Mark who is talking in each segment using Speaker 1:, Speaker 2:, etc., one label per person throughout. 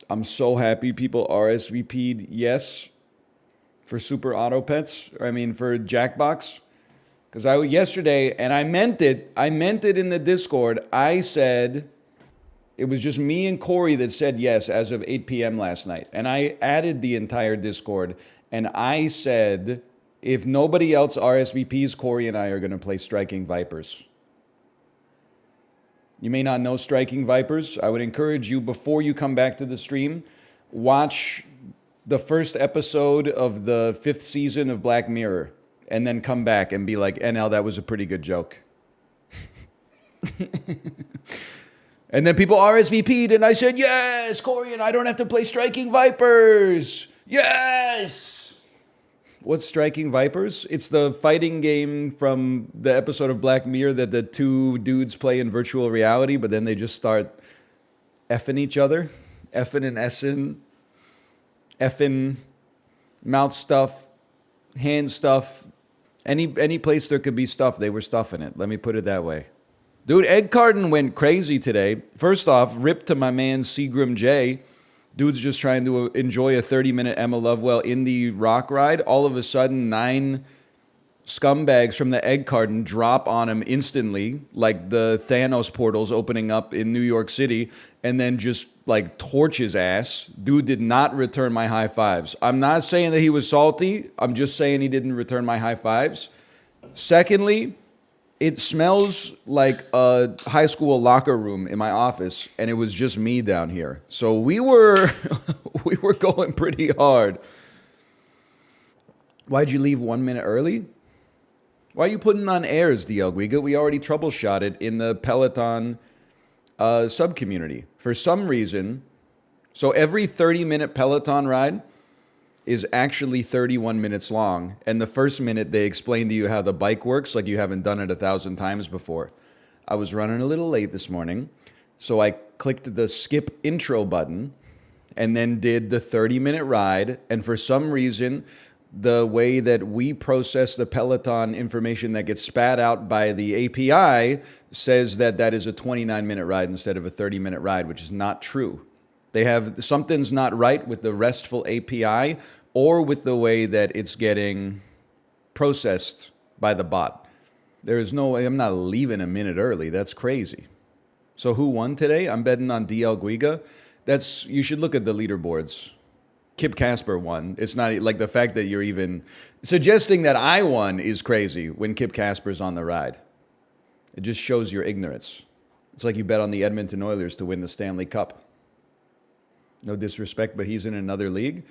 Speaker 1: I'm so happy people RSVP'd yes for Super Auto Pets. I mean, for Jackbox. Because yesterday, and I meant it in the Discord. I said, it was just me and Kory that said yes as of 8 p.m. last night. And I added the entire Discord. And I said, if nobody else RSVPs, Kory and I are going to play Striking Vipers. You may not know Striking Vipers. I would encourage you, before you come back to the stream, watch the first episode of the 5th season of Black Mirror. And then come back and be like, NL, that was a pretty good joke. And then people RSVP'd, and I said, yes, Kory and I don't have to play Striking Vipers. Yes! What's Striking Vipers? It's the fighting game from the episode of Black Mirror that the two dudes play in virtual reality, but then they just start effing each other. Effing and essing. Effing. Mouth stuff. Hand stuff. Any place there could be stuff, they were stuffing it. Let me put it that way. Dude, Egg Carton went crazy today. First off, rip to my man Seagram J. Dude's just trying to enjoy a 30-minute Emma Lovewell indie rock ride. All of a sudden, 9 scumbags from the Egg Carton drop on him instantly, like the Thanos portals opening up in New York City, and then just like torch his ass. Dude did not return my high fives. I'm not saying that he was salty. I'm just saying he didn't return my high fives. Secondly, it smells like a high school locker room in my office, and it was just me down here. So we were we were going pretty hard. Why'd you leave 1 minute early? Why are you putting on airs, DL Guiga? We already troubleshot in the Peloton sub-community. For some reason, so every 30-minute Peloton ride is actually 31 minutes long. And the first minute, they explain to you how the bike works like you haven't done it 1,000 times before. I was running a little late this morning, so I clicked the skip intro button and then did the 30-minute ride. And for some reason, the way that we process the Peloton information that gets spat out by the API says that that is a 29-minute ride instead of a 30-minute ride, which is not true. They have something's not right with the RESTful API or with the way that it's getting processed by the bot. There is no way I'm not leaving a minute early. That's crazy. So who won today? I'm betting on DL Guiga. You should look at the leaderboards. Kip Casper won. It's not like the fact that you're even suggesting that I won is crazy when Kip Casper's on the ride. It just shows your ignorance. It's like you bet on the Edmonton Oilers to win the Stanley Cup. No disrespect, but he's in another league.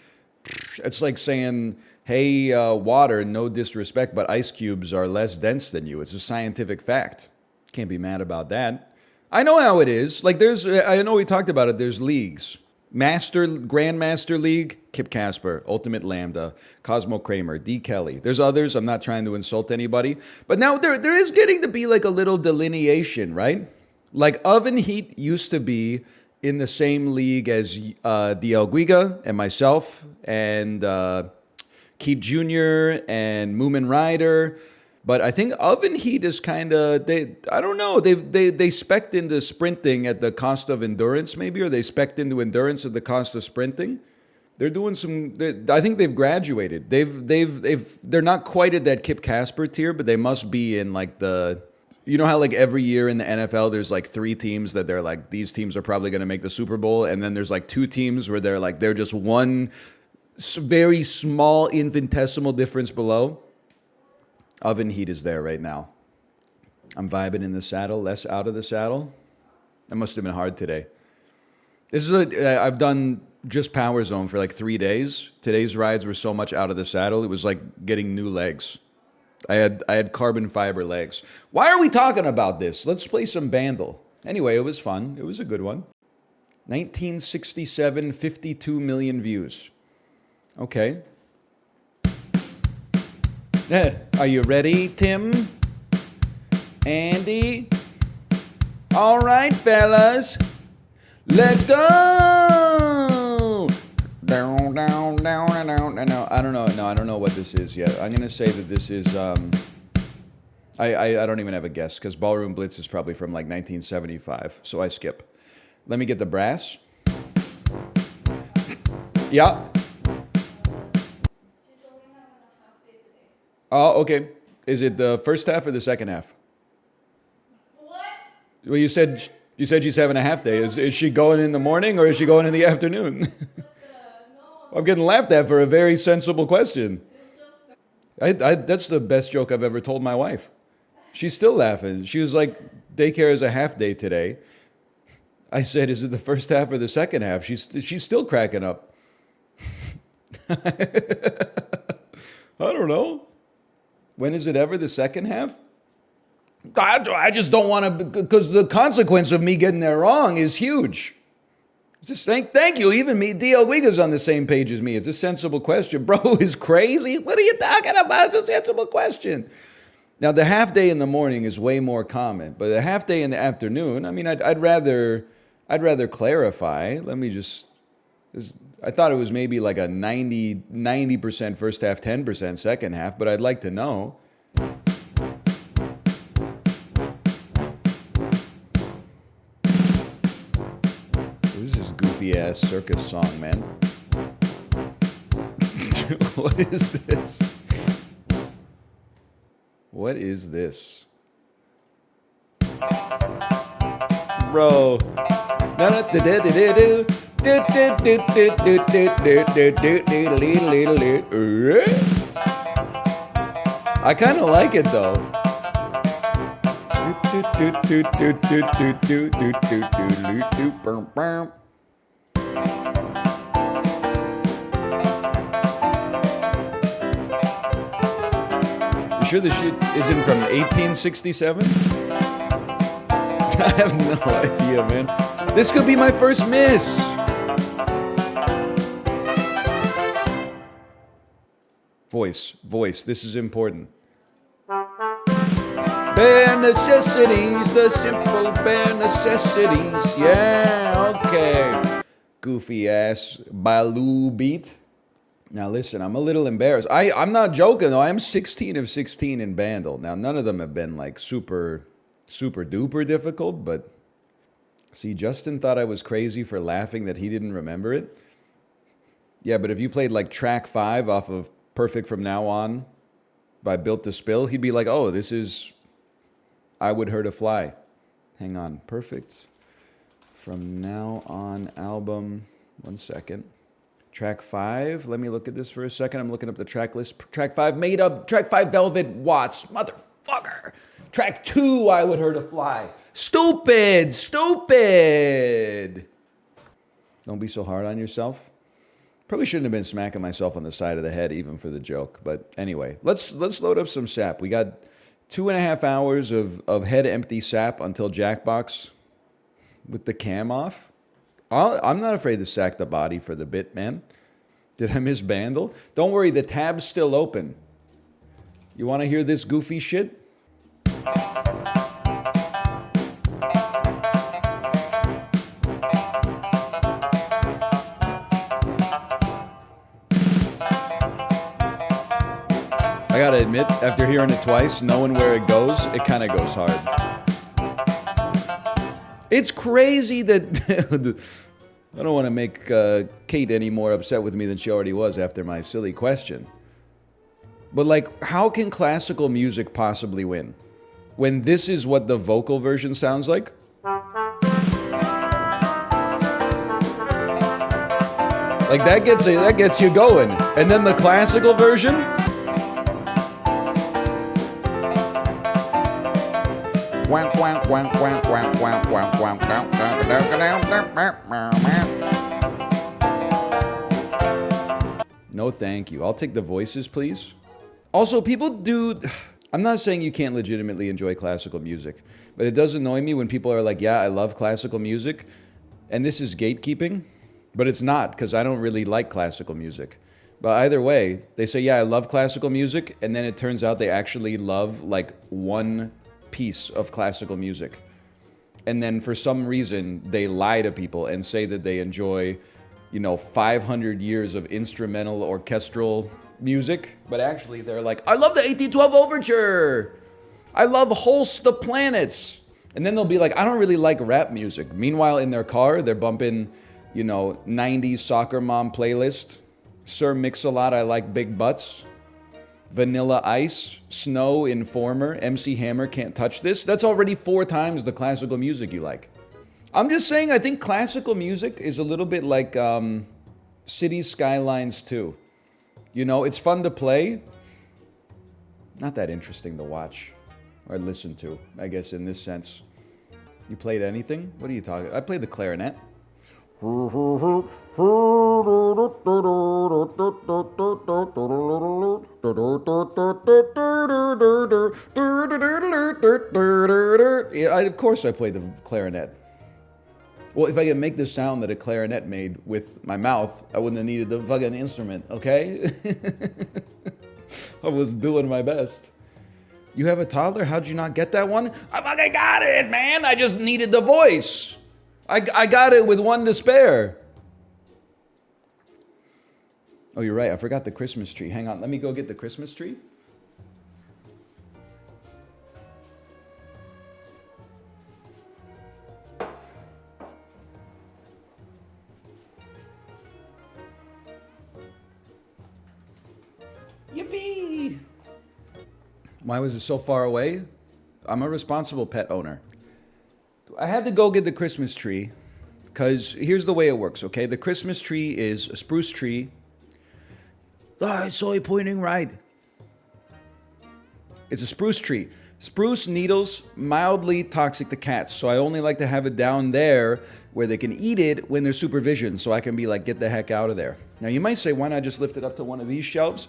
Speaker 1: It's like saying, hey, water, no disrespect, but ice cubes are less dense than you. It's a scientific fact. Can't be mad about that. I know how it is. Like I know we talked about it. There's leagues. Grandmaster League, Kip Casper, Ultimate Lambda, Cosmo Kramer, D. Kelly. There's others. I'm not trying to insult anybody. But now there is getting to be like a little delineation, right? Like Oven Heat used to be in the same league as DL Guiga and myself and Keith Jr. and Moomin Rider. But I think Oven Heat is kind of, I don't know, they spec'd into sprinting at the cost of endurance maybe, or they spec'd into endurance at the cost of sprinting. They're doing I think they've graduated. They're not quite at that Kip Casper tier, but they must be in like you know how like every year in the NFL, there's like 3 teams that they're like, these teams are probably going to make the Super Bowl. And then there's like 2 teams where they're just one very small infinitesimal difference below. Oven Heat is there right now. I'm vibing in the saddle, less out of the saddle. That must have been hard today. I've done just Power Zone for like 3 days. Today's rides were so much out of the saddle. It was like getting new legs. I had carbon fiber legs. Why are we talking about this? Let's play some Bandle. Anyway, it was fun. It was a good one. 1967, 52 million views. Okay. Are you ready, Tim? Andy? All right, fellas. Let's go! Down, down, down, down, down. I don't know. No, I don't know what this is yet. I'm going to say that this is... I don't even have a guess, because Ballroom Blitz is probably from like 1975, so I skip. Let me get the brass. Yeah. Oh, okay. Is it the first half or the second half?
Speaker 2: What?
Speaker 1: Well, you said she's having a half day. Is she going in the morning or is she going in the afternoon?
Speaker 2: No.
Speaker 1: I'm getting laughed at for a very sensible question. That's the best joke I've ever told my wife. She's still laughing. She was like, daycare is a half day today. I said, is it the first half or the second half? She's still cracking up. I don't know. When is it ever the second half? I just don't want to, because the consequence of me getting that wrong is huge. Just thank you. Even me, DL Wiga's on the same page as me. It's a sensible question. Bro is crazy. What are you talking about? It's a sensible question. Now, the half day in the morning is way more common, but the half day in the afternoon, I mean, I'd rather clarify. Let me just, I thought it was maybe like a 90% first half, 10% second half, but I'd like to know. This is goofy ass circus song, man. What is this? What is this? Bro. I kind of like it though. You sure this shit isn't from 1867? I have no idea, man. This could be my first miss. Voice. This is important. Bare necessities, the simple bare necessities. Yeah, okay. Goofy ass Baloo beat. Now listen, I'm a little embarrassed. I'm not joking though. I'm 16 of 16 in Bandle. Now none of them have been like super duper difficult, but see, Justin thought I was crazy for laughing that he didn't remember it. Yeah, but if you played like track 5 off of Perfect From Now On by Built to Spill, he'd be like, oh, this is I Would Hurt a Fly. Hang on. Perfect From Now On album. 1 second. Track 5. Let me look at this for a second. I'm looking up the track list. Track 5 made up. Track 5 Velvet Watts. Motherfucker. Track 2 I Would Hurt a Fly. Stupid. Don't be so hard on yourself. Probably shouldn't have been smacking myself on the side of the head even for the joke. But anyway, let's load up some sap. We got 2.5 hours of head empty sap until Jackbox with the cam off. I'm not afraid to sack the body for the bit, man. Did I miss Bandle? Don't worry, the tab's still open. You want to hear this goofy shit? I gotta admit, after hearing it twice, knowing where it goes goes hard. It's crazy that I don't want to make Kate any more upset with me than she already was after my silly question. But like, how can classical music possibly win when this is what the vocal version sounds like? Like that gets you going, and then the classical version. No, thank you. I'll take the voices, please. Also, people do. I'm not saying you can't legitimately enjoy classical music, but it does annoy me when people are like, yeah, I love classical music, and this is gatekeeping, but it's not, because I don't really like classical music. But either way, they say, yeah, I love classical music, and then it turns out they actually love like one piece of classical music. And then for some reason, they lie to people and say that they enjoy, 500 years of instrumental orchestral music. But actually, they're like, I love the 1812 Overture. I love Holst the Planets. And then they'll be like, I don't really like rap music. Meanwhile, in their car, they're bumping, 90s soccer mom playlist. Sir Mix-a-Lot, I Like Big Butts. Vanilla Ice, Snow, Informer, MC Hammer, Can't Touch This. That's already 4 times the classical music you like. I'm just saying, I think classical music is a little bit like City Skylines 2. It's fun to play. Not that interesting to watch or listen to, I guess, in this sense. You played anything? What are you talking? I played the clarinet. Yeah, of course I played the clarinet. Well, if I could make the sound that a clarinet made with my mouth, I wouldn't have needed the fucking instrument, okay? I was doing my best. You have a toddler? How'd you not get that one? I fucking got it, man. I just needed the voice. I got it with one to spare. Oh, you're right. I forgot the Christmas tree. Hang on. Let me go get the Christmas tree. Yippee! Why was it so far away? I'm a responsible pet owner. I had to go get the Christmas tree because here's the way it works, okay? The Christmas tree is a spruce tree. I saw you pointing right. It's a spruce tree. Spruce needles, mildly toxic to cats. So I only like to have it down there where they can eat it when there's supervision. So I can be like, get the heck out of there. Now you might say, why not just lift it up to one of these shelves?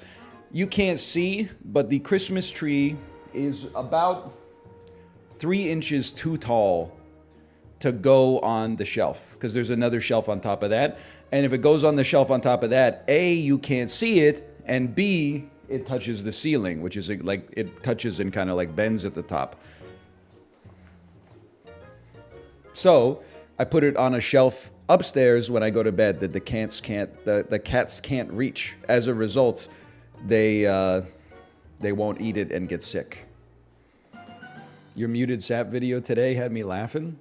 Speaker 1: You can't see, but the Christmas tree is about 3 inches too tall to go on the shelf because there's another shelf on top of that. And if it goes on the shelf on top of that, A, you can't see it, and B, it touches the ceiling, which is like, it touches and kind of like bends at the top. So I put it on a shelf upstairs when I go to bed that the cats can't reach. As a result, they won't eat it and get sick. Your muted sap video today had me laughing.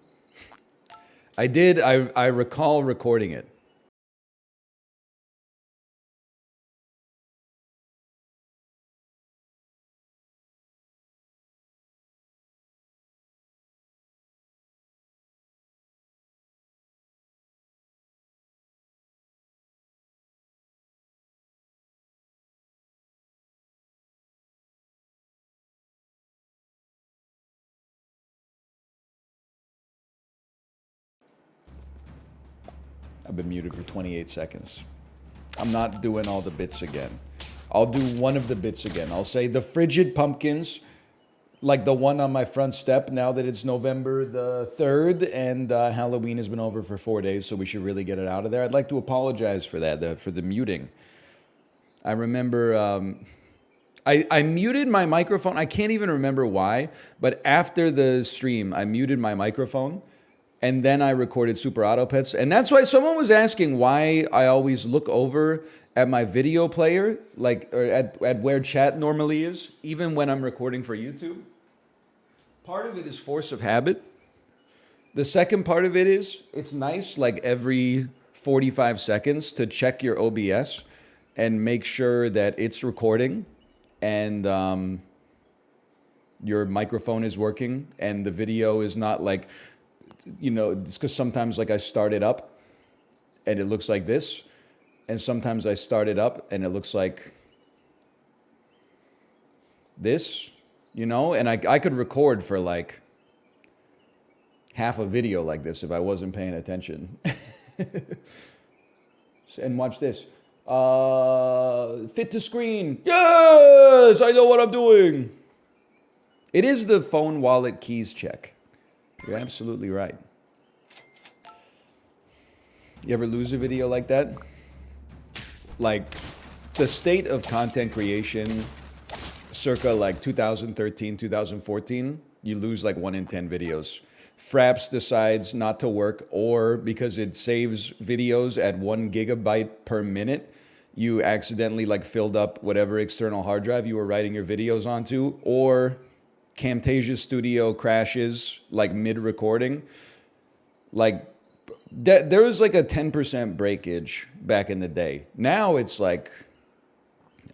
Speaker 1: I did. I recall recording it. I've been muted for 28 seconds. I'm not doing all the bits again. I'll do one of the bits again. I'll say the frigid pumpkins, like the one on my front step now that it's November the 3rd and Halloween has been over for 4 days, so we should really get it out of there. I'd like to apologize for that, for the muting. I remember I muted my microphone. I can't even remember why, but after the stream, I muted my microphone. And then I recorded Super Auto Pets. And that's why someone was asking why I always look over at my video player, like or at where chat normally is, even when I'm recording for YouTube. Part of it is force of habit. The second part of it is it's nice like every 45 seconds to check your OBS and make sure that it's recording and your microphone is working and the video is not like, it's because sometimes like I start it up and it looks like this. And sometimes I start it up and it looks like this, and I could record for like half a video like this if I wasn't paying attention. And watch this. Fit to screen. Yes, I know what I'm doing. It is the phone wallet keys check. You're absolutely right. You ever lose a video like that? Like the state of content creation circa like 2013, 2014, you lose like 1 in 10 videos. Fraps decides not to work, or because it saves videos at 1 gigabyte per minute, you accidentally like filled up whatever external hard drive you were writing your videos onto, or Camtasia Studio crashes like mid-recording. Like There was like a 10% breakage back in the day. Now it's like,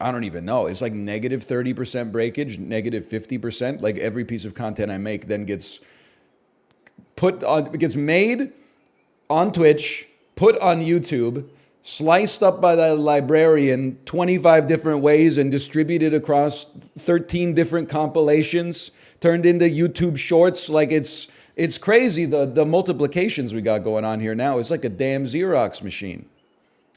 Speaker 1: I don't even know. It's like negative 30% breakage, negative 50%. Like every piece of content I make then gets made on Twitch, put on YouTube, sliced up by the librarian 25 different ways and distributed across 13 different compilations, turned into YouTube shorts. Like it's crazy the multiplications we got going on here now. It's like a damn Xerox machine.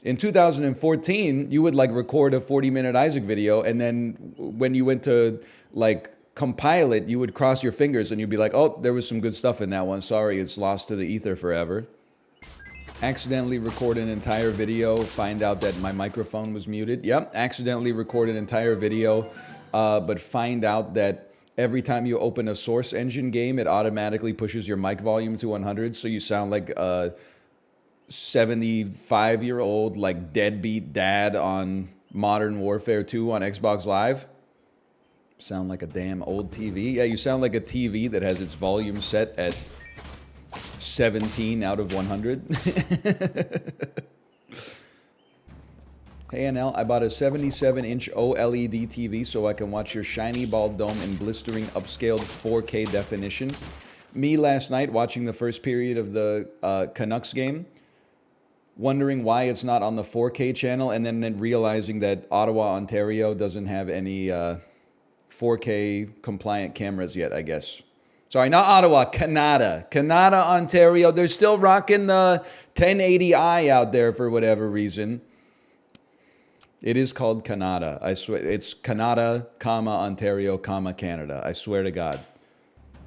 Speaker 1: In 2014, you would like record a 40-minute Isaac video, and then when you went to like compile it, you would cross your fingers and you'd be like, oh, there was some good stuff in that one. Sorry, it's lost to the ether forever. Accidentally record an entire video, find out that my microphone was muted. Yep, accidentally record an entire video, but find out that every time you open a Source Engine game, it automatically pushes your mic volume to 100, so you sound like a 75-year-old like deadbeat dad on Modern Warfare 2 on Xbox Live. Sound like a damn old TV. Yeah, you sound like a TV that has its volume set at 17 out of 100. Hey NL, I bought a 77-inch OLED TV so I can watch your shiny bald dome in blistering upscaled 4K definition. Me last night watching the first period of the Canucks game, wondering why it's not on the 4K channel, and then realizing that Ottawa, Ontario doesn't have any 4K compliant cameras yet, I guess. Sorry, not Ottawa, Canada. Canada, Ontario. They're still rocking the 1080i out there for whatever reason. It is called Canada. I swear. It's Canada, comma, Ontario, comma, Canada. I swear to God.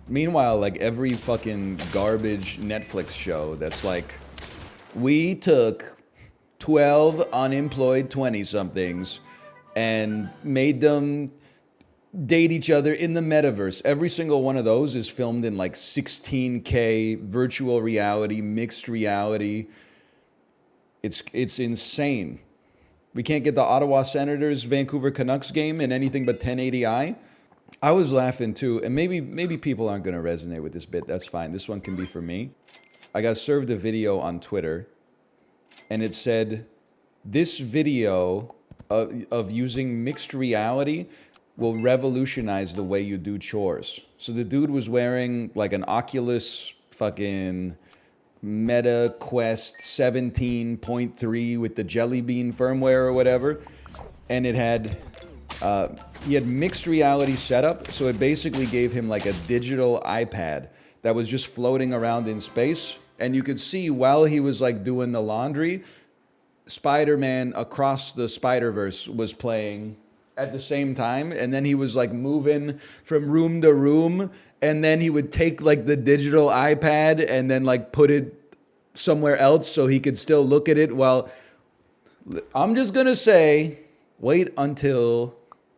Speaker 1: Meanwhile, like every fucking garbage Netflix show that's like, we took 12 unemployed 20-somethings and made them date each other in the metaverse. Every single one of those is filmed in like 16K virtual reality, mixed reality. It's insane. We can't get the Ottawa Senators Vancouver Canucks game in anything but 1080i. I was laughing too, and maybe people aren't going to resonate with this bit. That's fine. This one can be for me. I got served a video on Twitter, and it said, this video of using mixed reality will revolutionize the way you do chores. So the dude was wearing like an Oculus fucking Meta Quest 17.3 with the Jelly Bean firmware or whatever, and it had he had mixed reality setup, so it basically gave him like a digital iPad that was just floating around in space, and you could see while he was like doing the laundry, Spider-Man Across the Spider-Verse was playing at the same time, and then he was like moving from room to room, and then he would take like the digital iPad and then like put it somewhere else so he could still look at it. While I'm just gonna say, wait until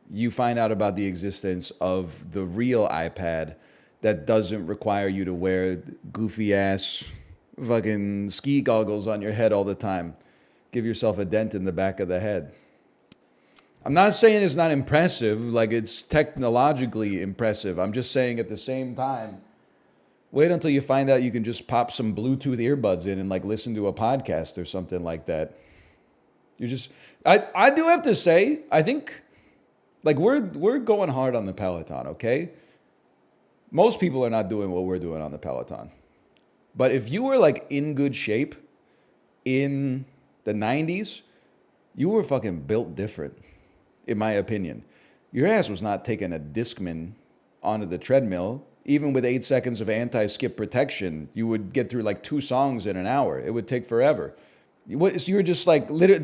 Speaker 1: you find out about the existence of the real iPad that doesn't require you to wear goofy ass fucking ski goggles on your head all the time. Give yourself a dent in the back of the head. I'm not saying it's not impressive, like it's technologically impressive. I'm just saying at the same time, wait until you find out you can just pop some Bluetooth earbuds in and like listen to a podcast or something like that. I do have to say, I think like we're going hard on the Peloton, okay? Most people are not doing what we're doing on the Peloton. But if you were like in good shape in the 90s, you were fucking built different, in my opinion. Your ass was not taking a Discman onto the treadmill. Even with 8 seconds of anti-skip protection, you would get through like 2 songs in an hour. It would take forever. You were just like, probably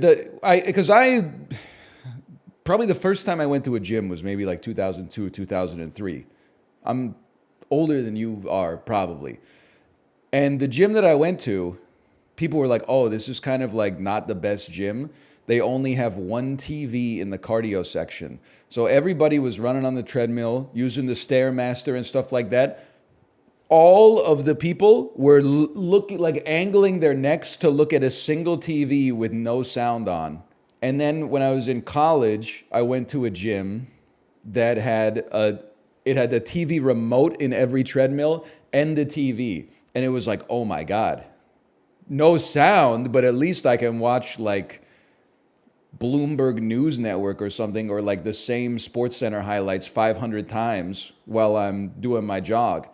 Speaker 1: the first time I went to a gym was maybe like 2002, 2003. I'm older than you are, probably. And the gym that I went to, people were like, oh, this is kind of like not the best gym. They only have one TV in the cardio section. So everybody was running on the treadmill, using the Stairmaster and stuff like that. All of the people were looking, like angling their necks to look at a single TV with no sound on. And then when I was in college, I went to a gym that had the TV remote in every treadmill and the TV. And it was like, oh my God, no sound, but at least I can watch like Bloomberg News Network or something, or like the same Sports Center highlights 500 times while I'm doing my jog.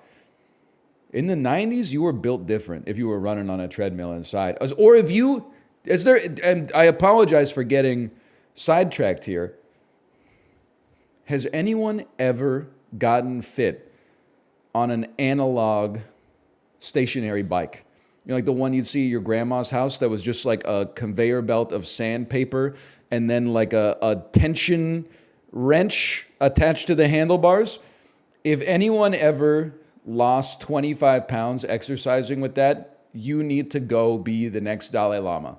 Speaker 1: In the 90s, you were built different if you were running on a treadmill inside. Or if you, is there, and I apologize for getting sidetracked here. Has anyone ever gotten fit on an analog stationary bike? You know, like the one you'd see at your grandma's house that was just like a conveyor belt of sandpaper and then like a tension wrench attached to the handlebars? If anyone ever lost 25 pounds exercising with that, you need to go be the next Dalai Lama,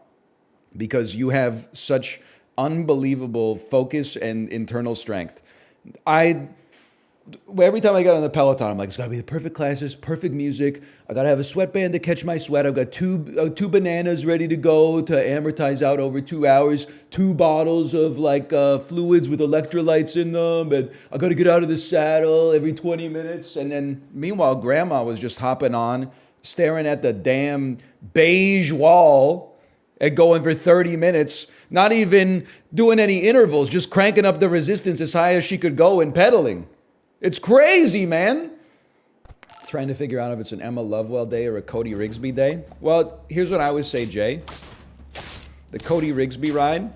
Speaker 1: because you have such unbelievable focus and internal strength. Every time I got on the Peloton, I'm like, it's got to be the perfect classes, perfect music. I got to have a sweatband to catch my sweat. I've got two bananas ready to go to amortize out over 2 hours, 2 bottles of like fluids with electrolytes in them. And I got to get out of the saddle every 20 minutes. And then meanwhile, grandma was just hopping on, staring at the damn beige wall and going for 30 minutes, not even doing any intervals, just cranking up the resistance as high as she could go and pedaling. It's crazy, man. Trying to figure out if it's an Emma Lovewell day or a Cody Rigsby day. Well, here's what I would say, Jay. The Cody Rigsby ride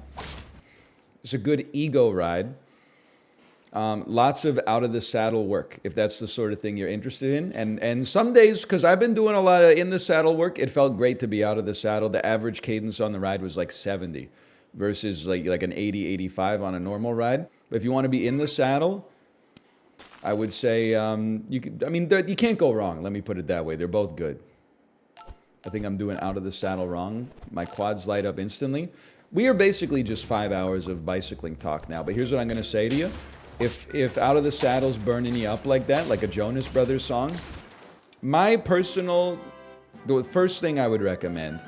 Speaker 1: is a good ego ride. Lots of out of the saddle work, if that's the sort of thing you're interested in. And some days, because I've been doing a lot of in the saddle work, it felt great to be out of the saddle. The average cadence on the ride was like 70 versus like an 80, 85 on a normal ride. But if you want to be in the saddle, I would say you can't go wrong. Let me put it that way. They're both good. I think I'm doing out of the saddle wrong. My quads light up instantly. We are basically just 5 hours of bicycling talk now. But here's what I'm going to say to you. If out of the saddle's burning you up like that, like a Jonas Brothers song, the first thing I would recommend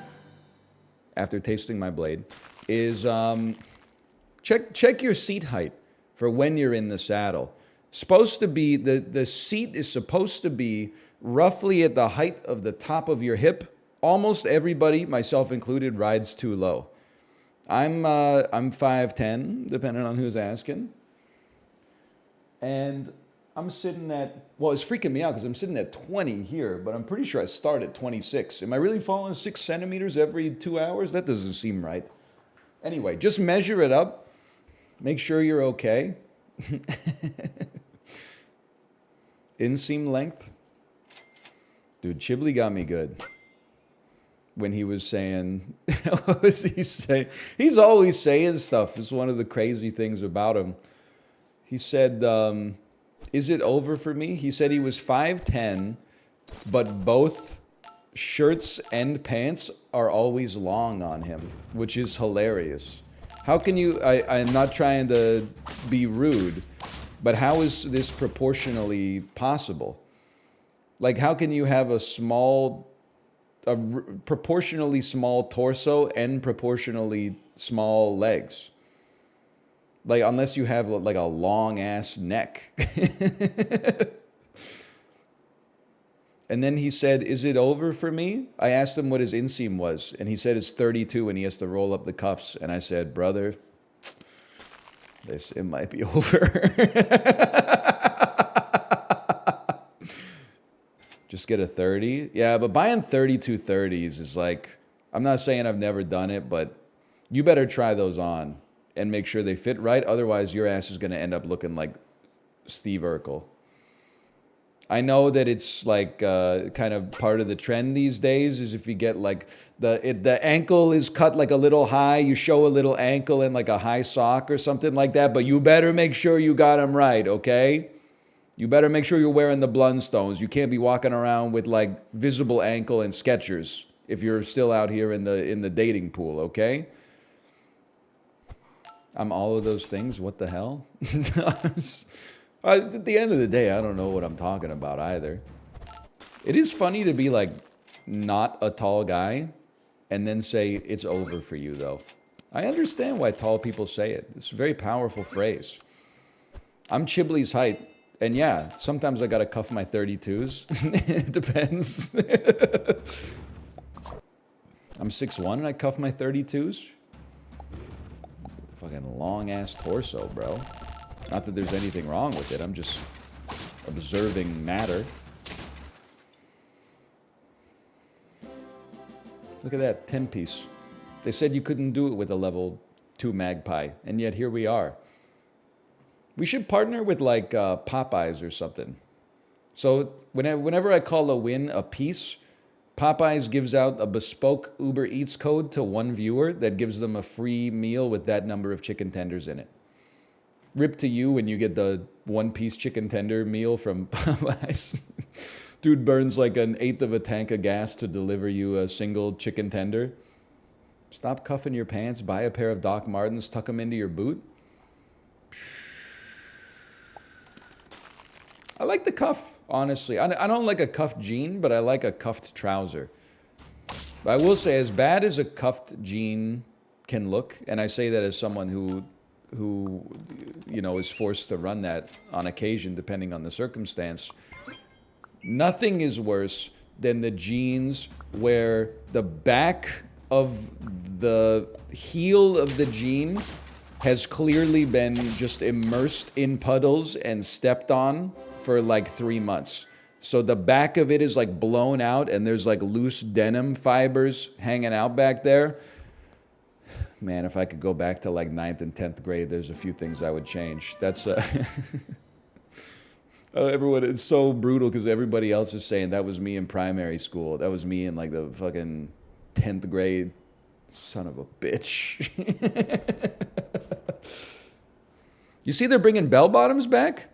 Speaker 1: after tasting my blade is check your seat height for when you're in the saddle. Supposed to be, the seat is supposed to be roughly at the height of the top of your hip. Almost everybody, myself included, rides too low. I'm 5'10", depending on who's asking. And I'm sitting at, well, it's freaking me out because I'm sitting at 20 here, but I'm pretty sure I start at 26. Am I really falling 6 centimeters every 2 hours? That doesn't seem right. Anyway, just measure it up. Make sure you're okay. Inseam length. Dude, Chiblee got me good. When he was saying, what was he saying? He's always saying stuff. It's one of the crazy things about him. He said, is it over for me? He said he was 5'10", but both shirts and pants are always long on him, which is hilarious. How can you, I'm not trying to be rude, but how is this proportionally possible? Like, how can you have a proportionally small torso and proportionally small legs? Like, unless you have like a long ass neck. And then he said, is it over for me? I asked him what his inseam was, and he said it's 32 and he has to roll up the cuffs. And I said, brother, it might be over. Just get a 30. Yeah, but buying 32 30s is like, I'm not saying I've never done it, but you better try those on and make sure they fit right. Otherwise, your ass is going to end up looking like Steve Urkel. I know that it's like kind of part of the trend these days is if you get like the ankle is cut like a little high, you show a little ankle in like a high sock or something like that, but you better make sure you got them right, okay? You better make sure you're wearing the Blundstones. You can't be walking around with like visible ankle and Skechers if you're still out here in the dating pool, okay? I'm all of those things. What the hell? At the end of the day, I don't know what I'm talking about either. It is funny to be like not a tall guy and then say it's over for you though. I understand why tall people say it. It's a very powerful phrase. I'm Chiblee's height. And yeah, sometimes I gotta cuff my 32s. It depends. I'm 6'1" and I cuff my 32s? Fucking long-ass torso, bro. Not that there's anything wrong with it. I'm just observing matter. Look at that, 10-piece. They said you couldn't do it with a level 2 Magpie, and yet here we are. We should partner with, like, Popeyes or something. So whenever I call a win a piece, Popeyes gives out a bespoke Uber Eats code to one viewer that gives them a free meal with that number of chicken tenders in it. Rip to you when you get the one-piece chicken tender meal from Popeyes. Dude burns like an eighth of a tank of gas to deliver you a single chicken tender. Stop cuffing your pants, buy a pair of Doc Martens, tuck them into your boot. I like the cuff. Honestly, I don't like a cuffed jean, but I like a cuffed trouser. But I will say, as bad as a cuffed jean can look, and I say that as someone who you know, is forced to run that on occasion, depending on the circumstance, nothing is worse than the jeans where the back of the heel of the jean has clearly been just immersed in puddles and stepped on for like 3 months. So the back of it is like blown out and there's like loose denim fibers hanging out back there. Man, if I could go back to like 9th and 10th grade, there's a few things I would change. That's everyone, it's so brutal because everybody else is saying that was me in primary school. That was me in like the fucking 10th grade. Son of a bitch. You see they're bringing bell bottoms back?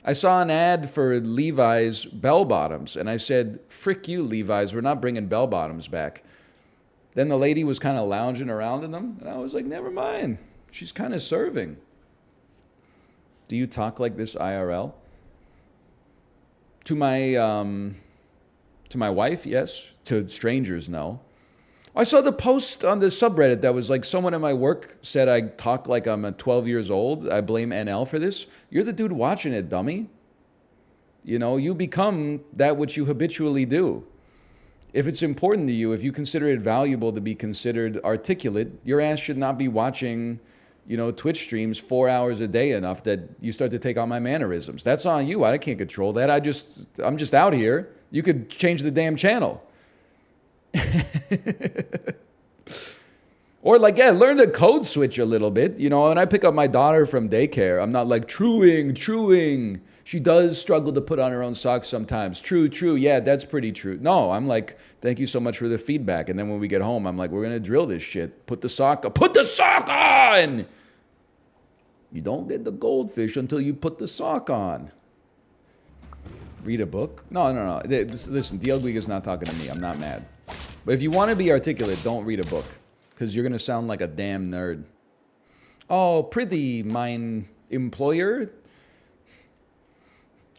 Speaker 1: I saw an ad for Levi's bell bottoms, and I said, frick you, Levi's, we're not bringing bell bottoms back. Then the lady was kind of lounging around in them, and I was like, never mind. She's kind of serving. Do you talk like this IRL? To my wife, yes. To strangers, no. I saw the post on the subreddit that was like someone at my work said I talk like I'm 12 years old. I blame NL for this. You're the dude watching it, dummy. You know, you become that which you habitually do. If it's important to you, if you consider it valuable to be considered articulate, your ass should not be watching, you know, Twitch streams 4 hours a day enough that you start to take on my mannerisms. That's on you. I can't control that. I'm just out here. You could change the damn channel. Or like, yeah, learn the code switch a little bit. You know, when I pick up my daughter from daycare, I'm not like, truing. She does struggle to put on her own socks sometimes. True. Yeah, that's pretty true. No, I'm like, thank you so much for the feedback. And then when we get home, I'm like, we're going to drill this shit. Put the sock on. You don't get the goldfish until you put the sock on. Read a book? No. Listen, DL is not talking to me. I'm not mad. But if you want to be articulate, don't read a book. Because you're going to sound like a damn nerd. Oh, prithee, mine employer.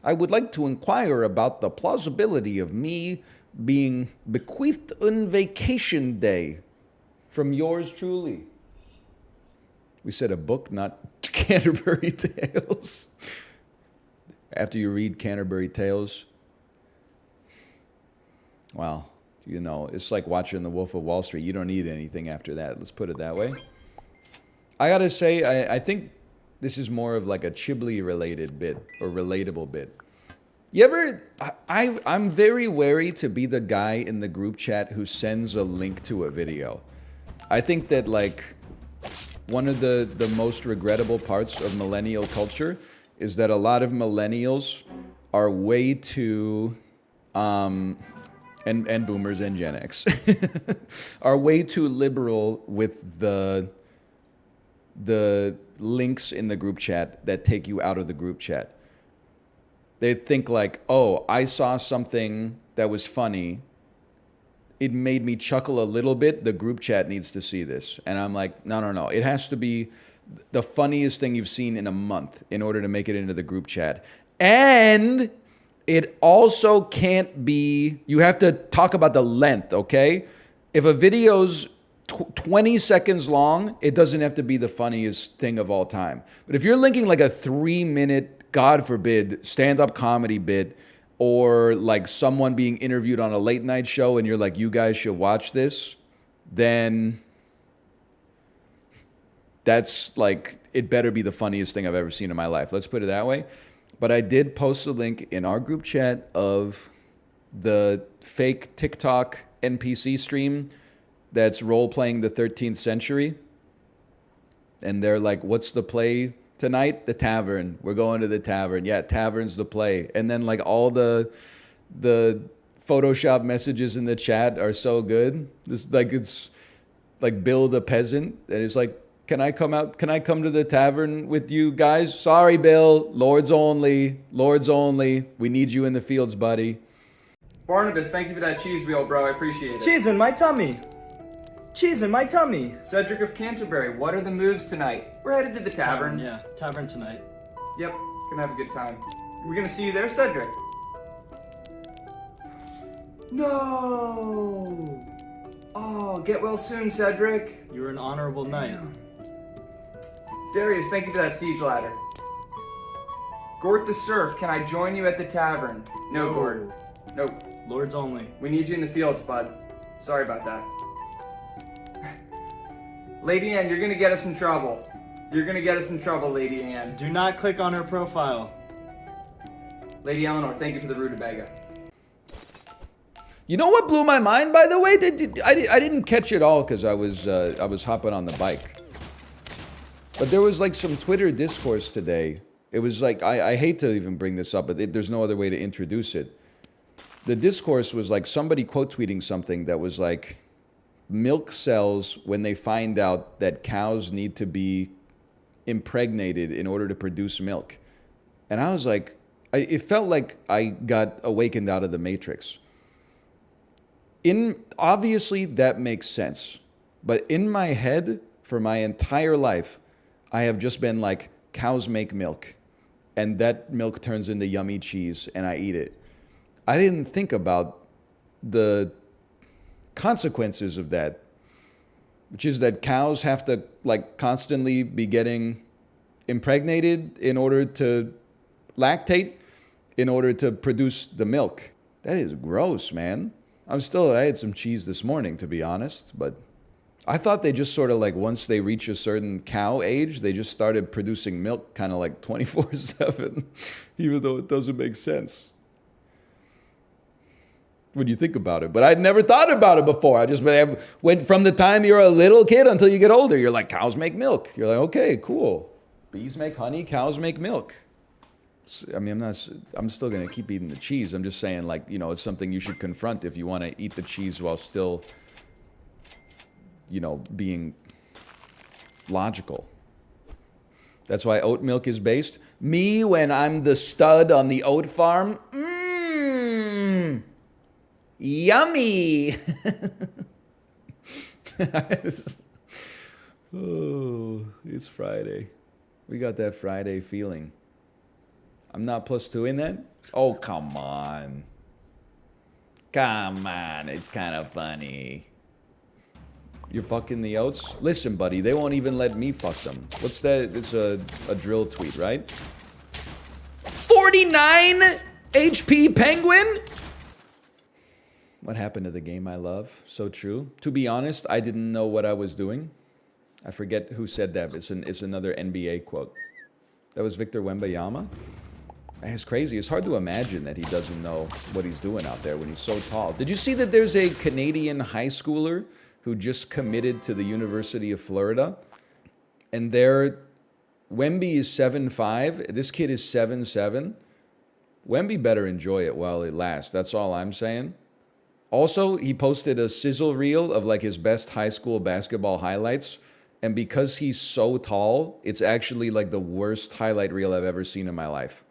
Speaker 1: I would like to inquire about the plausibility of me being bequeathed on vacation day from yours truly. We said a book, not Canterbury Tales. After you read Canterbury Tales, well, you know, it's like watching The Wolf of Wall Street. You don't need anything after that. Let's put it that way. I gotta say, I think this is more of like a chiblee related bit or relatable bit. You ever, I'm very wary to be the guy in the group chat who sends a link to a video. I think that like one of the most regrettable parts of millennial culture is that a lot of millennials are way too, and boomers and Gen X, are way too liberal with the links in the group chat that take you out of the group chat. They think like, oh, I saw something that was funny. It made me chuckle a little bit. The group chat needs to see this. And I'm like, no. It has to be the funniest thing you've seen in a month in order to make it into the group chat. And it also can't be, you have to talk about the length, okay? If a video's 20 seconds long, it doesn't have to be the funniest thing of all time. But if you're linking like a 3-minute, God forbid, stand-up comedy bit or like someone being interviewed on a late night show and you're like, you guys should watch this, then that's like, it better be the funniest thing I've ever seen in my life. Let's put it that way. But I did post a link in our group chat of the fake TikTok NPC stream that's role-playing the 13th century. And they're like, what's the play tonight? The tavern. We're going to the tavern. Yeah, tavern's the play. And then like all the Photoshop messages in the chat are so good. It's like Bill the peasant. And it's like, can I come out? Can I come to the tavern with you guys? Sorry, Bill. Lords only. Lords only. We need you in the fields, buddy.
Speaker 3: Barnabas, thank you for that cheese wheel, bro. I appreciate it.
Speaker 4: Cheese in my tummy. Cheese in my tummy.
Speaker 3: Cedric of Canterbury, what are the moves tonight? We're headed to the tavern.
Speaker 4: Yeah, tavern tonight.
Speaker 3: Yep, gonna have a good time. We're gonna see you there, Cedric. No! Oh, get well soon, Cedric.
Speaker 4: You were an honorable knight.
Speaker 3: Darius, thank you for that siege ladder. Gort the Surf, can I join you at the tavern? No, Gort. Nope.
Speaker 4: Lords only.
Speaker 3: We need you in the fields, bud. Sorry about that. Lady Anne, you're gonna get us in trouble. You're gonna get us in trouble, Lady Anne.
Speaker 4: Do not click on her profile.
Speaker 3: Lady Eleanor, thank you for the rutabaga.
Speaker 1: You know what blew my mind, by the way? I didn't catch it all because I was hopping on the bike. But there was like some Twitter discourse today. It was like, I hate to even bring this up, but there's no other way to introduce it. The discourse was like somebody quote tweeting something that was like, milk sells when they find out that cows need to be impregnated in order to produce milk. And I was like, it felt like I got awakened out of the Matrix. Obviously that makes sense. But in my head, for my entire life, I have just been like, cows make milk. And that milk turns into yummy cheese and I eat it. I didn't think about the consequences of that, which is that cows have to like constantly be getting impregnated in order to lactate, in order to produce the milk. That is gross, man. I had some cheese this morning, to be honest, but I thought they just sort of like, once they reach a certain cow age, they just started producing milk kind of like 24/7, even though it doesn't make sense when you think about it. But I'd never thought about it before. I just went from the time you're a little kid until you get older. You're like, cows make milk. You're like, okay, cool. Bees make honey, cows make milk. I mean, I'm still going to keep eating the cheese. I'm just saying, like, you know, it's something you should confront if you want to eat the cheese while still, you know, being logical. That's why oat milk is based. Me, when I'm the stud on the oat farm, yummy. Oh, it's Friday. We got that Friday feeling. I'm not +2 in that? Oh, come on. Come on, it's kind of funny. You're fucking the oats? Listen, buddy, they won't even let me fuck them. What's that? It's a drill tweet, right? 49 HP penguin? What happened to the game I love? So true. To be honest, I didn't know what I was doing. I forget who said that. It's another NBA quote. That was Victor Wembanyama. Man, it's crazy. It's hard to imagine that he doesn't know what he's doing out there when he's so tall. Did you see that there's a Canadian high schooler who just committed to the University of Florida? And Wemby is 7'5". This kid is 7'7". Wemby better enjoy it while it lasts. That's all I'm saying. Also, he posted a sizzle reel of like his best high school basketball highlights. And because he's so tall, it's actually like the worst highlight reel I've ever seen in my life.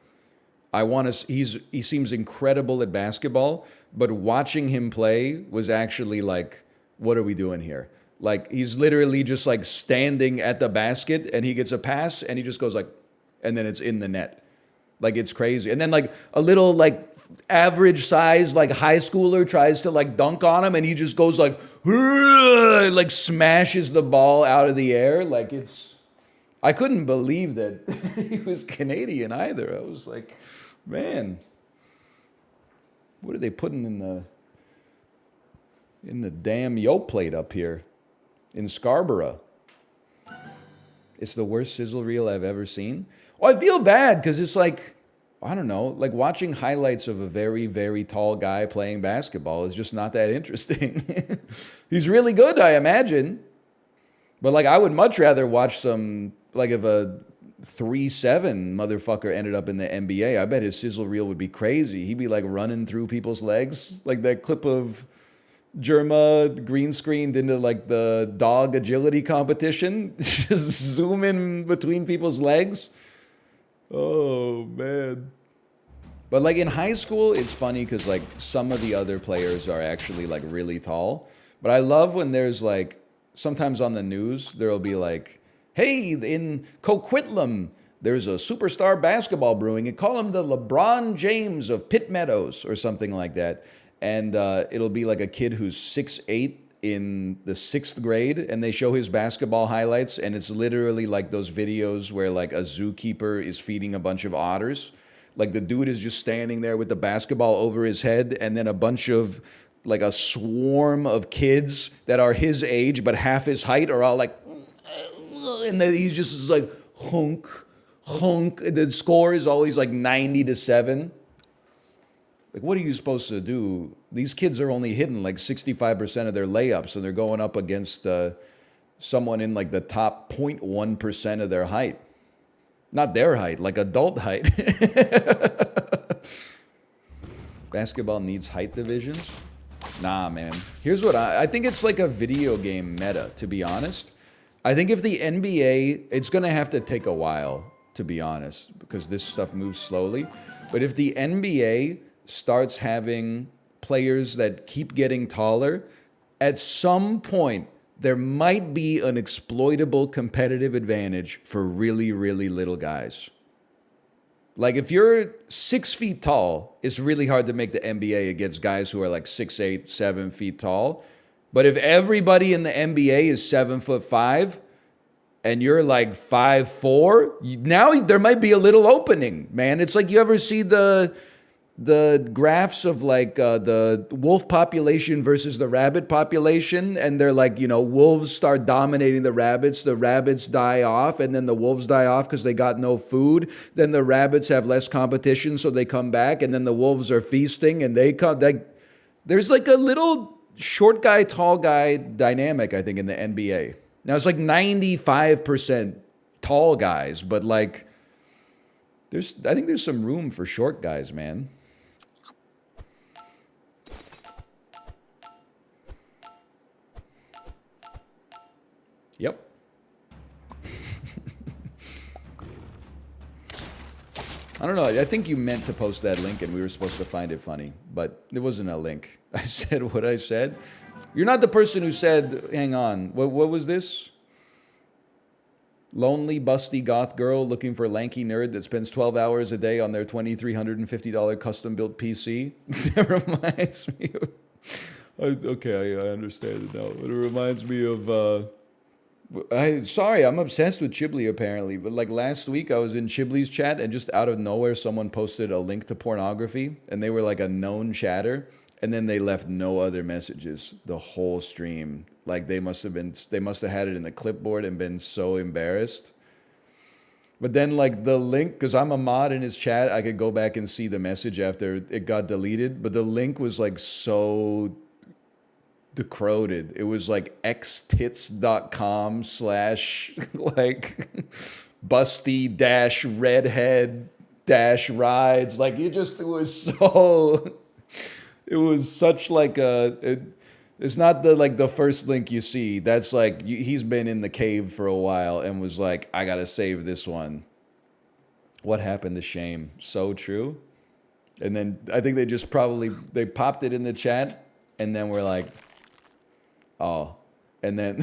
Speaker 1: He seems incredible at basketball, but watching him play was actually like, what are we doing here? Like, he's literally just like standing at the basket and he gets a pass and he just goes like, and then it's in the net. Like, it's crazy. And then like a little like average size like high schooler tries to like dunk on him and he just goes like smashes the ball out of the air. Like, I couldn't believe that he was Canadian either. I was like, man, What are they putting in the damn yolk plate up here in Scarborough? It's the worst sizzle reel I've ever seen. Well, I feel bad because it's like, I don't know, like watching highlights of a very, very tall guy playing basketball is just not that interesting. He's really good, I imagine. But like, I would much rather watch some, like if a 3'7" motherfucker ended up in the NBA, I bet his sizzle reel would be crazy. He'd be like running through people's legs, like that clip of Germa green screened into like the dog agility competition. Just zoom in between people's legs. Oh, man. But like in high school, it's funny because like some of the other players are actually like really tall. But I love when there's like, sometimes on the news, there'll be like, hey, in Coquitlam, there's a superstar basketball brewing. And call him the LeBron James of Pitt Meadows or something like that. And it'll be like a kid who's 6'8" in the 6th grade, and they show his basketball highlights, and it's literally like those videos where like a zookeeper is feeding a bunch of otters. Like the dude is just standing there with the basketball over his head, and then a bunch of like a swarm of kids that are his age but half his height are all like, and then he's just like hunk, hunk. The score is always like 90-7. Like, what are you supposed to do? These kids are only hitting like 65% of their layups, and they're going up against someone in like the top 0.1% of their height. Not their height, like adult height. Basketball needs height divisions? Nah, man. Here's what I think it's like a video game meta, to be honest. I think if the NBA, it's going to have to take a while, to be honest, because this stuff moves slowly. But if the NBA starts having players that keep getting taller, at some point, there might be an exploitable competitive advantage for really, really little guys. Like if you're 6 feet tall, it's really hard to make the NBA against guys who are like 6'8", 7 feet tall. But if everybody in the NBA is 7'5", and you're like 5'4", now there might be a little opening, man. It's like, you ever see the graphs of like the wolf population versus the rabbit population, and they're like, you know, wolves start dominating the rabbits die off, and then the wolves die off because they got no food, then the rabbits have less competition, so they come back, and then the wolves are feasting, and they come. There's like a little short guy, tall guy dynamic, I think, in the NBA. Now it's like 95% tall guys, but like I think there's some room for short guys, man. Yep. I don't know. I think you meant to post that link and we were supposed to find it funny, but it wasn't a link. I said what I said. You're not the person who said, hang on, what was this? Lonely, busty goth girl looking for a lanky nerd that spends 12 hours a day on their $2,350 custom-built PC. That reminds me of... Okay, I understand it now. But it reminds me of... Sorry, I'm obsessed with Chiblee apparently, but like last week I was in Chiblee's chat and just out of nowhere someone posted a link to pornography and they were like a known chatter and then they left no other messages the whole stream. Like they must have had it in the clipboard and been so embarrassed. But then like the link, because I'm a mod in his chat, I could go back and see the message after it got deleted, but the link was like so decroded. It was like xtits.com/ like busty dash redhead dash rides. Like it was such like it's not the first link you see. That's like he's been in the cave for a while and was like, I gotta save this one. What happened to shame? So true. And then I think they popped it in the chat and then we're like, oh, and then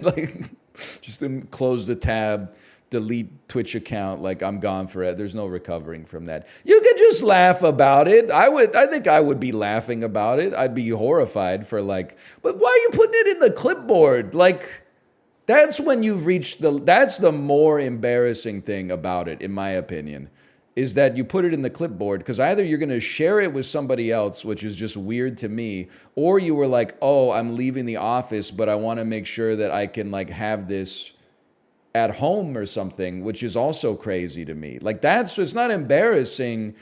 Speaker 1: like just close the tab, delete Twitch account. Like I'm gone for it. There's no recovering from that. You could just laugh about it. I think I would be laughing about it. I'd be horrified for like, but why are you putting it in the clipboard? Like that's when you've reached that's the more embarrassing thing about it, in my opinion, is that you put it in the clipboard, because either you're going to share it with somebody else, which is just weird to me, or you were like, oh, I'm leaving the office, but I want to make sure that I can like have this at home or something, which is also crazy to me. Like it's not embarrassing,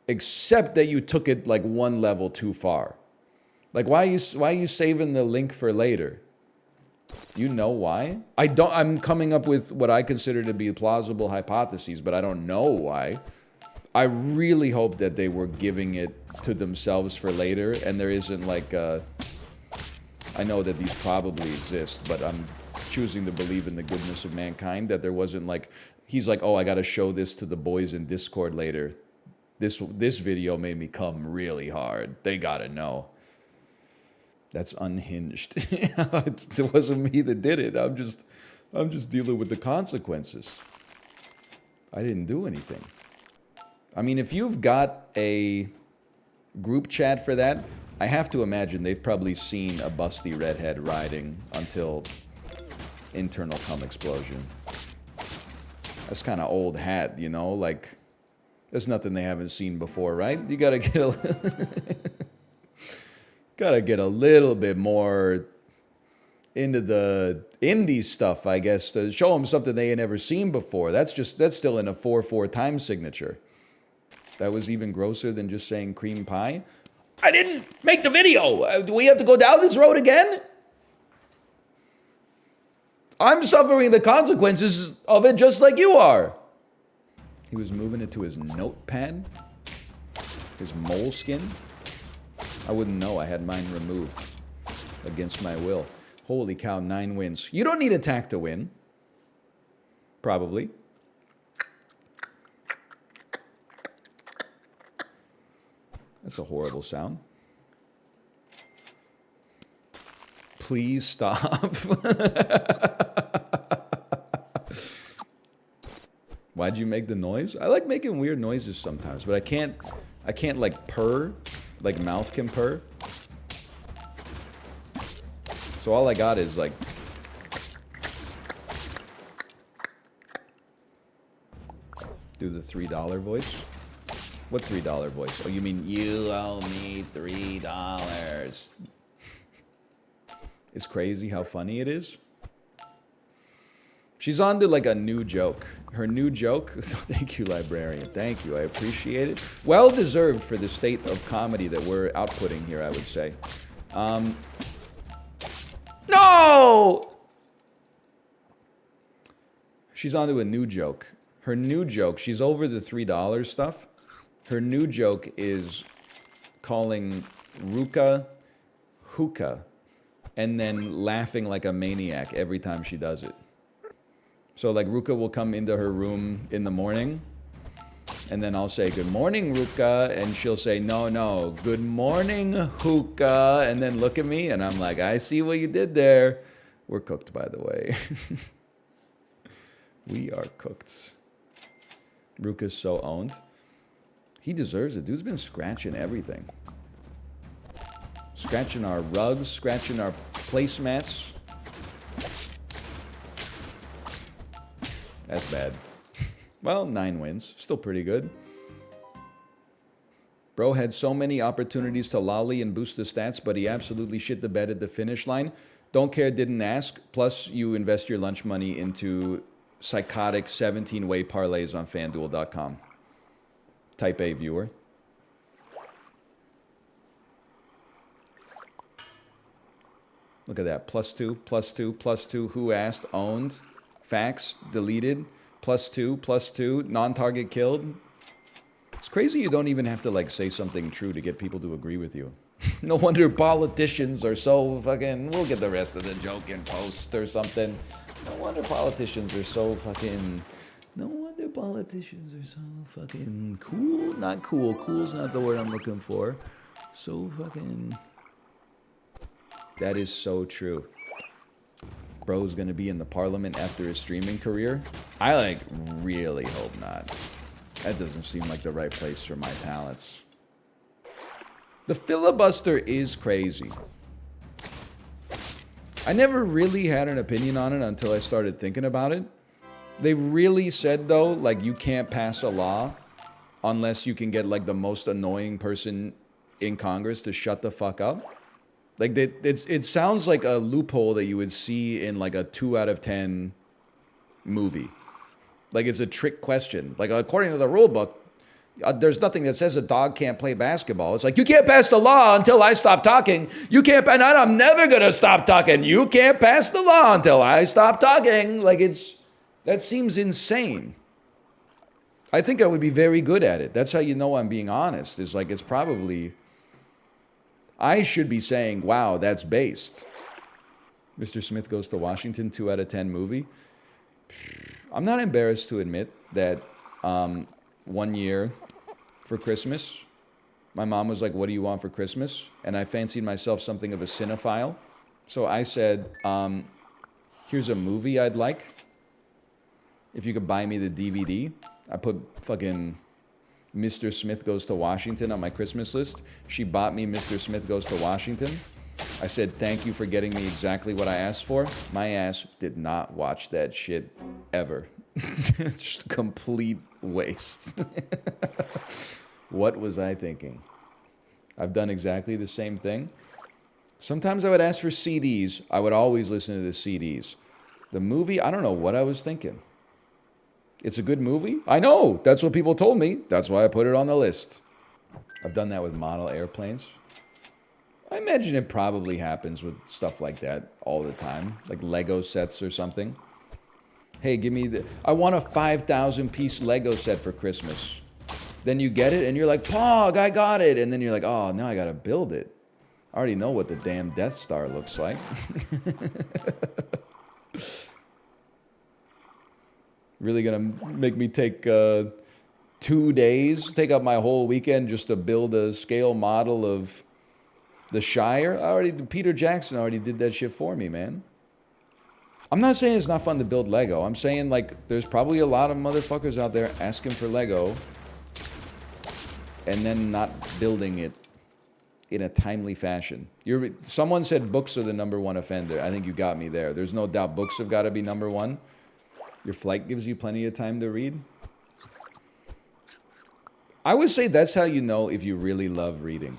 Speaker 1: except that you took it like one level too far. Like why are you saving the link for later? You know why? I'm coming up with what I consider to be plausible hypotheses, but I don't know why. I really hope that they were giving it to themselves for later, and there isn't like I know that these probably exist, but I'm choosing to believe in the goodness of mankind, that there wasn't like, he's like, oh, I got to show this to the boys in Discord later. This video made me come really hard. They got to know. That's unhinged. It wasn't me that did it. I'm just dealing with the consequences. I didn't do anything. I mean, if you've got a group chat for that, I have to imagine they've probably seen a busty redhead riding until internal cum explosion. That's kind of old hat, you know? Like, there's nothing they haven't seen before, right? You gotta get a little bit more into the indie stuff, I guess, to show them something they ain't never seen before. That's still in a 4/4 time signature. That was even grosser than just saying cream pie. I didn't make the video. Do we have to go down this road again? I'm suffering the consequences of it just like you are. He was moving it to his notepad. His moleskin. I wouldn't know. I had mine removed against my will. Holy cow, 9 wins. You don't need attack to win. Probably. That's a horrible sound. Please stop. Why'd you make the noise? I like making weird noises sometimes, but I can't like purr, like mouth can purr. So all I got is like do the $3 voice. What $3 voice? Oh, you mean you owe me $3. It's crazy how funny it is. She's on to like a new joke. Her new joke. Thank you, librarian. Thank you. I appreciate it. Well deserved for the state of comedy that we're outputting here, I would say. No! She's on to a new joke. Her new joke, she's over the $3 stuff. Her new joke is calling Ruka hookah and then laughing like a maniac every time she does it. So like Ruka will come into her room in the morning and then I'll say, good morning, Ruka. And she'll say, no, good morning, hookah. And then look at me and I'm like, I see what you did there. We're cooked, by the way. We are cooked. Ruka's so owned. He deserves it. Dude's been scratching everything. Scratching our rugs, scratching our placemats. That's bad. Well, 9 wins. Still pretty good. Bro had so many opportunities to lolly and boost the stats, but he absolutely shit the bed at the finish line. Don't care, didn't ask. Plus, you invest your lunch money into psychotic 17-way parlays on FanDuel.com. Type A viewer. Look at that. +2, +2, +2. Who asked? Owned. Facts. Deleted. +2, +2. Non-target killed. It's crazy you don't even have to like say something true to get people to agree with you. No wonder politicians are so fucking... We'll get the rest of the joke in post or something. No wonder politicians are so fucking... No wonder politicians are so fucking cool. Not cool. Cool's not the word I'm looking for. So fucking... That is so true. Bro's gonna be in the parliament after his streaming career? I like really hope not. That doesn't seem like the right place for my talents. The filibuster is crazy. I never really had an opinion on it until I started thinking about it. They really said, though, like, you can't pass a law unless you can get like the most annoying person in Congress to shut the fuck up. Like it sounds like a loophole that you would see in like a 2 out of 10 movie. Like it's a trick question. Like according to the rule book, there's nothing that says a dog can't play basketball. It's like, you can't pass the law until I stop talking. You can't, and I'm never going to stop talking. You can't pass the law until I stop talking. Like that seems insane. I think I would be very good at it. That's how you know I'm being honest. It's like, it's probably, I should be saying, wow, that's based. Mr. Smith Goes to Washington, 2 out of 10 movie. I'm not embarrassed to admit that 1 year for Christmas, my mom was like, what do you want for Christmas? And I fancied myself something of a cinephile. So I said, here's a movie I'd like. If you could buy me the DVD. I put fucking Mr. Smith Goes to Washington on my Christmas list. She bought me Mr. Smith Goes to Washington. I said, thank you for getting me exactly what I asked for. My ass did not watch that shit ever. Just complete waste. What was I thinking? I've done exactly the same thing. Sometimes I would ask for CDs. I would always listen to the CDs. The movie, I don't know what I was thinking. It's a good movie? I know. That's what people told me. That's why I put it on the list. I've done that with model airplanes. I imagine it probably happens with stuff like that all the time. Like Lego sets or something. Hey, I want a 5,000 piece Lego set for Christmas. Then you get it and you're like, Pog, I got it. And then you're like, oh, now I gotta build it. I already know what the damn Death Star looks like. Really gonna make me take 2 days, take up my whole weekend just to build a scale model of the Shire? Peter Jackson already did that shit for me, man. I'm not saying it's not fun to build Lego. I'm saying, like, there's probably a lot of motherfuckers out there asking for Lego and then not building it in a timely fashion. Someone said books are the #1 offender. I think you got me there. There's no doubt books have got to be #1. Your flight gives you plenty of time to read. I would say that's how you know if you really love reading.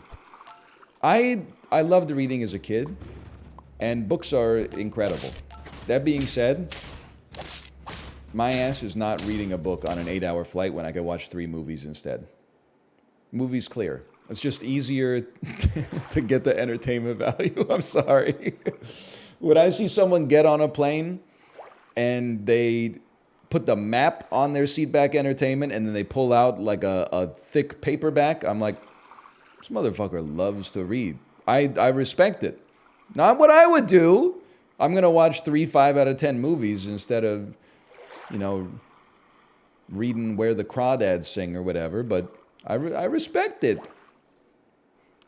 Speaker 1: I loved reading as a kid, and books are incredible. That being said, my ass is not reading a book on an 8-hour flight when I could watch 3 movies instead. Movies clear. It's just easier to get the entertainment value. I'm sorry. When I see someone get on a plane and they put the map on their seatback entertainment and then they pull out like a thick paperback, I'm like, this motherfucker loves to read. I respect it. Not what I would do. I'm going to watch 3 5 out of 10 movies instead of, reading Where the Crawdads Sing or whatever, but I respect it.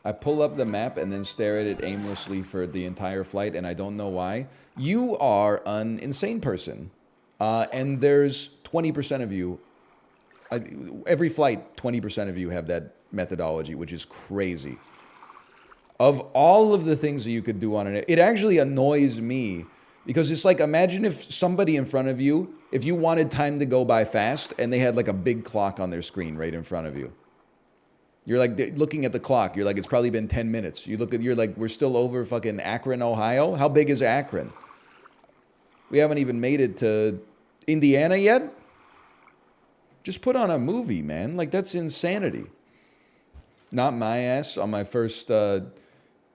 Speaker 1: I pull up the map and then stare at it aimlessly for the entire flight, and I don't know why. You are an insane person. And there's 20% of you, every flight, 20% of you have that methodology, which is crazy. Of all of the things that you could do on it actually annoys me because it's like, imagine if somebody in front of you, if you wanted time to go by fast and they had like a big clock on their screen right in front of you. You're like looking at the clock. You're like, it's probably been 10 minutes. You're like, we're still over fucking Akron, Ohio. How big is Akron? We haven't even made it to Indiana yet. Just put on a movie, man. Like, that's insanity. Not my ass on my first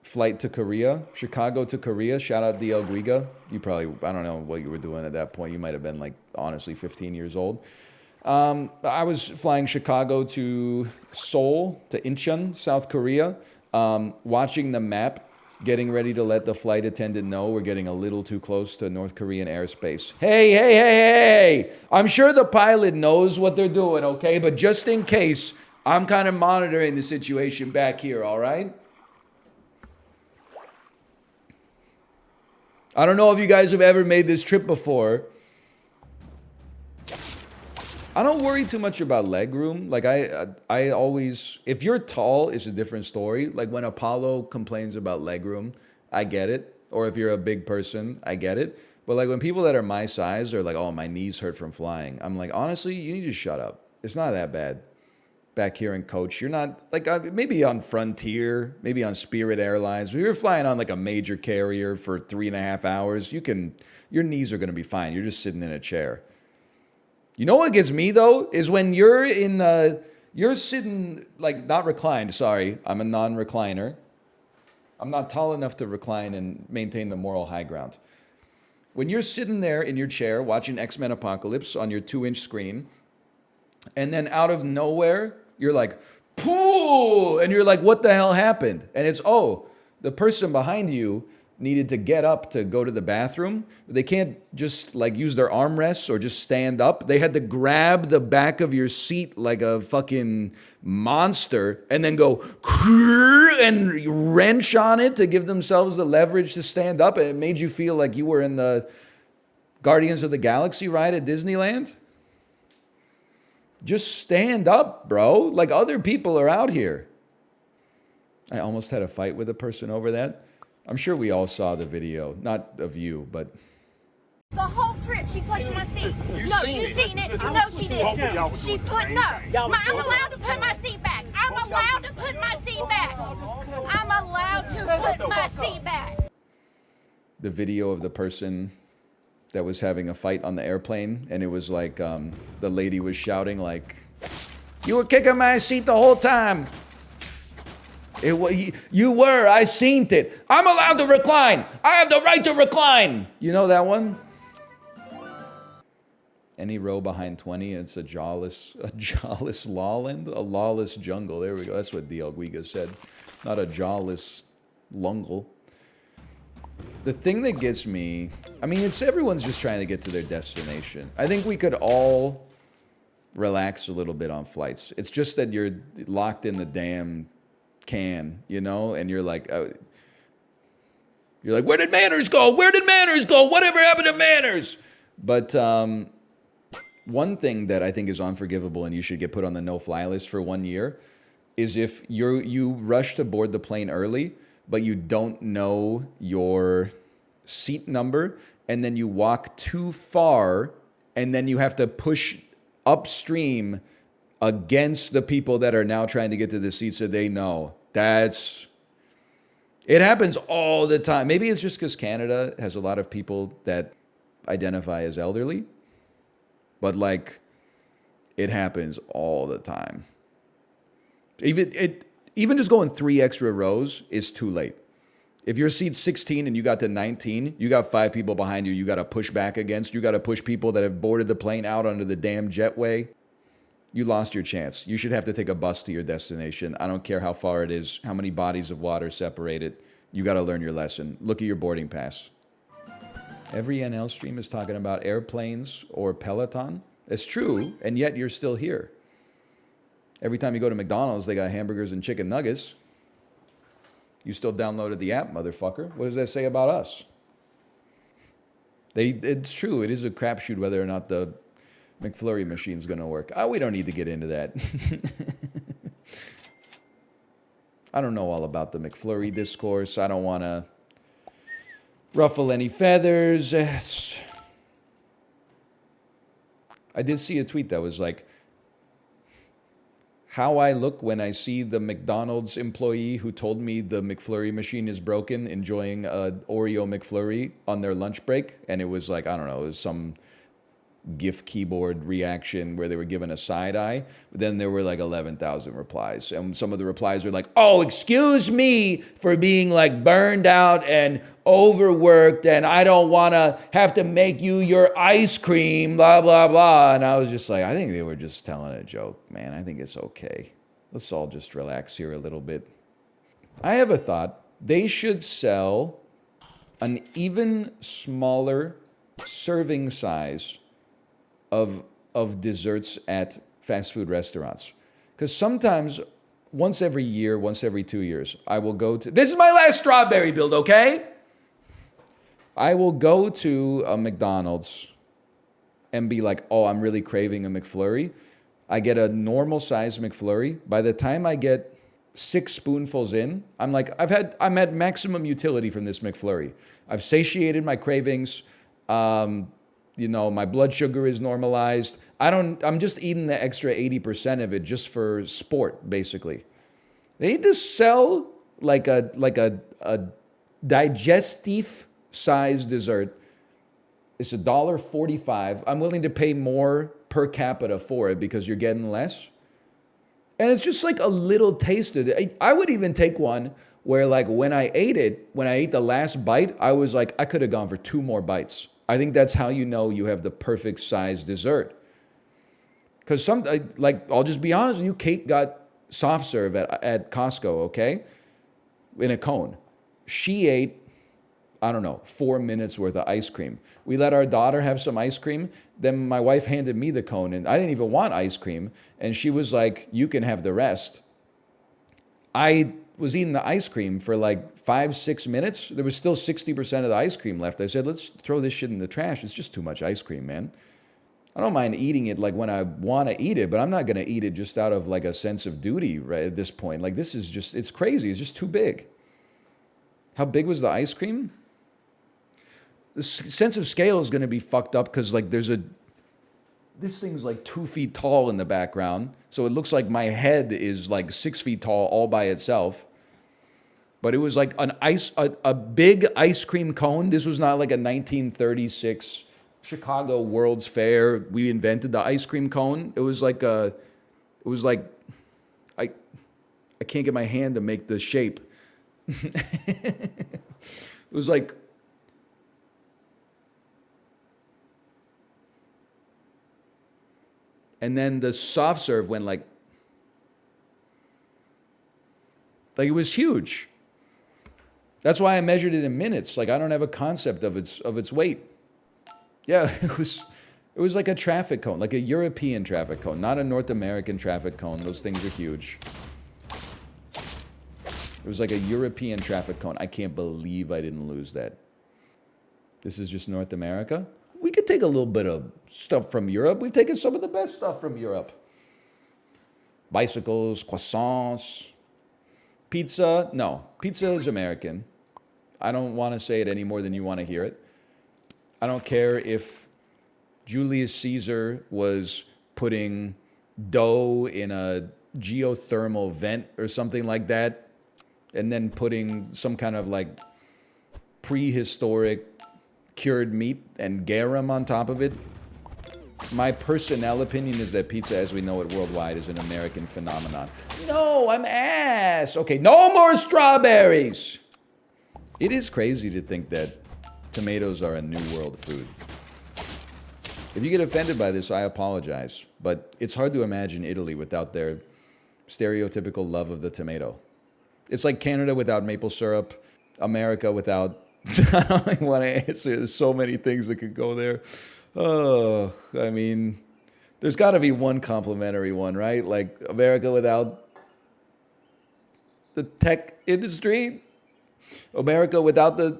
Speaker 1: flight to Korea, Chicago to Korea. Shout out DL Guiga. You probably, I don't know what you were doing at that point. You might have been like, honestly, 15 years old. I was flying Chicago to Seoul, to Incheon, South Korea, watching the map, getting ready to let the flight attendant know we're getting a little too close to North Korean airspace. Hey. I'm sure the pilot knows what they're doing, okay? But just in case, I'm kind of monitoring the situation back here, all right? I don't know if you guys have ever made this trip before. I don't worry too much about leg room. Like I always, if you're tall, it's a different story. Like when Apollo complains about leg room, I get it. Or if you're a big person, I get it. But like when people that are my size are like, oh, my knees hurt from flying. I'm like, honestly, you need to shut up. It's not that bad. back here in coach. You're not like maybe on Frontier, maybe on Spirit Airlines. When you're flying on like a major carrier for 3.5 hours, your knees are going to be fine. You're just sitting in a chair. You know what gets me though is when you're you're sitting like not reclined. Sorry, I'm a non-recliner. I'm not tall enough to recline and maintain the moral high ground. When you're sitting there in your chair watching X-Men Apocalypse on your 2-inch screen, and then out of nowhere, you're like, pooh! And you're like, what the hell happened? And it's, oh, the person behind you needed to get up to go to the bathroom. They can't just like use their armrests or just stand up. They had to grab the back of your seat like a fucking monster and then go and wrench on it to give themselves the leverage to stand up. It made you feel like you were in the Guardians of the Galaxy ride at Disneyland. Just stand up, bro. Like other people are out here. I almost had a fight with a person over that. I'm sure we all saw the video. Not of you, but...
Speaker 5: The whole trip, she pushed my seat. No, you seen it. No, she didn't. She put, no. I'm allowed to put my seat back. I'm allowed to put my seat back. I'm allowed to put my seat back.
Speaker 1: The video of the person that was having a fight on the airplane, and it was like, the lady was shouting like, "You were kicking my seat the whole time." You were. I seen it. I'm allowed to recline. I have the right to recline. You know that one? Any row behind 20, it's a jawless lawland, a lawless jungle. There we go. That's what DL Guiga said. Not a jawless lungle. The thing that gets me, I mean, it's everyone's just trying to get to their destination. I think we could all relax a little bit on flights. It's just that you're locked in the damn can, you know, and you're like, where did manners go? Where did manners go? Whatever happened to manners? But one thing that I think is unforgivable and you should get put on the no-fly list for 1 year is if you rush to board the plane early, but you don't know your seat number, and then you walk too far, and then you have to push upstream against the people that are now trying to get to the seats that they know. It happens all the time. Maybe it's just because Canada has a lot of people that identify as elderly, but like, it happens all the time. Even just going 3 extra rows is too late. If your seat's 16 and you got to 19, you got 5 people behind you you got to push back against. You got to push people that have boarded the plane out onto the damn jetway. You lost your chance. You should have to take a bus to your destination. I don't care how far it is, how many bodies of water separate it. You got to learn your lesson. Look at your boarding pass. Every NL stream is talking about airplanes or Peloton. It's true, and yet you're still here. Every time you go to McDonald's, they got hamburgers and chicken nuggets. You still downloaded the app, motherfucker. What does that say about us? It's true. It is a crapshoot whether or not the McFlurry machine's going to work. We don't need to get into that. I don't know all about the McFlurry discourse. I don't want to ruffle any feathers. I did see a tweet that was like, how I look when I see the McDonald's employee who told me the McFlurry machine is broken enjoying a Oreo McFlurry on their lunch break. And it was like, I don't know, it was some GIF keyboard reaction where they were given a side eye. But then there were like 11,000 replies. And some of the replies were like, oh, excuse me for being like burned out and overworked and I don't want to have to make you your ice cream, blah, blah, blah. And I was just like, I think they were just telling a joke, man. I think it's okay. Let's all just relax here a little bit. I have a thought. They should sell an even smaller serving size of desserts at fast food restaurants. Because sometimes, once every year, once every 2 years, I will go to... This is my last strawberry build, okay? I will go to a McDonald's and be like, oh, I'm really craving a McFlurry. I get a normal size McFlurry. By the time I get 6 spoonfuls in, I'm like, I'm at maximum utility from this McFlurry. I've satiated my cravings. You know, my blood sugar is normalized. I'm just eating the extra 80% of it just for sport, basically. They need to sell like a digestive size dessert. It's $1.45. I'm willing to pay more per capita for it because you're getting less. And it's just like a little taste of it. I would even take one where like when I ate the last bite, I was like, I could have gone for 2 more bites. I think that's how you know you have the perfect size dessert. Because I'll just be honest with you, Kate got soft serve at Costco, okay? In a cone. She ate, I don't know, 4 minutes worth of ice cream. We let our daughter have some ice cream. Then my wife handed me the cone, and I didn't even want ice cream. And she was like, you can have the rest. I was eating the ice cream for like 5-6 minutes. There was still 60% of the ice cream left. I said, let's throw this shit in the trash. It's just too much ice cream, man. I don't mind eating it like when I want to eat it, but I'm not going to eat it just out of like a sense of duty right at this point. Like this is just, it's crazy. It's just too big. How big was the ice cream? The sense of scale is going to be fucked up because like this thing's like 2 feet tall in the background. So it looks like my head is like 6 feet tall all by itself. But it was like a big ice cream cone. This was not like a 1936 Chicago World's Fair. We invented the ice cream cone. It was like I can't get my hand to make the shape. It was like, and then the soft serve went like it was huge. That's why I measured it in minutes. Like I don't have a concept of its weight. Yeah, it was like a traffic cone, like a European traffic cone, not a North American traffic cone. Those things are huge. It was like a European traffic cone. I can't believe I didn't lose that. This is just North America. We could take a little bit of stuff from Europe. We've taken some of the best stuff from Europe. Bicycles, croissants, pizza. No, pizza is American. I don't want to say it any more than you want to hear it. I don't care if Julius Caesar was putting dough in a geothermal vent or something like that, and then putting some kind of like prehistoric cured meat and garum on top of it. My personnel opinion is that pizza as we know it worldwide is an American phenomenon. No, I'm ass. Okay, no more strawberries. It is crazy to think that tomatoes are a new world food. If you get offended by this, I apologize. But it's hard to imagine Italy without their stereotypical love of the tomato. It's like Canada without maple syrup, America without... I don't even want to answer. There's so many things that could go there. Oh, I mean, there's got to be one complimentary one, right? Like America without the tech industry, America without the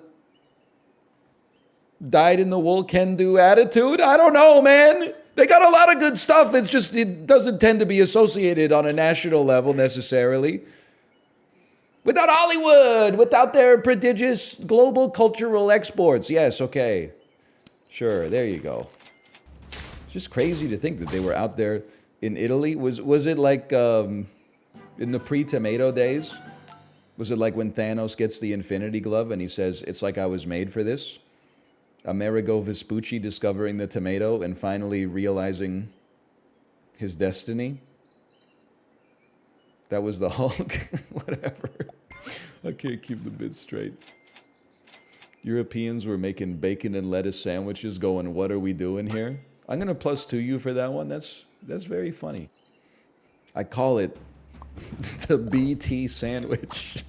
Speaker 1: dyed-in-the-wool can-do attitude. I don't know, man. They got a lot of good stuff. It's just it doesn't tend to be associated on a national level necessarily. Without Hollywood, without their prodigious global cultural exports. Yes, okay. Sure, there you go. It's just crazy to think that they were out there in Italy. Was it like in the pre-tomato days? Was it like when Thanos gets the Infinity Glove and he says, it's like I was made for this? Amerigo Vespucci discovering the tomato and finally realizing his destiny? That was the Hulk? Whatever. I can't keep the bit straight. Europeans were making bacon and lettuce sandwiches going, what are we doing here? I'm going to +2 you for that one. That's very funny. I call it the BT sandwich.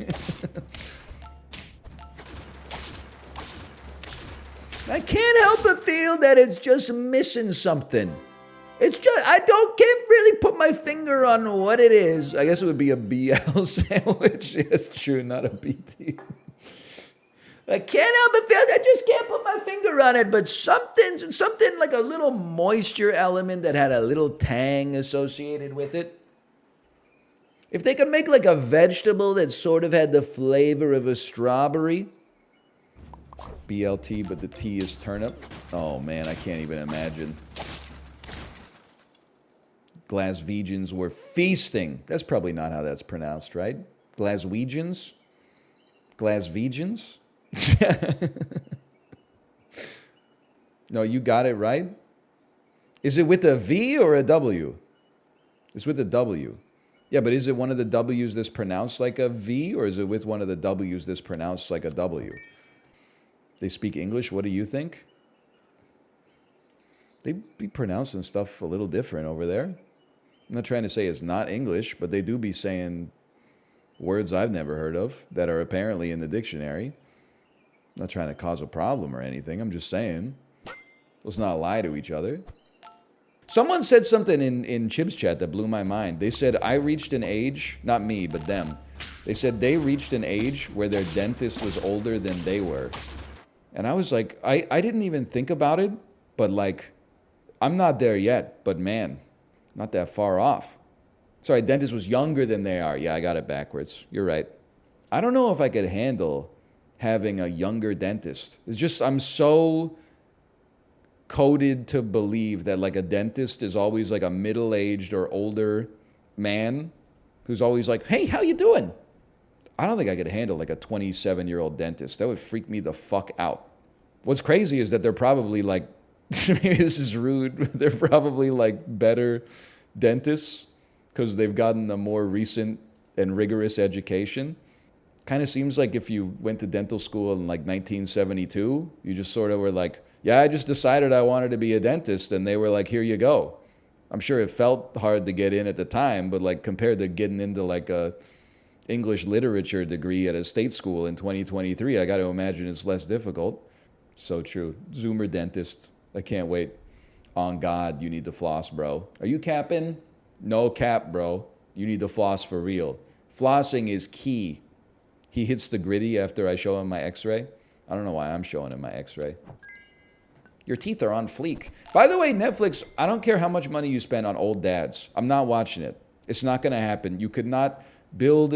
Speaker 1: I can't help but feel that it's just missing something. It's just, can't really put my finger on what it is. I guess it would be a BL sandwich. It's true, not a BT. I can't help but feel, I just can't put my finger on it, but something like a little moisture element that had a little tang associated with it. If they could make like a vegetable that sort of had the flavor of a strawberry, BLT, but the T is turnip. Oh man, I can't even imagine. Glaswegians were feasting. That's probably not how that's pronounced, right? Glaswegians? Glaswegians? No, you got it right. Is it with a V or a W? It's with a W. Yeah, but is it one of the W's that's pronounced like a V, or is it with one of the W's that's pronounced like a W? They speak English. What do you think? They be pronouncing stuff a little different over there. I'm not trying to say it's not English, but they do be saying words I've never heard of that are apparently in the dictionary. I'm not trying to cause a problem or anything. I'm just saying, let's not lie to each other. Someone said something in Chib's chat that blew my mind. They said, I reached an age, not me, but them. They said they reached an age where their dentist was older than they were. And I was like, I didn't even think about it, but like, I'm not there yet, but man, not that far off. Sorry, dentist was younger than they are. Yeah, I got it backwards. You're right. I don't know if I could handle having a younger dentist. It's just, I'm so coded to believe that like a dentist is always like a middle-aged or older man who's always like, hey, how you doing? I don't think I could handle like a 27-year-old dentist. That would freak me the fuck out. What's crazy is that they're probably like, maybe this is rude, they're probably like better dentists because they've gotten a more recent and rigorous education. Kind of seems like if you went to dental school in like 1972, you just sort of were like, yeah, I just decided I wanted to be a dentist, and they were like, here you go. I'm sure it felt hard to get in at the time, but like compared to getting into like a English literature degree at a state school in 2023, I got to imagine it's less difficult. So true. Zoomer dentist. I can't wait. On God, you need to floss, bro. Are you capping? No cap, bro. You need to floss for real. Flossing is key. He hits the gritty after I show him my x-ray. I don't know why I'm showing him my x-ray. Your teeth are on fleek. By the way, Netflix, I don't care how much money you spend on old dads. I'm not watching it. It's not going to happen. You could not build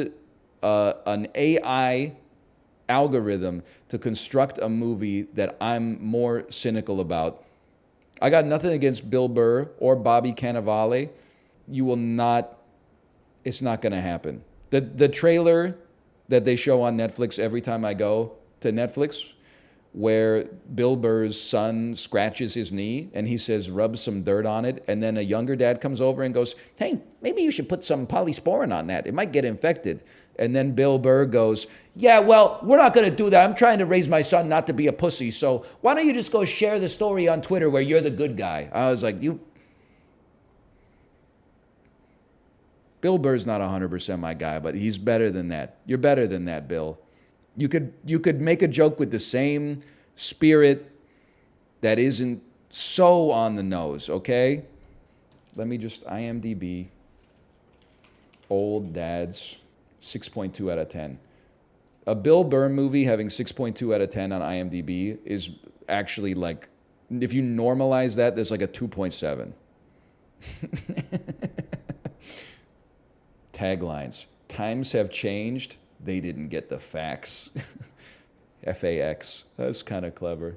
Speaker 1: an AI algorithm to construct a movie that I'm more cynical about. I got nothing against Bill Burr or Bobby Cannavale. You will not, it's not going to happen. The trailer that they show on Netflix every time I go to Netflix, where Bill Burr's son scratches his knee and he says, rub some dirt on it. And then a younger dad comes over and goes, hey, maybe you should put some polysporin on that. It might get infected. And then Bill Burr goes, yeah, well, we're not going to do that. I'm trying to raise my son not to be a pussy. So why don't you just go share the story on Twitter where you're the good guy? I was like, Bill Burr's not 100% my guy, but he's better than that. You're better than that, Bill. You could make a joke with the same spirit that isn't so on the nose, okay? Let me just IMDb. Old dads, 6.2 out of 10. A Bill Burr movie having 6.2 out of 10 on IMDb is actually like, if you normalize that, there's like a 2.7. Taglines. Times have changed. They didn't get the facts. FAX. That's kind of clever.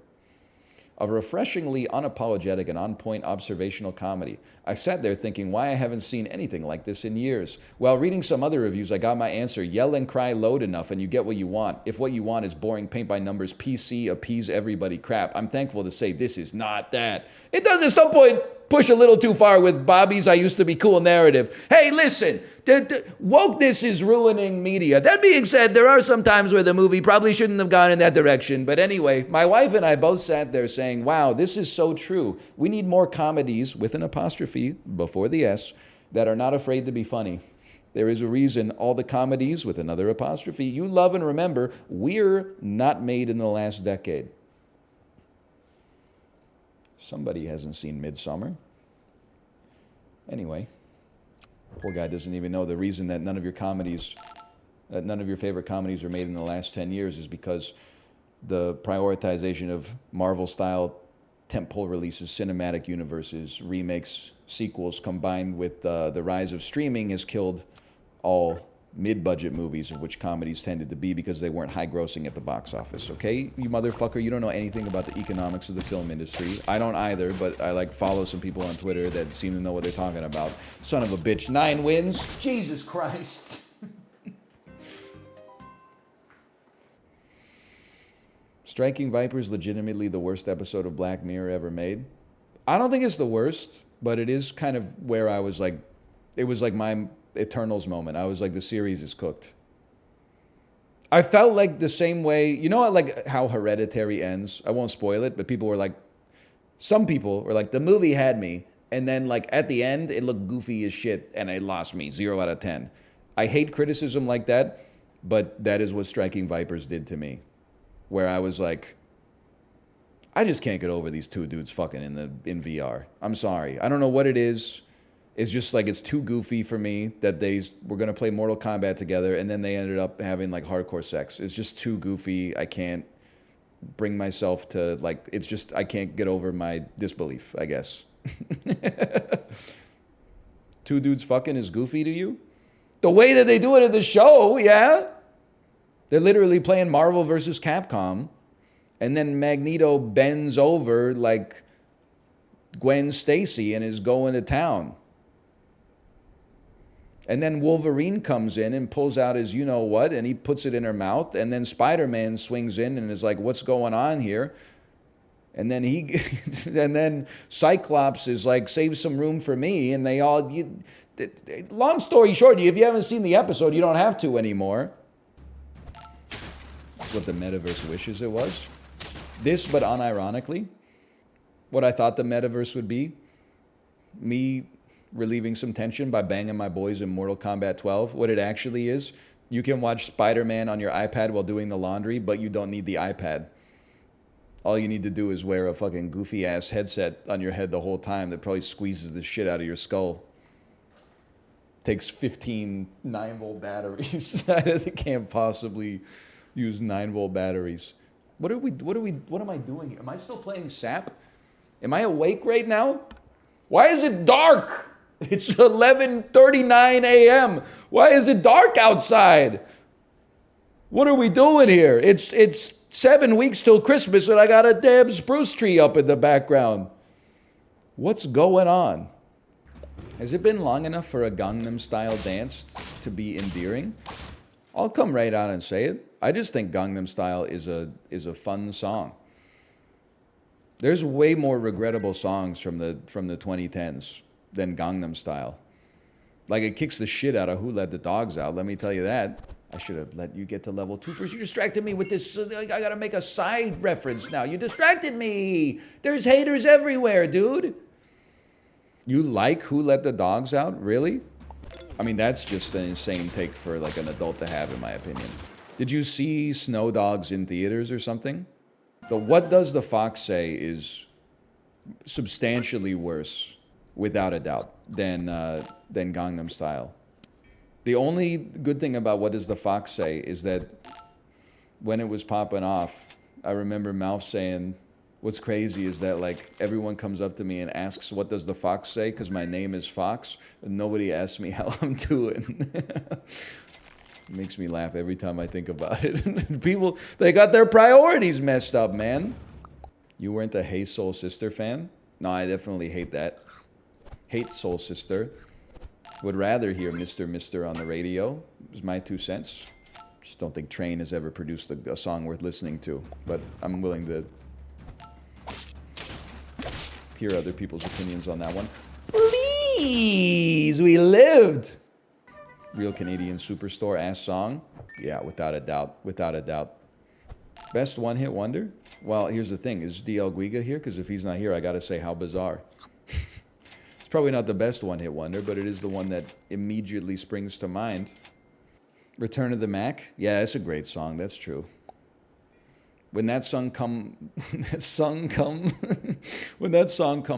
Speaker 1: A refreshingly unapologetic and on-point observational comedy. I sat there thinking why I haven't seen anything like this in years. While reading some other reviews, I got my answer. Yell and cry loud enough and you get what you want. If what you want is boring paint-by-numbers, PC, appease everybody crap, I'm thankful to say this is not that. It does at some point push a little too far with Bobby's I used to be cool narrative. Hey, listen, wokeness is ruining media. That being said, there are some times where the movie probably shouldn't have gone in that direction. But anyway, my wife and I both sat there saying, wow, this is so true. We need more comedies with an apostrophe before the S that are not afraid to be funny. There is a reason all the comedies with another apostrophe you love and remember, we're not made in the last decade. Somebody hasn't seen Midsummer. Anyway, poor guy doesn't even know the reason that none of your favorite comedies are made in the last 10 years is because the prioritization of Marvel-style tentpole releases, cinematic universes, remakes, sequels, combined with the rise of streaming has killed all mid-budget movies, of which comedies tended to be because they weren't high-grossing at the box office, okay? You motherfucker, you don't know anything about the economics of the film industry. I don't either, but I, like, follow some people on Twitter that seem to know what they're talking about. Son of a bitch, 9 wins? Jesus Christ. Striking Viper is legitimately the worst episode of Black Mirror ever made. I don't think it's the worst, but it is kind of where I was like, it was like my Eternals moment. I was like, the series is cooked. I felt like the same way, you know, like how Hereditary ends. I won't spoil it, but people were like, some people were like, the movie had me, and then like at the end, it looked goofy as shit, and it lost me 0 out of 10. I hate criticism like that, but that is what Striking Vipers did to me, where I was like, I just can't get over these two dudes fucking in VR. I'm sorry. I don't know what it is. It's just like, it's too goofy for me that they were going to play Mortal Kombat together and then they ended up having like hardcore sex. It's just too goofy. I can't bring myself to like, it's just, I can't get over my disbelief, I guess. Two dudes fucking is goofy to you? The way that they do it at the show, yeah. They're literally playing Marvel versus Capcom. And then Magneto bends over like Gwen Stacy and is going to town. And then Wolverine comes in and pulls out his you-know-what, and he puts it in her mouth. And then Spider-Man swings in and is like, what's going on here? And then and then Cyclops is like, save some room for me. And they all, long story short, if you haven't seen the episode, you don't have to anymore. That's what the metaverse wishes it was. This, but unironically, what I thought the metaverse would be, me relieving some tension by banging my boys in Mortal Kombat 12. What it actually is, you can watch Spider-Man on your iPad while doing the laundry, but you don't need the iPad. All you need to do is wear a fucking goofy-ass headset on your head the whole time that probably squeezes the shit out of your skull. Takes 15 9-volt batteries. I can't possibly use 9-volt batteries. What am I doing here? Am I still playing SAP? Am I awake right now? Why is it dark? It's 11:39 a.m. Why is it dark outside? What are we doing here? It's 7 weeks till Christmas and I got a damn spruce tree up in the background. What's going on? Has it been long enough for a Gangnam Style dance to be endearing? I'll come right out and say it. I just think Gangnam Style is a fun song. There's way more regrettable songs from the 2010s than Gangnam Style. Like, it kicks the shit out of Who Let the Dogs Out, let me tell you that. I should have let you get to level 2 first. You distracted me with this. I gotta make a side reference now. You distracted me. There's haters everywhere, dude. You like Who Let the Dogs Out? Really? I mean, that's just an insane take for like an adult to have, in my opinion. Did you see Snow Dogs in theaters or something? The What Does the Fox Say is substantially worse, without a doubt, than Gangnam Style. The only good thing about What Does the Fox Say is that when it was popping off, I remember Mouth saying, what's crazy is that like everyone comes up to me and asks, what does the fox say? Because my name is Fox, and nobody asks me how I'm doing. It makes me laugh every time I think about it. People, they got their priorities messed up, man. You weren't a Hey Soul Sister fan? No, I definitely hate that. Hate Soul Sister. Would rather hear Mr. Mister on the radio. Is my 2 cents. Just don't think Train has ever produced a song worth listening to. But I'm willing to hear other people's opinions on that one. Please, we lived. Real Canadian Superstore ass song? Yeah, without a doubt. Without a doubt. Best one-hit wonder? Well, here's the thing. Is DL Guiga here? Because if he's not here, I gotta say How Bizarre. It's probably not the best one-hit wonder, but it is the one that immediately springs to mind. Return of the Mac? Yeah, it's a great song. That's true. When that song come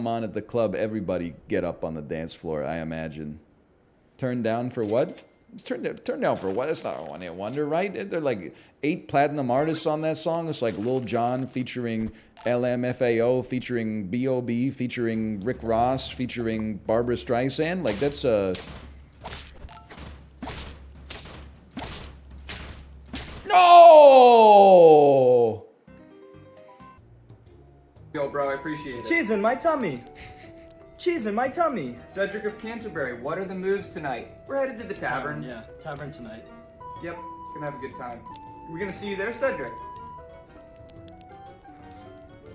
Speaker 1: on at the club, everybody get up on the dance floor, I imagine. Turn down for what? Turn down for what? That's not a one-hit wonder, right? They're like 8 platinum artists on that song. It's like Lil Jon featuring LMFAO, featuring B.O.B., featuring Rick Ross, featuring Barbra Streisand. Like, that's a... Oh!
Speaker 3: Yo, bro, I appreciate it.
Speaker 4: Cheese in my tummy. Cheese in my tummy.
Speaker 3: Cedric of Canterbury, what are the moves tonight? We're headed to the tavern.
Speaker 4: Yeah, tavern tonight.
Speaker 3: Yep, gonna have a good time. We're gonna see you there, Cedric.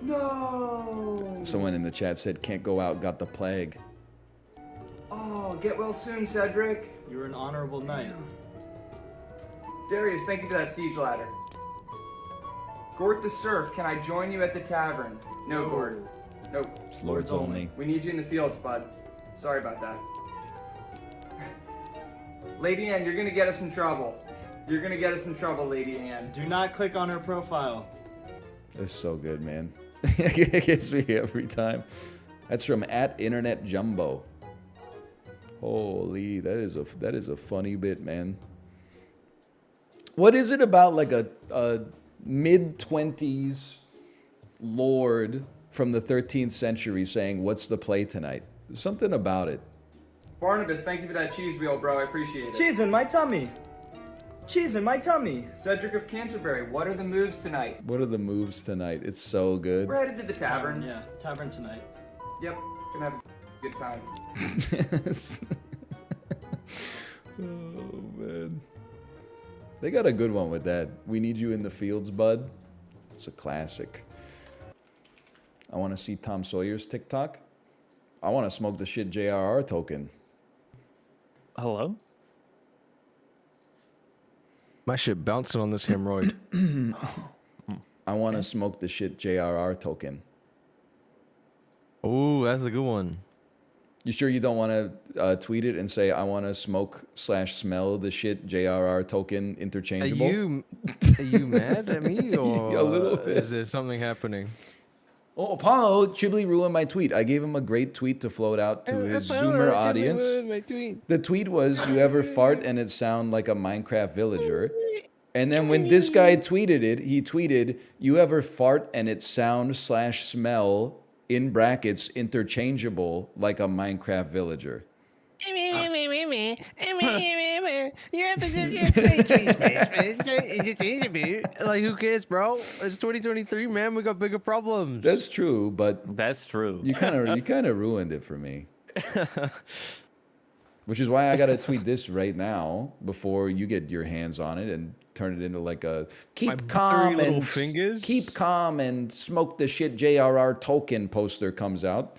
Speaker 3: No!
Speaker 1: Someone in the chat said, can't go out, got the plague.
Speaker 3: Oh, get well soon, Cedric.
Speaker 4: You're an honorable knight.
Speaker 3: Darius, thank you for that siege ladder. Gort the Surf, can I join you at the tavern? No, Gort. Nope.
Speaker 1: It's lords only.
Speaker 3: We need you in the fields, bud. Sorry about that. Lady Anne, you're gonna get us in trouble. You're gonna get us in trouble, Lady Anne.
Speaker 4: Do not click on her profile.
Speaker 1: That's so good, man. It gets me every time. That's from @InternetJumbo. Holy, that is a funny bit, man. What is it about like a mid-20s lord from the 13th century saying, "What's the play tonight?" There's something about it.
Speaker 3: Barnabas, thank you for that cheese wheel, bro. I appreciate it.
Speaker 4: Cheese in my tummy. Cheese in my tummy.
Speaker 3: Cedric of Canterbury, what are the moves tonight?
Speaker 1: What are the moves tonight? It's so good.
Speaker 3: We're headed to the tavern.
Speaker 4: Yeah, tavern tonight.
Speaker 3: Yep, gonna have a good time.
Speaker 1: Oh man, they got a good one with that. We need you in the fields, bud. It's a classic. I want to see Tom Sawyer's TikTok. I want to smoke the shit JRR token.
Speaker 6: Hello? My shit bouncing on this hemorrhoid.
Speaker 1: I want to smoke the shit JRR token.
Speaker 6: Ooh, that's a good one.
Speaker 1: You sure you don't want to tweet it and say, I want to smoke/smell the shit JRR token interchangeable?
Speaker 6: Are you mad at me, or
Speaker 1: A little bit.
Speaker 6: is there something happening?
Speaker 1: Oh, Apollo, Chiblee ruined my tweet. I gave him a great tweet to float out to his Zoomer audience. The tweet was, you ever fart and it sound like a Minecraft villager? And then when this guy tweeted it, he tweeted, you ever fart and it sound/smell, in brackets, interchangeable, like a Minecraft villager?
Speaker 6: Like, who cares, bro? It's 2023, man. We got bigger problems.
Speaker 1: That's true, but
Speaker 7: That's true.
Speaker 1: you kind of ruined it for me. Which is why I gotta tweet this right now before you get your hands on it and turn it into like a keep calm and smoke the shit JRR token poster comes out.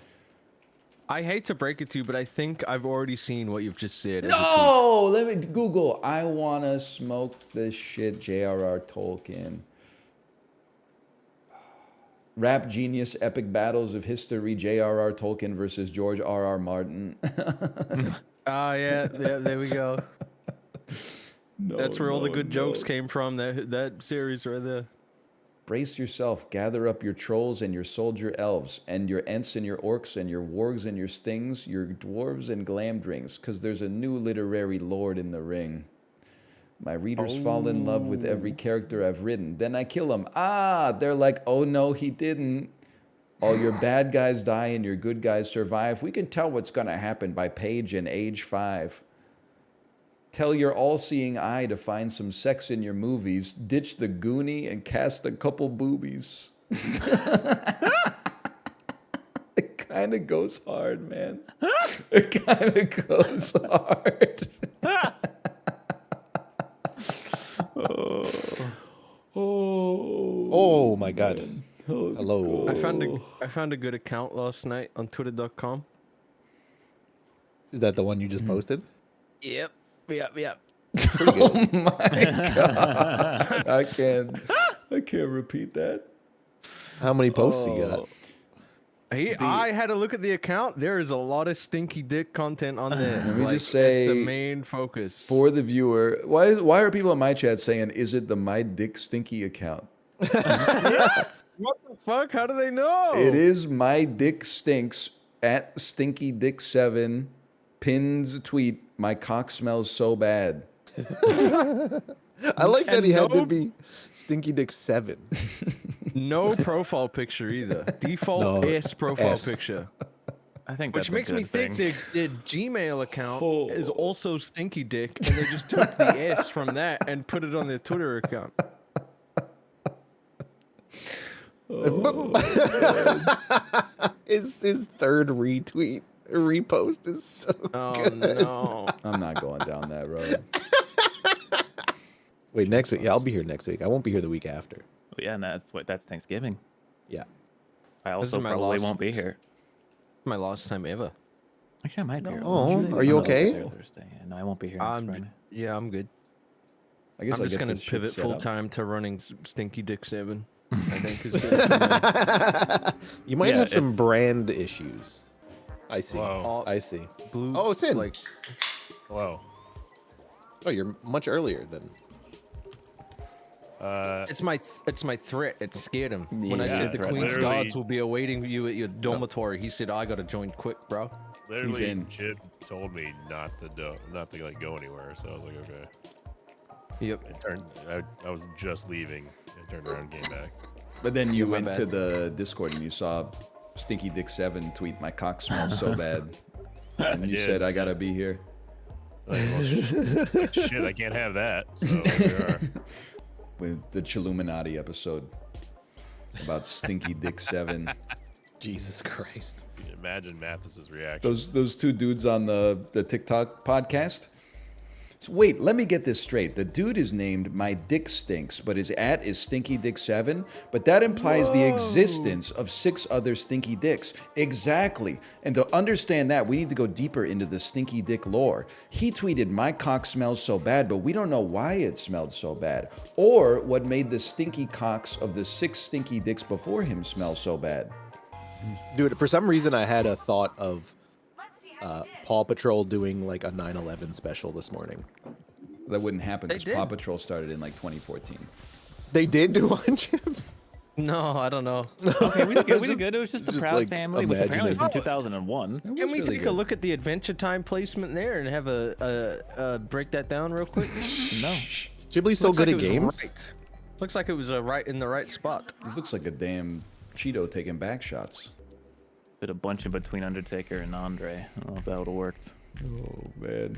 Speaker 6: I hate to break it to you, but I think I've already seen what you've just said.
Speaker 1: No, let me Google. I wanna smoke the shit JRR Tolkien. Rap genius epic battles of history. J.R.R. Tolkien versus George R.R. Martin.
Speaker 6: Oh yeah, there we go.
Speaker 1: No,
Speaker 6: That's where all the good jokes
Speaker 1: no.
Speaker 6: came from. That series right there.
Speaker 1: Brace yourself. Gather up your trolls and your soldier elves, and your ents and your orcs, and your wargs and your stings, your dwarves and glamdrings, because there's a new literary lord in the ring. My readers fall in love with every character I've written. Then I kill them. Ah, they're like, oh no, he didn't. All your bad guys die and your good guys survive. We can tell what's going to happen by page and age 5. Tell your all-seeing eye to find some sex in your movies. Ditch the Goonie and cast a couple boobies. It kind of goes hard, man. It kind of goes hard.
Speaker 7: Oh my god. Hello.
Speaker 6: I found a good account last night on twitter.com.
Speaker 7: Is that the one you just posted?
Speaker 6: Yep.
Speaker 7: Pretty good.
Speaker 1: Oh my god. I can't repeat that.
Speaker 7: How many posts you got?
Speaker 6: I had a look at the account. There is a lot of stinky dick content on there.
Speaker 1: Let me just say,
Speaker 6: it's the main focus.
Speaker 1: for the viewer, why are people in my chat saying, is it the My Dick Stinky account?
Speaker 6: What the fuck? How do they know?
Speaker 1: It is My Dick Stinks at Stinky Dick 7 pinned tweet. My cock smells so bad.
Speaker 7: I like that
Speaker 6: And
Speaker 7: he had to
Speaker 6: no-
Speaker 7: be Stinky Dick 7.
Speaker 6: No profile picture either. Default
Speaker 7: No,
Speaker 6: S profile
Speaker 7: S.
Speaker 6: picture.
Speaker 8: I think
Speaker 6: Which
Speaker 8: that's
Speaker 6: makes
Speaker 8: a good
Speaker 6: me think
Speaker 8: thing.
Speaker 6: their Gmail account is also Stinky Dick, and they just took the S from that and put it on their Twitter account.
Speaker 7: His third repost is so good.
Speaker 6: No.
Speaker 1: I'm not going down that road.
Speaker 7: Wait, next week? Yeah, I'll be here next week. I won't be here the week after.
Speaker 8: Oh, yeah, and that's Thanksgiving.
Speaker 7: Yeah.
Speaker 8: I
Speaker 6: This
Speaker 8: also
Speaker 6: is my
Speaker 8: probably
Speaker 6: last-
Speaker 8: won't be here.
Speaker 6: My last time ever.
Speaker 8: Actually, I might be here.
Speaker 7: Oh,
Speaker 8: Tuesday.
Speaker 7: are you
Speaker 8: No,
Speaker 7: okay?
Speaker 8: Thursday. Yeah, no, I won't be here next Friday.
Speaker 6: Yeah, I'm good.
Speaker 1: I guess
Speaker 6: I'm
Speaker 1: I
Speaker 6: just
Speaker 1: get
Speaker 6: gonna
Speaker 1: this shit
Speaker 6: pivot
Speaker 1: set
Speaker 6: full
Speaker 1: up.
Speaker 6: time to running Stinky Dick 7. I think is good.
Speaker 7: You might
Speaker 8: Yeah,
Speaker 7: have some brand issues. I see.
Speaker 9: Whoa.
Speaker 7: I see.
Speaker 6: Blue.
Speaker 7: Oh, Sin.
Speaker 6: Like,
Speaker 9: Hello.
Speaker 7: Oh, you're much earlier than.
Speaker 6: it's my threat. It scared him. When I
Speaker 8: Yeah,
Speaker 6: said the
Speaker 8: threat.
Speaker 6: Queen's
Speaker 9: Literally-
Speaker 6: guards will be awaiting you at your dormitory, he said, "I gotta join quick, bro."
Speaker 9: Literally,
Speaker 1: in.
Speaker 9: Chib told me not to like go anywhere, so I was like, okay.
Speaker 6: Yep.
Speaker 9: I was just leaving. I turned around and came back.
Speaker 1: But then you
Speaker 6: my
Speaker 1: went
Speaker 6: bad.
Speaker 1: to the Discord and you saw Stinky Dick 7 tweet, "My cock smells so bad," and you
Speaker 9: did.
Speaker 1: said, "I gotta be here."
Speaker 9: Like, well, shit, I can't have that. So here we are.
Speaker 1: With the Chilluminati episode about Stinky Dick 7.
Speaker 7: Jesus Christ.
Speaker 9: Imagine Mathis's reaction.
Speaker 1: Those two dudes on the TikTok podcast. So wait, let me get this straight. The dude is named My Dick Stinks, but his @ is Stinky Dick 7. But that implies the existence of 6 other Stinky Dicks. Exactly. And to understand that, we need to go deeper into the Stinky Dick lore. He tweeted, "My cock smells so bad," but we don't know why it smelled so bad, or what made the stinky cocks of the 6 Stinky Dicks before him smell so bad.
Speaker 7: Dude, for some reason I had a thought of Paw Patrol doing like a 9/11 special this morning.
Speaker 1: That wouldn't happen because
Speaker 6: did.
Speaker 1: Paw Patrol started in like 2014.
Speaker 7: They did do one, Chip?
Speaker 6: No, I don't know.
Speaker 8: Okay, we did good. We
Speaker 7: Just-
Speaker 8: did good. It was just the
Speaker 7: just,
Speaker 8: Proud
Speaker 7: like,
Speaker 8: Family, which apparently was from
Speaker 7: imagining.
Speaker 8: 2001.
Speaker 6: Can we take a look at the Adventure Time placement there and have a break that down real quick?
Speaker 8: No.
Speaker 7: Chibley's so
Speaker 6: Looks
Speaker 7: good
Speaker 6: like
Speaker 7: at
Speaker 6: it was
Speaker 7: games.
Speaker 6: right. Looks like it was right in the right spot.
Speaker 1: This looks like a damn Cheeto taking back shots.
Speaker 8: Fit a bunch in between Undertaker and Andre. I don't know if that would have worked.
Speaker 1: Oh man,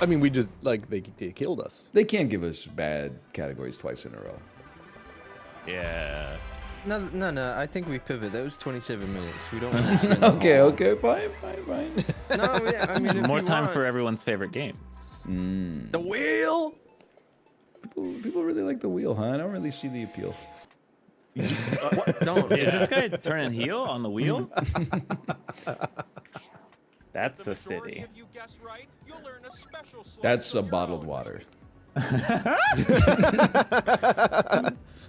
Speaker 7: I mean, we just like they killed us.
Speaker 1: they can't give us bad categories twice in a row.
Speaker 9: Yeah.
Speaker 6: No. I think we pivot. That was 27 minutes. We don't. Want to spend them
Speaker 1: Okay,
Speaker 6: all.
Speaker 1: okay, fine.
Speaker 6: No, yeah, I mean, if
Speaker 8: More
Speaker 6: you
Speaker 8: time
Speaker 6: want.
Speaker 8: for everyone's favorite game.
Speaker 6: The wheel.
Speaker 1: People really like the wheel, huh? I don't really see the appeal.
Speaker 6: Don't.
Speaker 8: Is this guy turning heel on the wheel? That's the city.
Speaker 1: That's a bottled water.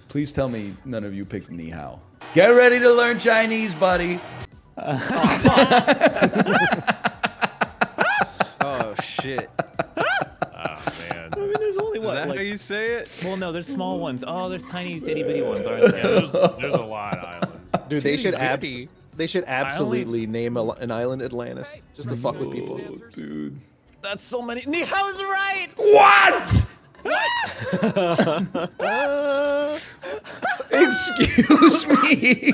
Speaker 1: Please tell me none of you picked Ni Hao. Get ready to learn Chinese, buddy.
Speaker 6: Oh shit.
Speaker 9: Oh man.
Speaker 8: I mean, there's only
Speaker 6: Is
Speaker 8: what?
Speaker 6: that how
Speaker 8: Like,
Speaker 6: you say it?
Speaker 8: well, no, there's small ones. Oh, there's tiny itty bitty ones, aren't
Speaker 9: Yeah,
Speaker 8: there?
Speaker 9: there's a lot of islands.
Speaker 7: Dude, they should
Speaker 6: Titty.
Speaker 7: they should absolutely name an island Atlantis just to fuck with people.
Speaker 1: Oh, dude.
Speaker 8: That's so many. Ni Hao's right.
Speaker 1: What? Excuse me.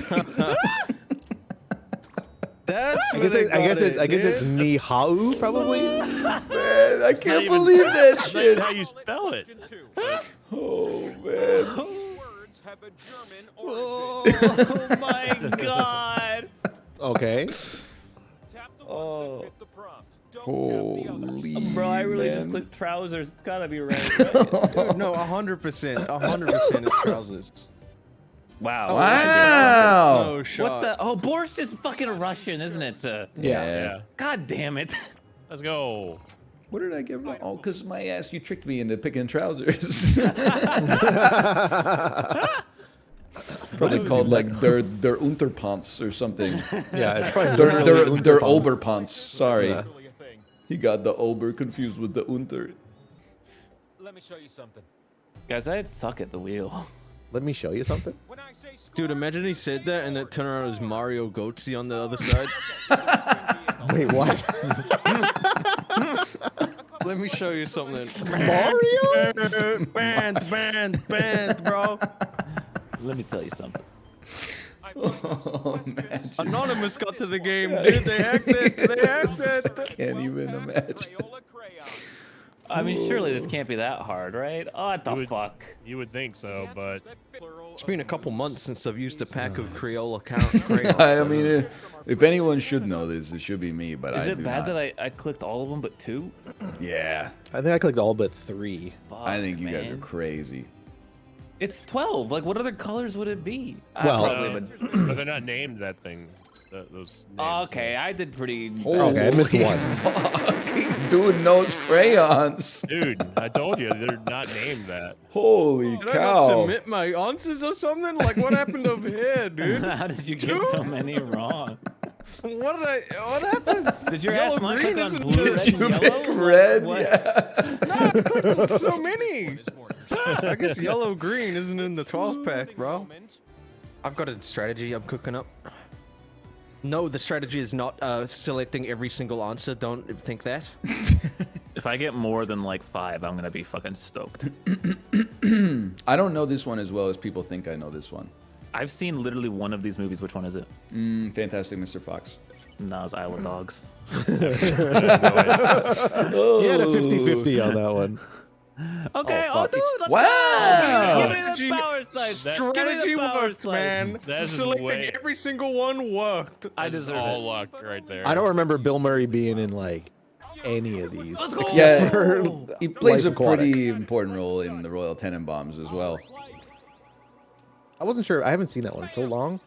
Speaker 6: That's.
Speaker 7: I guess it's Ni Hao probably.
Speaker 1: Man, I can't
Speaker 9: even-
Speaker 1: believe that
Speaker 9: That's
Speaker 1: shit.
Speaker 9: not how you spell it.
Speaker 1: Oh man.
Speaker 8: Oh my god.
Speaker 7: Okay.
Speaker 8: Oh,
Speaker 1: Holy
Speaker 8: bro, I really just
Speaker 1: man.
Speaker 8: clicked trousers. It's gotta be right. Right?
Speaker 6: Dude, no, 100%. 100% is trousers.
Speaker 8: Wow.
Speaker 1: Wow.
Speaker 6: No shot.
Speaker 8: What the? Oh, borscht is fucking Russian, isn't it?
Speaker 7: Yeah.
Speaker 8: God damn it.
Speaker 9: Let's go.
Speaker 1: What did I give? Oh, because my ass, you tricked me into picking trousers. Probably called like their Unterpants or something.
Speaker 7: Yeah, it's probably
Speaker 1: Their
Speaker 7: literally
Speaker 1: their
Speaker 7: Unterpants.
Speaker 1: Oberpants. Sorry,
Speaker 7: Yeah.
Speaker 1: he got the Ober confused with the Unter.
Speaker 10: Let me show you something.
Speaker 8: Guys, I suck at the wheel.
Speaker 7: Let me show you something.
Speaker 10: When I say score,
Speaker 6: Dude, imagine he said that and it turned around as Mario Goatsy on the other side.
Speaker 7: Wait, what?
Speaker 6: Let me show you something.
Speaker 7: Mario?
Speaker 6: Band, bro.
Speaker 8: Let me tell you something.
Speaker 1: Oh man,
Speaker 6: Anonymous got to the game, dude. They hacked it. They hacked it.
Speaker 1: can't even imagine.
Speaker 10: Crayola crayons.
Speaker 8: I mean, surely this can't be that hard, right? Oh, what the fuck?
Speaker 9: You would think so, but
Speaker 6: It's been a couple months since I've used a pack of Crayola crayons.
Speaker 1: I mean, if anyone should know this, it should be me. But
Speaker 8: Is
Speaker 1: I
Speaker 8: it
Speaker 1: do
Speaker 8: bad
Speaker 1: not.
Speaker 8: that I clicked all of them but 2?
Speaker 1: Yeah,
Speaker 7: I think I clicked all but 3.
Speaker 8: Fuck,
Speaker 1: I think you guys are
Speaker 8: man.
Speaker 1: crazy.
Speaker 8: It's 12. Like, what other colors would it be?
Speaker 7: Well-
Speaker 8: I probably would.
Speaker 9: but they're not named that thing. Those names,
Speaker 8: Oh, okay, I did pretty.
Speaker 7: Okay, I missed one.
Speaker 1: Dude knows crayons.
Speaker 9: Dude, I told you they're not named that.
Speaker 1: Holy
Speaker 6: Did I
Speaker 1: cow!
Speaker 6: not submit my answers or something? Like, what happened over here, dude?
Speaker 8: How did you get so many wrong?
Speaker 6: What happened?
Speaker 8: Did your
Speaker 6: Yellow
Speaker 8: ass mine
Speaker 6: green
Speaker 8: click on
Speaker 6: isn't
Speaker 8: blue,
Speaker 6: good.
Speaker 8: red,
Speaker 1: Did you
Speaker 8: and
Speaker 1: pick
Speaker 8: yellow?
Speaker 1: red?
Speaker 8: What?
Speaker 1: Yeah.
Speaker 6: Nah, I clicked on so many. I guess yellow green isn't in the 12 pack, bro. I've got a strategy I'm cooking up. No, the strategy is not selecting every single answer. Don't think that.
Speaker 8: If I get more than like 5, I'm gonna be fucking stoked.
Speaker 1: I don't know this one as well as people think I know this one.
Speaker 8: I've seen literally one of these movies. Which one is it?
Speaker 1: Fantastic Mr. Fox.
Speaker 8: No, it's Isle of Dogs.
Speaker 7: You had a 50-50 on that one.
Speaker 8: Okay,
Speaker 7: fuck,
Speaker 8: dude,
Speaker 7: it's-
Speaker 8: let's
Speaker 1: Wow!
Speaker 8: go. Give me the power slice. Give me
Speaker 6: Strategy
Speaker 8: the power
Speaker 6: worked,
Speaker 8: slice.
Speaker 6: man.
Speaker 9: That is
Speaker 6: Selecting
Speaker 9: way-
Speaker 6: every single one worked.
Speaker 8: I
Speaker 9: This is
Speaker 8: deserve
Speaker 9: all
Speaker 8: it.
Speaker 9: luck right there.
Speaker 7: I don't remember Bill Murray being in like any of these.
Speaker 8: Let's go.
Speaker 7: except
Speaker 1: Yeah,
Speaker 7: for
Speaker 1: he plays a
Speaker 7: Life Aquatic.
Speaker 1: pretty important role in the Royal Tenenbaums as well.
Speaker 7: I wasn't sure. I haven't seen that one in so long.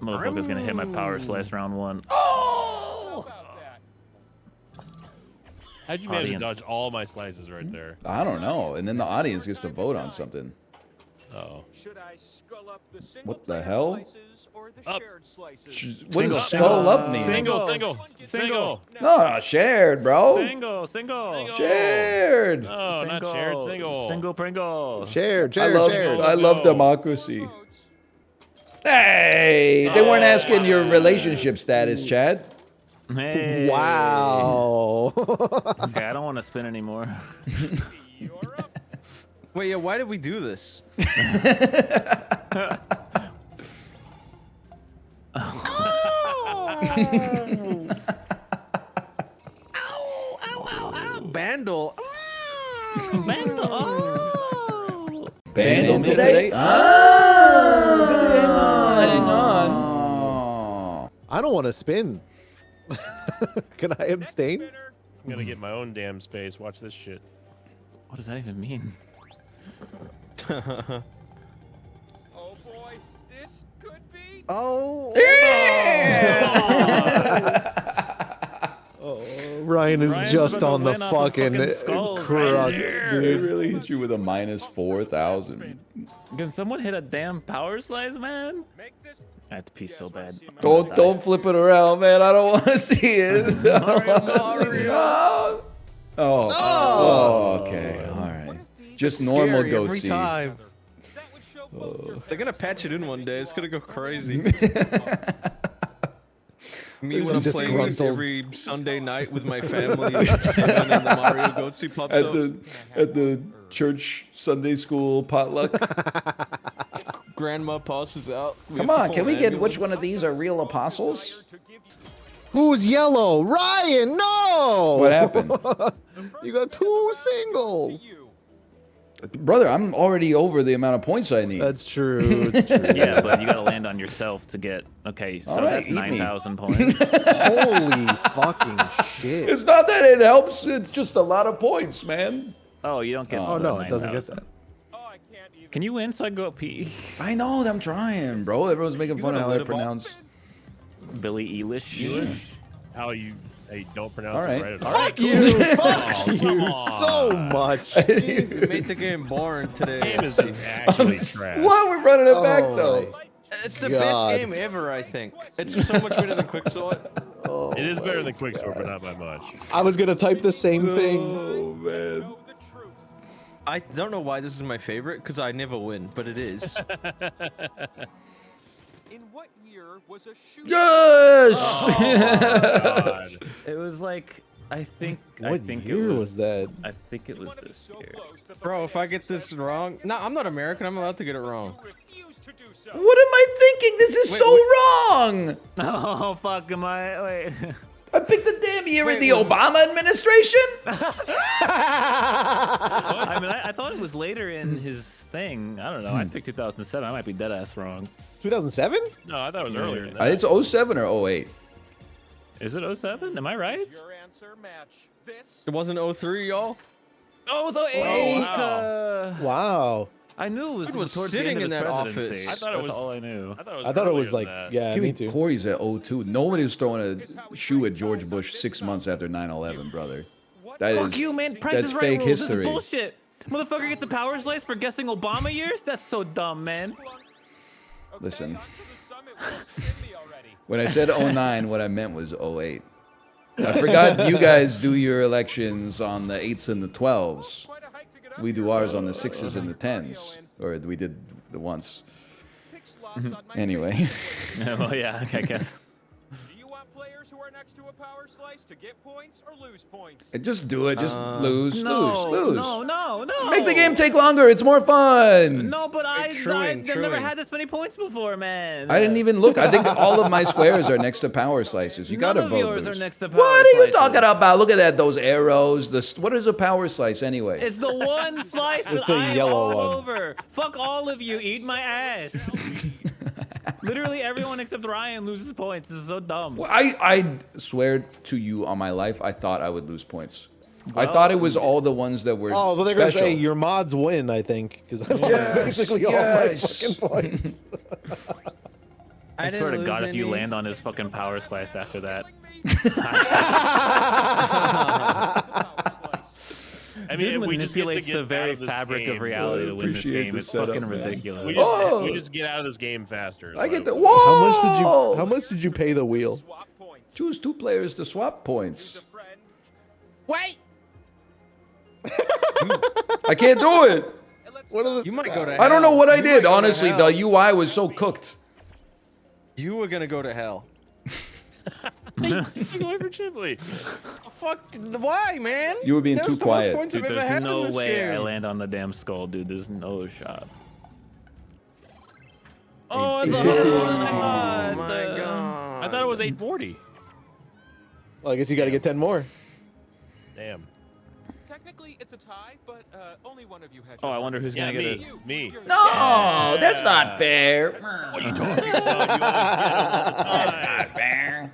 Speaker 8: Motherfucker's gonna hit my power slice round 1.
Speaker 9: How'd you manage to
Speaker 8: Audience.
Speaker 9: dodge all my slices right there?
Speaker 1: I don't know. And then the audience gets to vote on something.
Speaker 9: Oh.
Speaker 10: Should I skull up the single
Speaker 1: What the
Speaker 10: player
Speaker 1: hell?
Speaker 10: slices or the
Speaker 9: Up.
Speaker 10: shared slices?
Speaker 1: What does skull up mean?
Speaker 9: Single.
Speaker 1: No, shared, bro.
Speaker 8: Single.
Speaker 1: Shared.
Speaker 9: No, not shared. Single.
Speaker 8: Single Pringle.
Speaker 7: Shared.
Speaker 1: I love democracy. Hey, they weren't asking your relationship status, Chad.
Speaker 8: Hey.
Speaker 7: Wow.
Speaker 8: Okay, I don't want to spin anymore.
Speaker 6: Wait, yeah, why did we do this? Bandle.
Speaker 1: Bandle today? Hang on.
Speaker 7: I don't want to spin. Can I abstain?
Speaker 9: I'm gonna get my own damn space. Watch this shit.
Speaker 8: What does that even mean?
Speaker 10: Oh boy, this could be.
Speaker 6: Oh.
Speaker 7: Ryan is
Speaker 8: Ryan's
Speaker 7: just
Speaker 8: about to
Speaker 7: on the
Speaker 8: win off of
Speaker 7: fucking
Speaker 8: skulls
Speaker 7: crux,
Speaker 8: right here.
Speaker 1: They
Speaker 7: dude.
Speaker 1: really hit you with a minus 4,000.
Speaker 8: Can someone hit a damn power slice, man?
Speaker 10: Make this.
Speaker 8: I have to pee so bad.
Speaker 1: Don't flip it around, man. I don't want to see it.
Speaker 6: Mario.
Speaker 1: Oh, okay. All right. Just normal
Speaker 6: Scary every
Speaker 1: goatee.
Speaker 6: time.
Speaker 10: That would show both your
Speaker 6: They're gonna patch it in one day. It's gonna go crazy. Me when I'm
Speaker 7: Just
Speaker 6: playing this
Speaker 7: gruntled.
Speaker 6: every Sunday night with my family, and the Mario Goatsy pops
Speaker 1: At
Speaker 6: up.
Speaker 1: the church Sunday school potluck.
Speaker 6: Grandma passes out.
Speaker 1: Come on, can we get which one of these are real apostles?
Speaker 7: Who's yellow? Ryan, no!
Speaker 1: What happened?
Speaker 7: You got 2 singles.
Speaker 1: Brother, I'm already over the amount of points I need.
Speaker 7: That's true. It's true.
Speaker 8: Yeah, but you gotta land on yourself to get. Okay, so
Speaker 1: All right,
Speaker 8: that's
Speaker 1: eat me.
Speaker 8: 9,000 points.
Speaker 7: Holy fucking shit.
Speaker 1: It's not that it helps, it's just a lot of points, man.
Speaker 8: Oh, you don't get.
Speaker 7: Oh,
Speaker 8: the
Speaker 7: no, it doesn't get
Speaker 8: 9,000.
Speaker 7: that.
Speaker 10: Oh, I can't even.
Speaker 8: Can you win so I can go up pee?
Speaker 1: I know, I'm trying, bro. Everyone's making fun of how I pronounce.
Speaker 8: Billy Eilish.
Speaker 9: How you don't pronounce
Speaker 1: All right.
Speaker 9: it right at all.
Speaker 7: Fuck you! Fuck you so much.
Speaker 6: You made the game boring today.
Speaker 9: This game is just actually trash.
Speaker 1: Why are we running it back,
Speaker 7: Oh
Speaker 1: though?
Speaker 6: It's the
Speaker 7: God.
Speaker 6: best game ever, I think. It's so much better than Quicksort.
Speaker 9: It is better than Quicksort, but not by much.
Speaker 7: I was gonna type the same thing.
Speaker 1: Oh, man.
Speaker 10: Know the truth.
Speaker 6: I don't know why this is my favorite, because I never win, but it is.
Speaker 10: In what year was a shoe?
Speaker 1: Yes!
Speaker 9: God.
Speaker 8: It was like I think.
Speaker 7: What
Speaker 8: I think
Speaker 7: year
Speaker 8: it
Speaker 7: was that?
Speaker 8: I think it was
Speaker 10: Wanna be
Speaker 8: this
Speaker 10: so
Speaker 8: year.
Speaker 10: close that the
Speaker 6: Bro, if I get
Speaker 10: radiation
Speaker 6: this
Speaker 10: sensor
Speaker 6: wrong... No, I'm not American. I'm allowed to get it wrong.
Speaker 10: refused to do so.
Speaker 1: What am I thinking? This is
Speaker 6: Wait,
Speaker 1: so
Speaker 6: wait.
Speaker 1: wrong!
Speaker 8: Oh fuck! Am I? Wait.
Speaker 1: I picked the damn year in the Obama administration.
Speaker 8: I mean, I thought it was later in his thing. I don't know. I picked 2007. I might be dead ass wrong.
Speaker 7: 2007?
Speaker 9: No, I thought it was earlier than that.
Speaker 1: It's 07 or 08.
Speaker 8: Is it 07? Am I right?
Speaker 10: Your answer match this.
Speaker 6: It wasn't 03, y'all.
Speaker 8: Oh, it was 08.
Speaker 9: wow.
Speaker 7: Wow.
Speaker 8: I knew it
Speaker 6: Dude
Speaker 8: was
Speaker 6: was
Speaker 8: towards
Speaker 6: sitting
Speaker 8: the end
Speaker 6: in
Speaker 8: of his
Speaker 6: that
Speaker 8: presidency.
Speaker 6: office.
Speaker 9: I thought it
Speaker 8: That's
Speaker 9: was
Speaker 8: all I knew.
Speaker 7: I thought it was
Speaker 9: earlier
Speaker 7: like,
Speaker 9: than that.
Speaker 7: yeah,
Speaker 1: Give
Speaker 7: me
Speaker 1: me
Speaker 7: too.
Speaker 1: Corey's at 02. Nobody was throwing a shoe at George Bush 6 months after 9/11, brother. That
Speaker 8: Fuck
Speaker 1: is
Speaker 8: you, man. Price
Speaker 1: that's
Speaker 8: is right
Speaker 1: fake
Speaker 8: rules.
Speaker 1: history.
Speaker 8: This is bullshit. Motherfucker gets a power slice for guessing Obama years? That's so dumb, man.
Speaker 1: Listen,
Speaker 10: On to the summit. Well, send me already.
Speaker 1: when I said 09, what I meant was 08. I forgot you guys do your elections on the 8s and the 12s.
Speaker 10: Quite a hike to get up
Speaker 1: We do
Speaker 10: here.
Speaker 1: ours on the 6s and the 10s. Or we did the once.
Speaker 10: Pick slots on my
Speaker 1: Anyway.
Speaker 8: Yeah, well, yeah, I guess.
Speaker 10: Do you want players who are next to a power slice to get points or lose points?
Speaker 1: Just do it. Just lose.
Speaker 8: No,
Speaker 1: lose.
Speaker 8: no.
Speaker 1: Make the game take longer. It's more fun.
Speaker 8: No, but I've never
Speaker 6: truing.
Speaker 8: had this many points before, man.
Speaker 1: I didn't even look. I think all of my squares are next to power slices. You
Speaker 8: None
Speaker 1: gotta
Speaker 8: of
Speaker 1: vote
Speaker 8: yours
Speaker 1: boost.
Speaker 8: are next to power
Speaker 1: What are you
Speaker 8: slices.
Speaker 1: talking about? Look at that. Those arrows. What is a power slice anyway?
Speaker 8: It's the one slice that
Speaker 7: It's the
Speaker 8: I'm
Speaker 7: yellow
Speaker 8: all
Speaker 7: one.
Speaker 8: over. Fuck all of you. Eat my ass. Literally everyone except Ryan loses points. This is so dumb.
Speaker 1: Well, I swear to you on my life, I thought I would lose points. I thought it was all the ones that were
Speaker 7: Oh, well, they're going to
Speaker 1: special.
Speaker 7: say your mods win, I think, because I lost basically all my fucking points.
Speaker 8: I swear to God, if you land on his fucking power slice after that.
Speaker 9: I mean,
Speaker 8: Dude
Speaker 9: if we just get to
Speaker 8: manipulates
Speaker 9: get
Speaker 8: the
Speaker 9: out
Speaker 8: very
Speaker 9: of this
Speaker 8: fabric
Speaker 9: game,
Speaker 8: of reality to win this
Speaker 1: appreciate
Speaker 8: game.
Speaker 1: the
Speaker 8: It's
Speaker 1: setup,
Speaker 8: fucking
Speaker 1: man.
Speaker 8: ridiculous.
Speaker 9: we just get out of this game faster. is
Speaker 1: I
Speaker 9: what
Speaker 1: get the
Speaker 9: would-
Speaker 1: whoa.
Speaker 7: How much did you pay the wheel?
Speaker 10: Swap points.
Speaker 1: Choose 2 players to swap
Speaker 10: Use
Speaker 1: points.
Speaker 10: a friend.
Speaker 5: Wait.
Speaker 1: I can't do it.
Speaker 10: And let's
Speaker 7: What are the
Speaker 6: You might go to
Speaker 1: I don't know
Speaker 6: hell.
Speaker 1: what I
Speaker 6: You might
Speaker 1: did.
Speaker 6: go to
Speaker 1: Honestly,
Speaker 6: hell.
Speaker 1: the UI was so cooked.
Speaker 6: You were gonna go to hell.
Speaker 9: Going for chiblee.
Speaker 6: Fuck, why, man?
Speaker 1: You were being
Speaker 6: That
Speaker 1: too
Speaker 6: was the most
Speaker 1: quiet.
Speaker 6: points
Speaker 8: Dude,
Speaker 6: I've ever
Speaker 8: there's
Speaker 6: had
Speaker 8: no
Speaker 6: in this
Speaker 8: way
Speaker 6: game.
Speaker 8: I land on the damn skull, dude. There's no shot. Oh, it's a
Speaker 6: Oh my god.
Speaker 9: I thought it was 840.
Speaker 7: Well, I guess you got to get 10 more.
Speaker 9: Damn.
Speaker 10: Technically, it's a tie, but only one of you had.
Speaker 8: Oh, I wonder who's
Speaker 9: Yeah,
Speaker 8: gonna get
Speaker 9: me.
Speaker 8: it.
Speaker 9: Me.
Speaker 1: No, that's not fair.
Speaker 9: What are you talking about? You always get it.
Speaker 1: fair.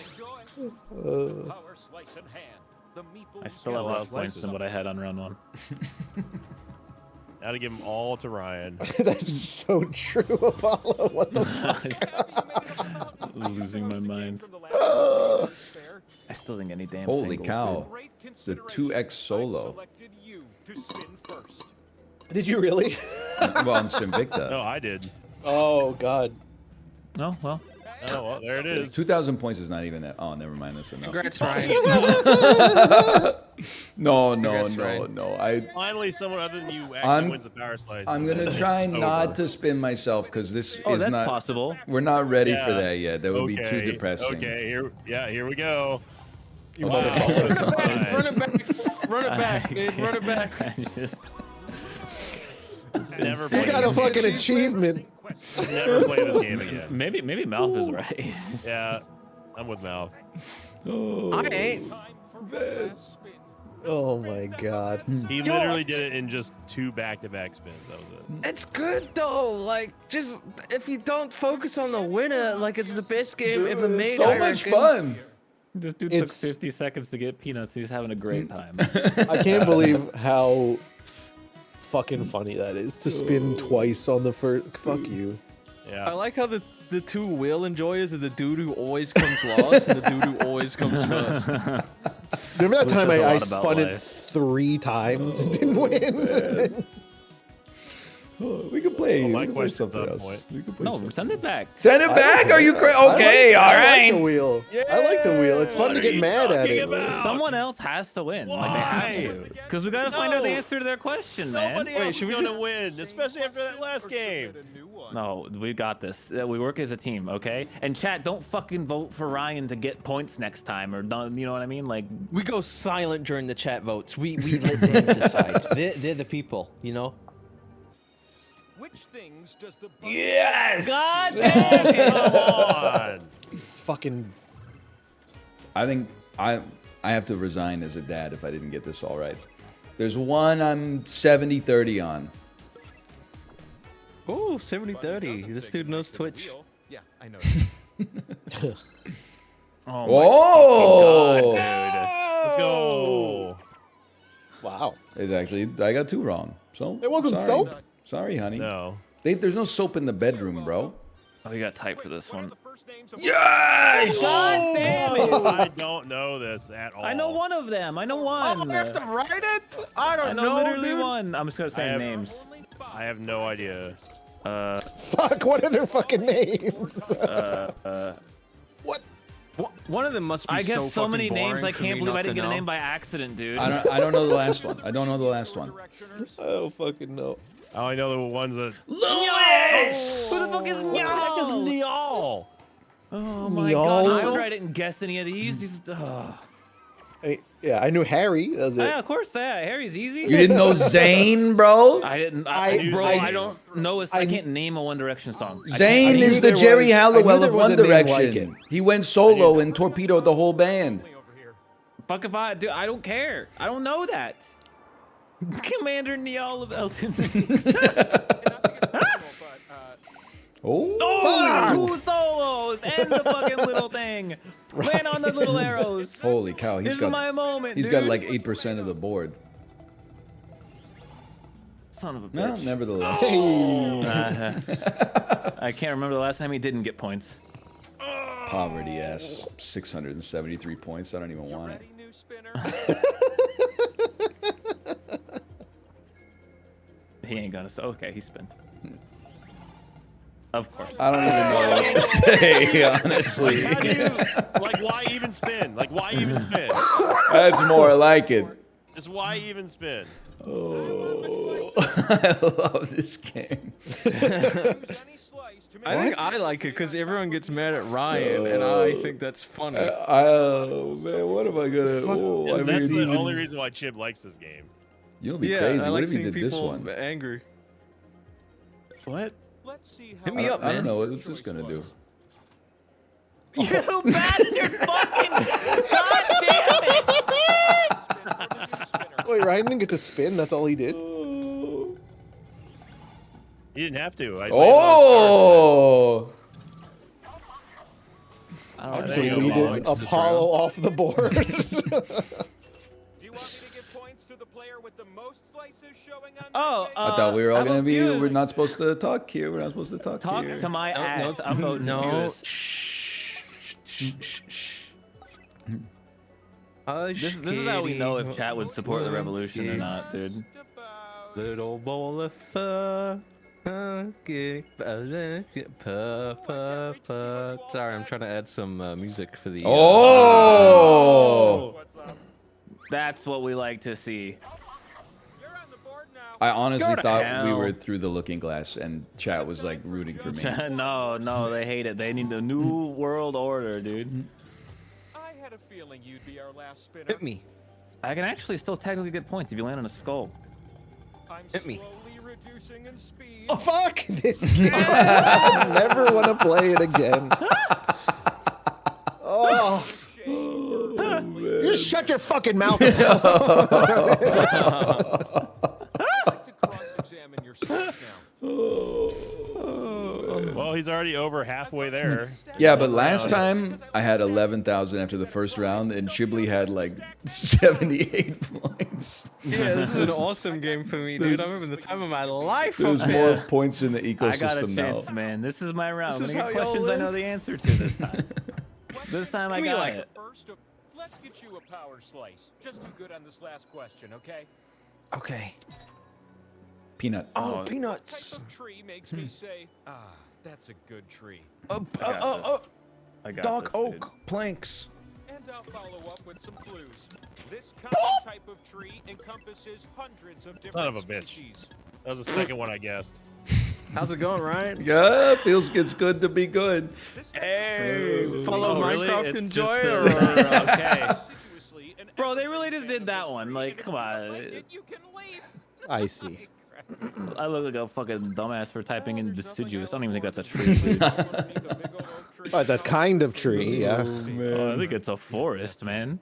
Speaker 10: Enjoy. Power slice in hand. The meeples.
Speaker 8: I still have less points than what I had on round 1.
Speaker 9: Now to give them all to Ryan.
Speaker 7: That's so true, Apollo. What the fuck?
Speaker 8: Losing my mind. I still think any damn
Speaker 1: Holy
Speaker 8: singles,
Speaker 1: cow.
Speaker 8: dude.
Speaker 1: The 2X solo.
Speaker 10: Selected you to spin first.
Speaker 7: Did you really?
Speaker 1: Well, on Sinvicta.
Speaker 9: No, I did.
Speaker 7: Oh, God.
Speaker 8: Oh, well.
Speaker 9: Oh, well, there it is.
Speaker 1: 2,000 points is not even that. Oh, never mind. That's enough.
Speaker 6: Congrats, Ryan.
Speaker 1: No.
Speaker 6: Ryan.
Speaker 9: Finally, someone other than you actually
Speaker 1: I'm-
Speaker 9: wins the power slice.
Speaker 1: I'm gonna try not to spin myself because this
Speaker 8: Oh,
Speaker 1: is
Speaker 8: that's
Speaker 1: not.
Speaker 8: possible.
Speaker 1: We're not ready for
Speaker 9: Yeah.
Speaker 1: that yet. That would be too
Speaker 9: Okay,
Speaker 1: depressing.
Speaker 9: Okay, here we go.
Speaker 7: You
Speaker 9: Wow.
Speaker 7: motherfucker.
Speaker 6: Run it back. Run it back, dude. Run it back.
Speaker 9: Never play
Speaker 7: You got a
Speaker 9: this
Speaker 7: fucking
Speaker 9: game.
Speaker 7: achievement.
Speaker 9: Never play this game again.
Speaker 8: Maybe Malf is right.
Speaker 9: Yeah, I'm with Mal.
Speaker 6: I ain't.
Speaker 10: Time for one last spin.
Speaker 7: Oh, my God.
Speaker 9: He literally did it in just 2 back-to-back spins. That was it.
Speaker 6: It's good though. Like, just if you don't focus on the winner, like it's the best game ever made.
Speaker 1: So
Speaker 6: I
Speaker 1: much
Speaker 6: reckon.
Speaker 1: fun.
Speaker 8: This dude
Speaker 7: It's-
Speaker 8: took 50 seconds to get peanuts. He's having a great time.
Speaker 7: I can't believe how fucking funny that is to spin twice on the first. Fuck you.
Speaker 6: I
Speaker 9: Yeah.
Speaker 6: like how the two wheel enjoyers are the dude who always comes last and the dude who always comes first.
Speaker 7: Remember that
Speaker 8: Which
Speaker 7: time
Speaker 8: says a
Speaker 7: I
Speaker 8: lot about
Speaker 7: spun it
Speaker 8: life.
Speaker 7: 3 times and didn't win?
Speaker 1: We can play.
Speaker 9: Well, my
Speaker 1: we can play
Speaker 9: question's
Speaker 1: something
Speaker 9: on
Speaker 1: else.
Speaker 9: point.
Speaker 1: We can play
Speaker 8: No,
Speaker 1: something.
Speaker 8: send it back.
Speaker 1: Send it back? Are you crazy? Okay, all
Speaker 7: I like
Speaker 1: right.
Speaker 7: the wheel. I like the wheel. It's fun
Speaker 9: What
Speaker 7: to
Speaker 9: are
Speaker 7: get
Speaker 9: you
Speaker 7: mad at
Speaker 9: talking
Speaker 7: it.
Speaker 9: about?
Speaker 8: Someone else has to win. Like they have
Speaker 9: Why?
Speaker 8: to. Because we gotta find out the
Speaker 9: No.
Speaker 8: answer to their question, man.
Speaker 9: Nobody
Speaker 6: Wait,
Speaker 9: else
Speaker 6: should
Speaker 9: is
Speaker 6: we
Speaker 9: going
Speaker 6: just-
Speaker 9: to win, especially after that last
Speaker 10: Or
Speaker 9: game.
Speaker 10: submit a new one.
Speaker 8: No, we got this. We work as a team, okay? And chat, don't fucking vote for Ryan to get points next time, or don't, you know what I mean? Like,
Speaker 6: We go silent during the chat votes. We let them decide. They're the people, you know.
Speaker 10: Which things does the
Speaker 1: Yes.
Speaker 8: God damn it!
Speaker 9: Come on.
Speaker 7: It's fucking
Speaker 1: I think I have to resign as a dad if I didn't get this all right. There's one I'm 70-30 on.
Speaker 6: Oh, 70-30. This dude knows Twitch.
Speaker 10: Yeah, I know.
Speaker 1: Oh!
Speaker 9: Let's go.
Speaker 7: Wow.
Speaker 1: It's actually, I got 2 wrong. So
Speaker 7: It wasn't
Speaker 1: sorry.
Speaker 7: soap?
Speaker 1: Sorry, honey.
Speaker 9: No.
Speaker 1: There's no soap in the bedroom, bro.
Speaker 8: Oh, you got tight for this one.
Speaker 1: Yes!
Speaker 8: God damn it!
Speaker 9: I don't know this at all.
Speaker 8: I know one of them. I know one.
Speaker 6: I have to write it? I don't
Speaker 8: know
Speaker 6: know,
Speaker 8: literally
Speaker 6: dude.
Speaker 8: one. I'm just gonna say
Speaker 9: have-
Speaker 8: names.
Speaker 9: I have no idea.
Speaker 7: Fuck, what are their fucking names? What?
Speaker 6: One of them must be
Speaker 8: I get so many
Speaker 6: fucking
Speaker 8: names. I
Speaker 6: boring for
Speaker 8: can't
Speaker 6: me
Speaker 8: believe
Speaker 6: not
Speaker 8: I didn't
Speaker 6: to
Speaker 8: get a
Speaker 6: know.
Speaker 8: name by accident, dude.
Speaker 1: I don't know the last one. I don't know the last one.
Speaker 7: I don't fucking know.
Speaker 9: I only know the ones that.
Speaker 1: Lewis!
Speaker 8: Who the fuck is Nyal?
Speaker 9: Neal.
Speaker 8: Oh my
Speaker 7: Nyal?
Speaker 8: god! I wonder I didn't guess any of these.
Speaker 7: Yeah, I knew Harry. That was it.
Speaker 8: Yeah, of course. Yeah, Harry's easy.
Speaker 1: You didn't know Zayn, bro?
Speaker 8: I didn't.
Speaker 7: Bro,
Speaker 8: I don't know. I can't name a One Direction song.
Speaker 1: Zayn
Speaker 7: knew
Speaker 1: is the
Speaker 7: there
Speaker 1: Jerry
Speaker 7: was- I knew
Speaker 1: Halliwell
Speaker 7: there
Speaker 1: of
Speaker 7: was
Speaker 1: One
Speaker 7: a name like
Speaker 1: Direction.
Speaker 7: it.
Speaker 1: He went solo and torpedoed the whole band.
Speaker 8: Fuck if I do. I don't care. I don't know that. Commander Neal of Elton.
Speaker 1: Oh!
Speaker 8: 2 solos and the fucking little thing. Land on the little arrows.
Speaker 1: Holy cow!
Speaker 8: This is my moment.
Speaker 1: He's got
Speaker 8: dude.
Speaker 1: like 8% of the board.
Speaker 8: Son of a bitch.
Speaker 1: No, nevertheless.
Speaker 8: I can't remember the last time he didn't get points.
Speaker 1: Poverty ass. 673 points. I don't even want it.
Speaker 10: New spinner.
Speaker 8: He ain't gonna. Okay, he spin. Of course.
Speaker 1: I don't even know what to say, honestly.
Speaker 9: How do you, like, why even spin? Like, why even spin?
Speaker 1: That's more like it.
Speaker 9: Just why even spin?
Speaker 1: Oh, I love this game.
Speaker 6: I think I like it because everyone gets mad at Ryan, and I think that's funny.
Speaker 1: Oh man, what am I gonna? Oh, I
Speaker 9: That's
Speaker 1: mean,
Speaker 9: the only reason why Chib likes this game.
Speaker 1: you know, be
Speaker 6: Yeah,
Speaker 1: crazy.
Speaker 6: I
Speaker 1: What
Speaker 6: like
Speaker 1: if you
Speaker 6: seeing
Speaker 1: did this
Speaker 6: people
Speaker 1: one?
Speaker 6: angry.
Speaker 8: What?
Speaker 10: Let's see how
Speaker 6: Hit me up,
Speaker 1: I don't
Speaker 6: man.
Speaker 1: know. What's this gonna do?
Speaker 8: You bastard! Fucking! God damn it!
Speaker 7: Wait, Ryan didn't get to spin. That's all he did.
Speaker 9: You didn't have to. I
Speaker 1: Oh!
Speaker 8: I don't know.
Speaker 9: There you go,
Speaker 7: Deleted
Speaker 9: Bob.
Speaker 7: Apollo off the board.
Speaker 10: Do you want me to give points to the player with the most slices showing on
Speaker 8: Oh,
Speaker 1: I thought we were all
Speaker 8: I'm
Speaker 1: gonna be.
Speaker 8: confused.
Speaker 1: We're not supposed to talk here. We're not supposed to talk
Speaker 8: Talk
Speaker 1: here.
Speaker 8: to my ass. I'm voting
Speaker 6: No.
Speaker 8: This is how we know if chat would support the revolution or not, dude.
Speaker 6: Little bowl of fur. Sorry, I'm trying to add some music for the.
Speaker 1: Oh!
Speaker 8: That's what we like to see.
Speaker 1: I honestly
Speaker 8: Go to
Speaker 1: thought we
Speaker 8: hell.
Speaker 1: were through the looking glass, and chat was like rooting for me.
Speaker 8: No, they hate it. They need the new world order, dude.
Speaker 10: I had a feeling you'd be our last spinner.
Speaker 6: Hit me.
Speaker 8: I can actually still technically get points if you land on a skull.
Speaker 10: I'm
Speaker 6: Hit me.
Speaker 10: slowly reducing in speed.
Speaker 7: Oh, fuck this game. I never want to play it again. Oh. Just shut your fucking mouth.
Speaker 10: I'd like to cross-examine your source now.
Speaker 9: Well, he's already over halfway there.
Speaker 1: Yeah, but last time I had 11,000 after the first round, and Chiblee had like 78 points.
Speaker 6: Yeah, this is an awesome game for me, dude. I'm having the time of my life.
Speaker 1: There's
Speaker 6: up
Speaker 1: more
Speaker 6: here.
Speaker 1: points in the
Speaker 8: I got a
Speaker 1: ecosystem now.
Speaker 8: chance, man. This is my round.
Speaker 6: This
Speaker 8: I'm gonna
Speaker 6: is
Speaker 8: get
Speaker 6: how y'all
Speaker 8: questions I
Speaker 6: live?
Speaker 8: know the answer to this time. This time I
Speaker 6: Give me,
Speaker 8: got
Speaker 6: like,
Speaker 8: it.
Speaker 10: First, let's get you a power slice. Just do good on this last question, okay?
Speaker 6: Okay.
Speaker 1: Peanut.
Speaker 6: Oh,
Speaker 10: What
Speaker 6: peanuts.
Speaker 10: type of tree makes me say, ah, that's a good tree?
Speaker 8: I got
Speaker 6: Dark
Speaker 8: this,
Speaker 6: oak
Speaker 8: dude.
Speaker 6: planks.
Speaker 10: And I'll follow up with some clues. This common type of tree encompasses hundreds of different
Speaker 9: Son of a bitch.
Speaker 10: species.
Speaker 9: That was the second one I guessed.
Speaker 6: How's it going, Ryan?
Speaker 1: Yeah, feels it's good to be good.
Speaker 6: Hey, follow
Speaker 8: Oh, really?
Speaker 6: Minecraft
Speaker 8: It's
Speaker 6: Enjoyer.
Speaker 8: just a- okay.
Speaker 10: Assiduously an
Speaker 8: Bro, they
Speaker 10: avid
Speaker 8: really just
Speaker 10: fan
Speaker 8: did
Speaker 10: of
Speaker 8: that
Speaker 10: this
Speaker 8: one.
Speaker 10: tree,
Speaker 8: Like,
Speaker 10: and if
Speaker 8: come
Speaker 10: you
Speaker 8: on.
Speaker 10: don't like it, you can leave.
Speaker 7: I see.
Speaker 8: I look like a fucking dumbass for typing in deciduous. I don't even think that's a tree. Dude.
Speaker 7: Oh, it's a kind of tree, yeah.
Speaker 8: Oh, I think it's a forest, man.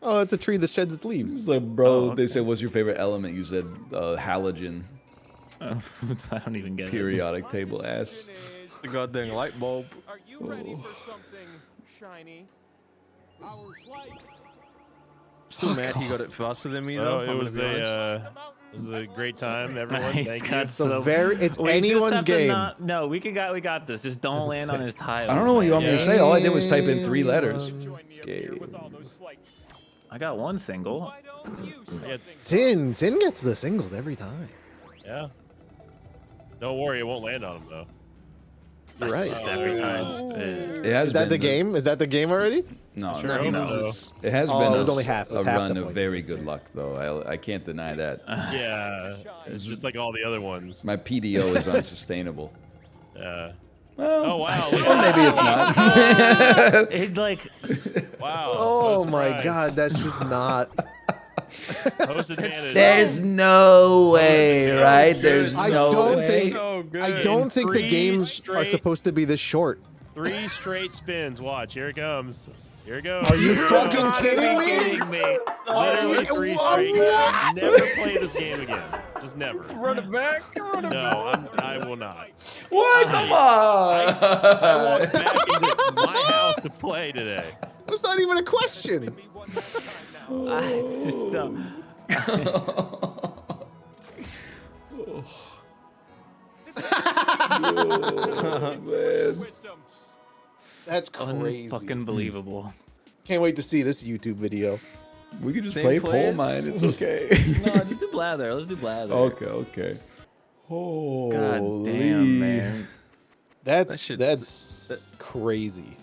Speaker 7: Oh, it's a tree that sheds its leaves.
Speaker 1: It's like, bro,
Speaker 8: Oh, okay.
Speaker 1: they said, what's your favorite element? You said halogen.
Speaker 8: I don't even get
Speaker 1: Periodic table ass.
Speaker 6: The goddamn light bulb.
Speaker 10: Are you ready for something shiny? Our flight.
Speaker 6: Still mad he got it faster than me though.
Speaker 9: Oh, it was a great time, everyone.
Speaker 8: Nice,
Speaker 9: Thank you.
Speaker 8: got
Speaker 7: So
Speaker 8: so-
Speaker 7: it's
Speaker 8: We just
Speaker 7: anyone's
Speaker 8: have to
Speaker 7: game.
Speaker 8: no, we got this. Just don't land on his tile.
Speaker 1: I don't know what you want me to say. All I did was type in 3
Speaker 10: Join
Speaker 1: letters.
Speaker 10: me up here with all those slight.
Speaker 8: I got one single.
Speaker 10: Why don't you something?
Speaker 7: Sin gets the singles every time.
Speaker 9: Yeah. Don't worry, it won't land on him though.
Speaker 7: You're right.
Speaker 8: Just every time.
Speaker 1: It has
Speaker 7: Is that
Speaker 1: been
Speaker 7: the game? Is that the game already?
Speaker 1: No,
Speaker 9: Sure,
Speaker 1: no,
Speaker 9: hope
Speaker 1: no.
Speaker 9: so.
Speaker 1: It has
Speaker 7: Oh,
Speaker 1: been
Speaker 7: it was only half. It was
Speaker 1: a
Speaker 7: half
Speaker 1: run
Speaker 7: the
Speaker 1: of
Speaker 7: points.
Speaker 1: very good luck, though. I can't deny that.
Speaker 9: Yeah, it's just like all the other ones.
Speaker 1: My PDO is unsustainable.
Speaker 9: Yeah.
Speaker 1: Well,
Speaker 9: Oh wow!
Speaker 1: or maybe it's not.
Speaker 8: It like
Speaker 9: Wow.
Speaker 7: Oh
Speaker 9: no
Speaker 7: my
Speaker 9: surprise.
Speaker 7: god, that's just not.
Speaker 9: Host advantage.
Speaker 1: There's no way, right? There's
Speaker 7: I
Speaker 1: no
Speaker 7: don't
Speaker 1: way.
Speaker 7: think.
Speaker 6: So good.
Speaker 7: I don't think the
Speaker 9: Three
Speaker 7: games are
Speaker 9: straight-
Speaker 7: supposed to be this short.
Speaker 9: 3 straight spins. Watch, here it comes. Here it goes.
Speaker 7: Are you fucking
Speaker 8: Are
Speaker 7: kidding
Speaker 8: you
Speaker 7: me?
Speaker 8: kidding me?
Speaker 9: Literally 3 straight. Never play this game again. Just never.
Speaker 6: Run it back. Run it
Speaker 9: No, I will not.
Speaker 1: What? Come
Speaker 9: I
Speaker 1: on!
Speaker 9: walked back into my house to play today.
Speaker 7: That's not even a question.
Speaker 8: It's just
Speaker 10: Wisdom.
Speaker 7: That's crazy.
Speaker 8: fucking believable.
Speaker 7: Can't wait to see this YouTube video.
Speaker 1: We could just
Speaker 6: Same
Speaker 1: play
Speaker 6: place?
Speaker 1: Pole Mine. It's okay.
Speaker 8: No, let's do blather. Let's do blather.
Speaker 1: Okay. Holy.
Speaker 8: God damn, man.
Speaker 7: That's
Speaker 6: shit's-
Speaker 7: crazy.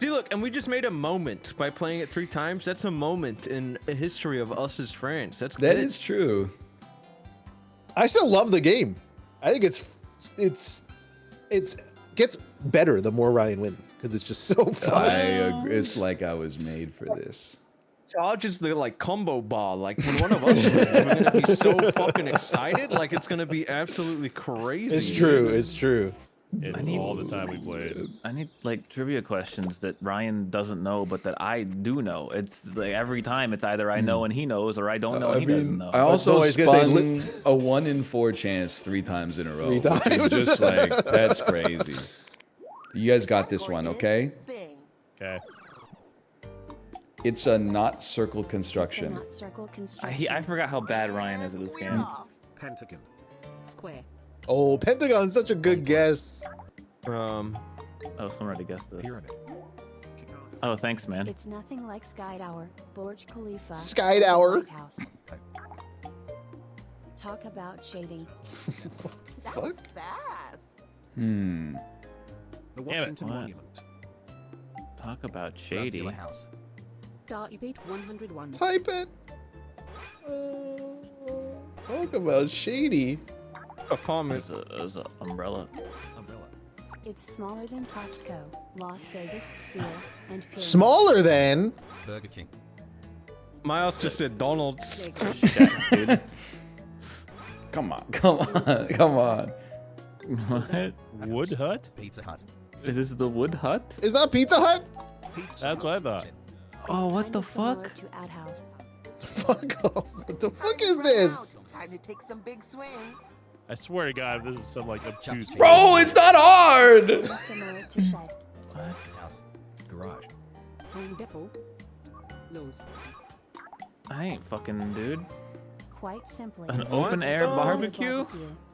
Speaker 6: See, look, and we just made a moment by playing it 3 times. That's a moment in a history of us as friends. That's
Speaker 1: That
Speaker 6: good.
Speaker 1: is true.
Speaker 7: I still love the game. I think it's gets better the more Ryan wins because it's just so fun.
Speaker 1: I agree. It's like I was made for this.
Speaker 6: Charge is the like combo bar. Like when one of us wins, we're gonna be so fucking excited. Like it's gonna be absolutely crazy.
Speaker 7: It's true. It's true.
Speaker 9: It's all the time we played.
Speaker 8: I need like trivia questions that Ryan doesn't know, but that I do know. It's like every time it's either I know and he knows, or I don't know and he doesn't know.
Speaker 1: I also
Speaker 7: No, he's gonna say
Speaker 1: spun a 1 in 4 chance 3 times in a row.
Speaker 7: 3
Speaker 1: Which
Speaker 7: times.
Speaker 1: is just like, that's crazy. You guys got this one, okay?
Speaker 9: Okay.
Speaker 1: It's a not circle construction.
Speaker 2: Not circle construction.
Speaker 8: I forgot how bad Ryan is at this game.
Speaker 11: Pentagon.
Speaker 2: Square.
Speaker 7: Oh, Pentagon's such a good guess.
Speaker 8: Oh, someone already guessed this.
Speaker 11: Pyramid.
Speaker 8: Oh, thanks, man.
Speaker 2: It's nothing like Sky Tower, Burj Khalifa.
Speaker 7: Sky Tower.
Speaker 2: White House. Talk about shading.
Speaker 7: Fuck.
Speaker 1: Hmm.
Speaker 11: The
Speaker 9: Damn it.
Speaker 11: Washington
Speaker 8: What?
Speaker 11: Monument.
Speaker 8: Talk about shady.
Speaker 11: Circular House.
Speaker 2: Dot you beat 101.
Speaker 7: Type it. Talk about shady.
Speaker 6: Apartment.
Speaker 8: There's a umbrella.
Speaker 11: Umbrella.
Speaker 2: It's smaller than Costco, Las Vegas Sphere, and Pyramid.
Speaker 7: Smaller than.
Speaker 11: Burger King.
Speaker 6: My house just said Donald's.
Speaker 8: Dude.
Speaker 1: Come on.
Speaker 8: What?
Speaker 9: Wood Hut?
Speaker 11: Pizza Hut.
Speaker 8: Is this the Wood Hut?
Speaker 7: Is that Pizza Hut?
Speaker 11: Pizza
Speaker 9: That's what I thought.
Speaker 8: Oh, what
Speaker 2: Kinda
Speaker 8: the
Speaker 2: similar
Speaker 8: fuck?
Speaker 2: To Outhouse.
Speaker 7: Fuck off. What the fuck is this?
Speaker 12: Time to take some big swings.
Speaker 9: I swear to God, this is some like obtuse.
Speaker 1: Bro, it's not hard!
Speaker 2: Similar to Shed.
Speaker 11: House. Garage.
Speaker 2: Home Depot. Lowe's.
Speaker 8: I ain't fucking dude.
Speaker 2: Quite simply.
Speaker 8: An open air
Speaker 6: the
Speaker 8: barbecue?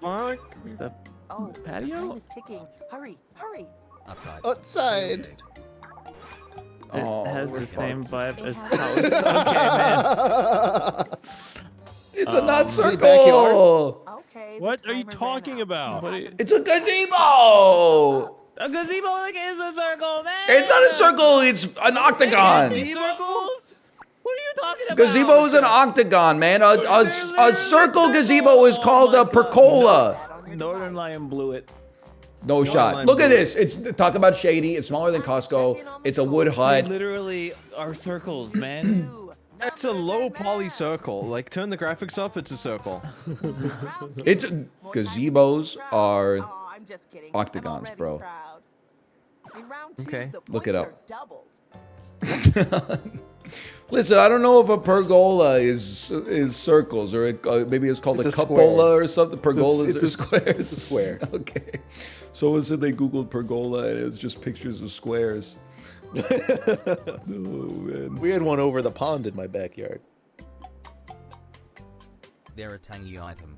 Speaker 6: Fuck.
Speaker 8: The
Speaker 12: Oh,
Speaker 8: patio?
Speaker 12: time is ticking. Hurry, hurry.
Speaker 11: Outside.
Speaker 7: Outside.
Speaker 8: It
Speaker 1: Oh,
Speaker 8: has
Speaker 1: we're
Speaker 8: the same
Speaker 1: fucked.
Speaker 8: vibe as
Speaker 2: has-
Speaker 8: how it's okay, man.
Speaker 1: It's a not
Speaker 7: backyard?
Speaker 1: circle!
Speaker 12: Okay.
Speaker 9: What
Speaker 12: the
Speaker 9: are you
Speaker 12: timer ran
Speaker 9: talking
Speaker 12: out.
Speaker 9: about?
Speaker 8: What are you-
Speaker 1: It's a gazebo!
Speaker 8: A gazebo like is a circle, man.
Speaker 1: It's not a circle, it's an octagon!
Speaker 8: Circles? What are you talking about?
Speaker 1: Gazebo is an octagon, man. A circle gazebo is called a pergola.
Speaker 8: Northern Lion blew it.
Speaker 1: No shot.
Speaker 6: line
Speaker 1: Look at
Speaker 6: blue.
Speaker 1: this. It's talk about shady. It's smaller than Costco. It's a wood
Speaker 8: They
Speaker 1: hut.
Speaker 8: literally are circles, man.
Speaker 6: It's a low poly circle. Like turn the graphics up, it's a circle.
Speaker 1: It's gazebos are
Speaker 12: Oh, I'm just kidding.
Speaker 1: octagons,
Speaker 12: I'm already
Speaker 1: bro.
Speaker 12: proud. In round 2,
Speaker 6: Okay.
Speaker 12: the
Speaker 1: Look it
Speaker 12: points
Speaker 1: up.
Speaker 12: are doubled.
Speaker 1: Listen, I don't know if a pergola is circles or maybe it's called
Speaker 7: It's
Speaker 1: a
Speaker 7: a square.
Speaker 1: cupola or something. Pergolas
Speaker 7: it's
Speaker 1: are
Speaker 7: a-
Speaker 1: squares.
Speaker 7: it's a square.
Speaker 1: Okay. Someone said they googled pergola and it's just pictures of squares. Oh man.
Speaker 7: We had one over the pond in my backyard.
Speaker 11: They're a tangy item.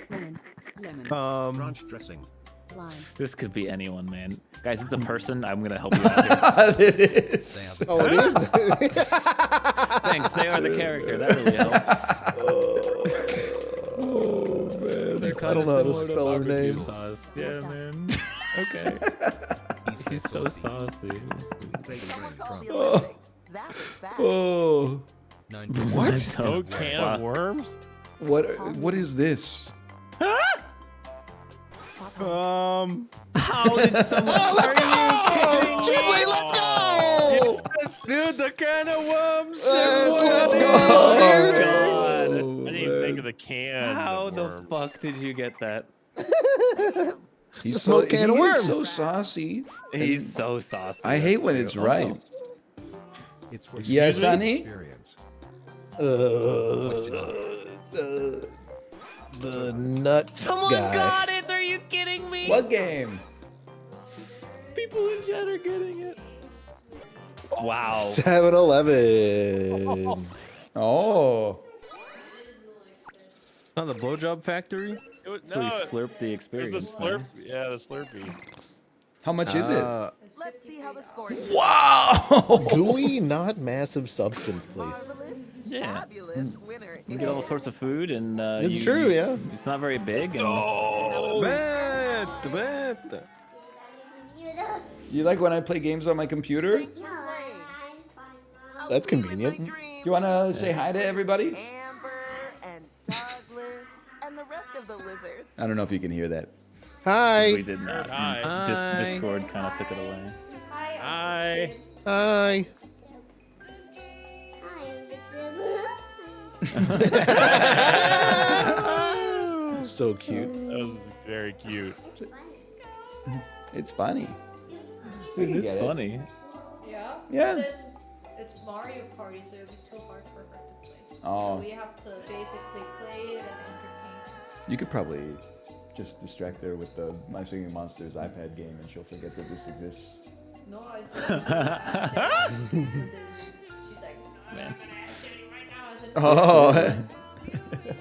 Speaker 2: Lemon. Lemon.
Speaker 9: Ranch dressing.
Speaker 2: Lime.
Speaker 8: This could be anyone, man. Guys, it's a person. I'm gonna help you out here.
Speaker 1: It is.
Speaker 7: Oh, it is.
Speaker 8: Thanks. They are the character. That really helps.
Speaker 1: Oh man.
Speaker 8: They're
Speaker 7: I
Speaker 8: kind
Speaker 7: don't
Speaker 8: of
Speaker 7: know how to
Speaker 8: similar to
Speaker 7: spell her
Speaker 8: barbecue
Speaker 7: name.
Speaker 8: sauce. Yeah, man. Okay. She's so saucy.
Speaker 12: Someone called the Olympics. That's fast.
Speaker 1: Oh.
Speaker 11: Known
Speaker 1: What?
Speaker 9: Oh, can of worms?
Speaker 1: What is this?
Speaker 8: How did someone?
Speaker 7: Let's go! Chiblee, let's go!
Speaker 6: Yes, dude, the can of worms.
Speaker 7: Let's go!
Speaker 8: Oh,
Speaker 9: I
Speaker 8: God.
Speaker 9: didn't even think of the can.
Speaker 8: How
Speaker 9: of
Speaker 8: the
Speaker 9: worms.
Speaker 8: fuck did you get that?
Speaker 1: He's
Speaker 7: a smoked can of
Speaker 1: he is
Speaker 7: worms.
Speaker 1: so saucy.
Speaker 8: He's so saucy.
Speaker 1: I hate when it's right.
Speaker 9: It's
Speaker 1: Yes, honey.
Speaker 7: The nut
Speaker 8: Someone
Speaker 7: guy.
Speaker 8: got it. Are you kidding me?
Speaker 1: What game?
Speaker 8: People in chat are getting it. Wow.
Speaker 7: 7-Eleven.
Speaker 1: Oh.
Speaker 6: Oh, the blowjob factory.
Speaker 8: So we
Speaker 9: No,
Speaker 8: slurped the
Speaker 9: it was
Speaker 8: experience.
Speaker 9: the slurp. Yeah, the Slurpee.
Speaker 1: How much is it?
Speaker 12: Let's see how the score is.
Speaker 1: Wow.
Speaker 7: Gooey, not massive substance, please.
Speaker 12: Marvelous,
Speaker 8: Yeah.
Speaker 12: fabulous winner.
Speaker 8: You get all sorts of food, and
Speaker 7: It's true, yeah.
Speaker 8: It's not very big. And
Speaker 6: Bet.
Speaker 1: You like when I play games on my computer? Do
Speaker 7: That's convenient.
Speaker 1: you want to say hi to everybody?
Speaker 12: Amber and Douglas and the rest of the lizards.
Speaker 1: I don't know if you can hear that.
Speaker 8: we
Speaker 7: Hi.
Speaker 8: did not.
Speaker 6: Hi.
Speaker 8: Discord kind of took it away.
Speaker 9: Hi.
Speaker 7: Hi. So cute.
Speaker 9: That was very cute.
Speaker 1: It's funny.
Speaker 8: It is
Speaker 1: get it.
Speaker 8: funny.
Speaker 13: Yeah?
Speaker 1: Yeah.
Speaker 13: Then it's Mario Party, so it'll be too hard for her to play.
Speaker 1: Oh.
Speaker 13: So we have to basically play it and entertain.
Speaker 1: You could probably just distract her with the My Singing Monsters iPad game and she'll forget that this exists.
Speaker 13: No, I said she's like,
Speaker 8: Man.
Speaker 13: right now. I said,
Speaker 1: Oh.
Speaker 13: she has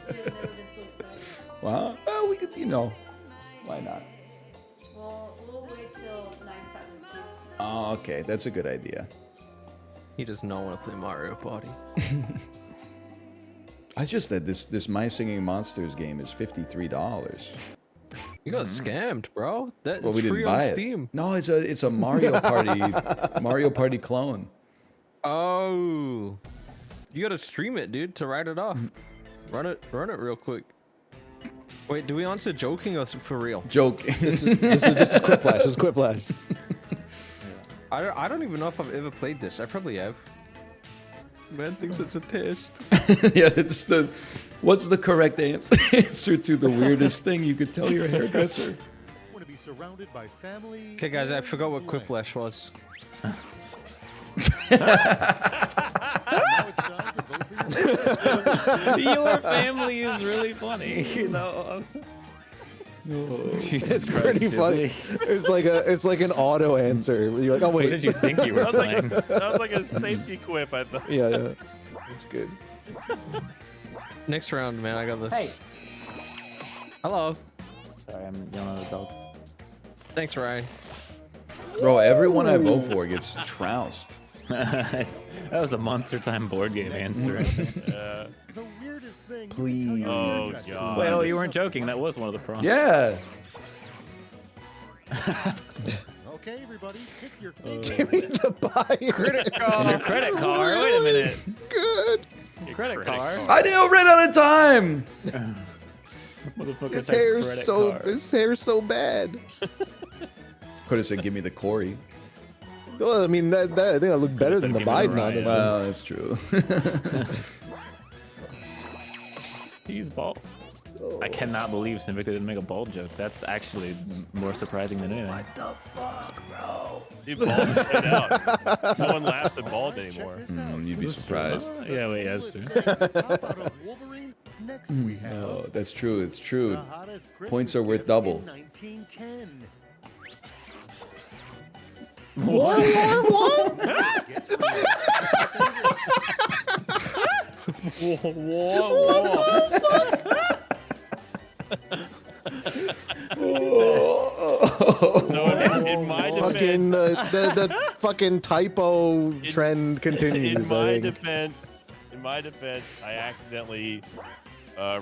Speaker 13: never been so excited.
Speaker 1: Well, we could, why not?
Speaker 13: Well, we'll wait till nighttime and see.
Speaker 1: Oh, okay. That's a good idea.
Speaker 6: He does not want to play Mario Party.
Speaker 1: I just said this My Singing Monsters game is $53.
Speaker 6: You got scammed, bro. That's
Speaker 1: Well, we didn't
Speaker 6: free
Speaker 1: buy
Speaker 6: on
Speaker 1: it.
Speaker 6: Steam.
Speaker 1: No, it's a Mario Party clone.
Speaker 6: Oh, you gotta stream it, dude, to write it off. Run it real quick. Wait, do we answer joking or for real?
Speaker 1: Joke.
Speaker 7: This is Quiplash. This is Quiplash.
Speaker 6: I don't even know if I've ever played this. I probably have. Man thinks it's a test.
Speaker 1: Yeah, what's the correct answer to the weirdest thing you could tell your hairdresser?
Speaker 10: Want to be surrounded by family.
Speaker 6: Okay, guys, I forgot what Quiplash was.
Speaker 10: Now it's time to vote for your
Speaker 8: Your family is really funny,
Speaker 7: It's pretty funny. It's like an auto answer. You're like, oh wait.
Speaker 8: What did you think you were
Speaker 9: That was like
Speaker 8: playing?
Speaker 9: that was like a safety quip. I thought.
Speaker 7: Yeah. It's good.
Speaker 6: Next round, man. I got this.
Speaker 12: Hey.
Speaker 6: Hello.
Speaker 8: Sorry, I'm yelling at the dog.
Speaker 6: Thanks, Ryan.
Speaker 1: Bro, everyone I vote for gets trounced.
Speaker 8: That was a Monster Time board game answer.
Speaker 10: The weirdest thing.
Speaker 1: Please.
Speaker 9: Oh god.
Speaker 8: Well, you weren't joking. That was one of the prompts.
Speaker 1: Yeah.
Speaker 10: Okay, everybody, pick your
Speaker 7: Give me the buy.
Speaker 8: Credit card. Your credit card. Wait a minute.
Speaker 7: Good.
Speaker 8: Your credit card.
Speaker 1: I didn't ran out of time.
Speaker 8: Motherfucker
Speaker 7: His
Speaker 8: said
Speaker 7: hair's
Speaker 8: credit
Speaker 7: so
Speaker 8: card.
Speaker 7: his hair's so bad.
Speaker 1: Could have said, "Give me the Kory."
Speaker 7: Well, I mean that I think that looked better than the
Speaker 9: Give me the
Speaker 7: Biden,
Speaker 9: Ryan.
Speaker 7: honestly.
Speaker 1: Well, that's true.
Speaker 8: He's bald. I cannot believe Sinvicta didn't make a bald joke. That's actually more surprising than anything.
Speaker 1: What the fuck, bro?
Speaker 9: Dude, bald is shit out. No one laughs at bald anymore.
Speaker 1: You'd be surprised.
Speaker 8: Yeah, wait, yes.
Speaker 14: Next we have
Speaker 1: Oh, that's true. It's true.
Speaker 14: the hottest
Speaker 1: Points
Speaker 14: Christmas
Speaker 1: are worth
Speaker 14: gift
Speaker 1: double.
Speaker 14: in 1910.
Speaker 7: What?
Speaker 9: So in my
Speaker 7: Fucking
Speaker 9: defense,
Speaker 7: the fucking typo trend continues.
Speaker 9: in my
Speaker 7: I think.
Speaker 9: defense, I accidentally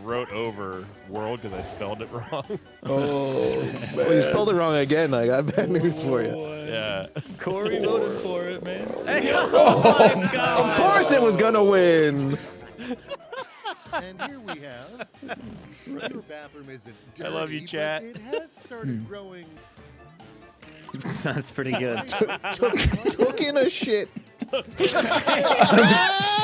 Speaker 9: wrote over world because I spelled it wrong.
Speaker 7: Well, you spelled it wrong again. I got bad news for you.
Speaker 9: Yeah.
Speaker 8: Kory voted for it, man.
Speaker 7: Oh my God. Of course it was gonna win.
Speaker 14: And here we have your bathroom isn't dirty,
Speaker 9: I love you, chat.
Speaker 14: but it has started growing.
Speaker 8: That's pretty good.
Speaker 7: Took in a shit.
Speaker 1: I'm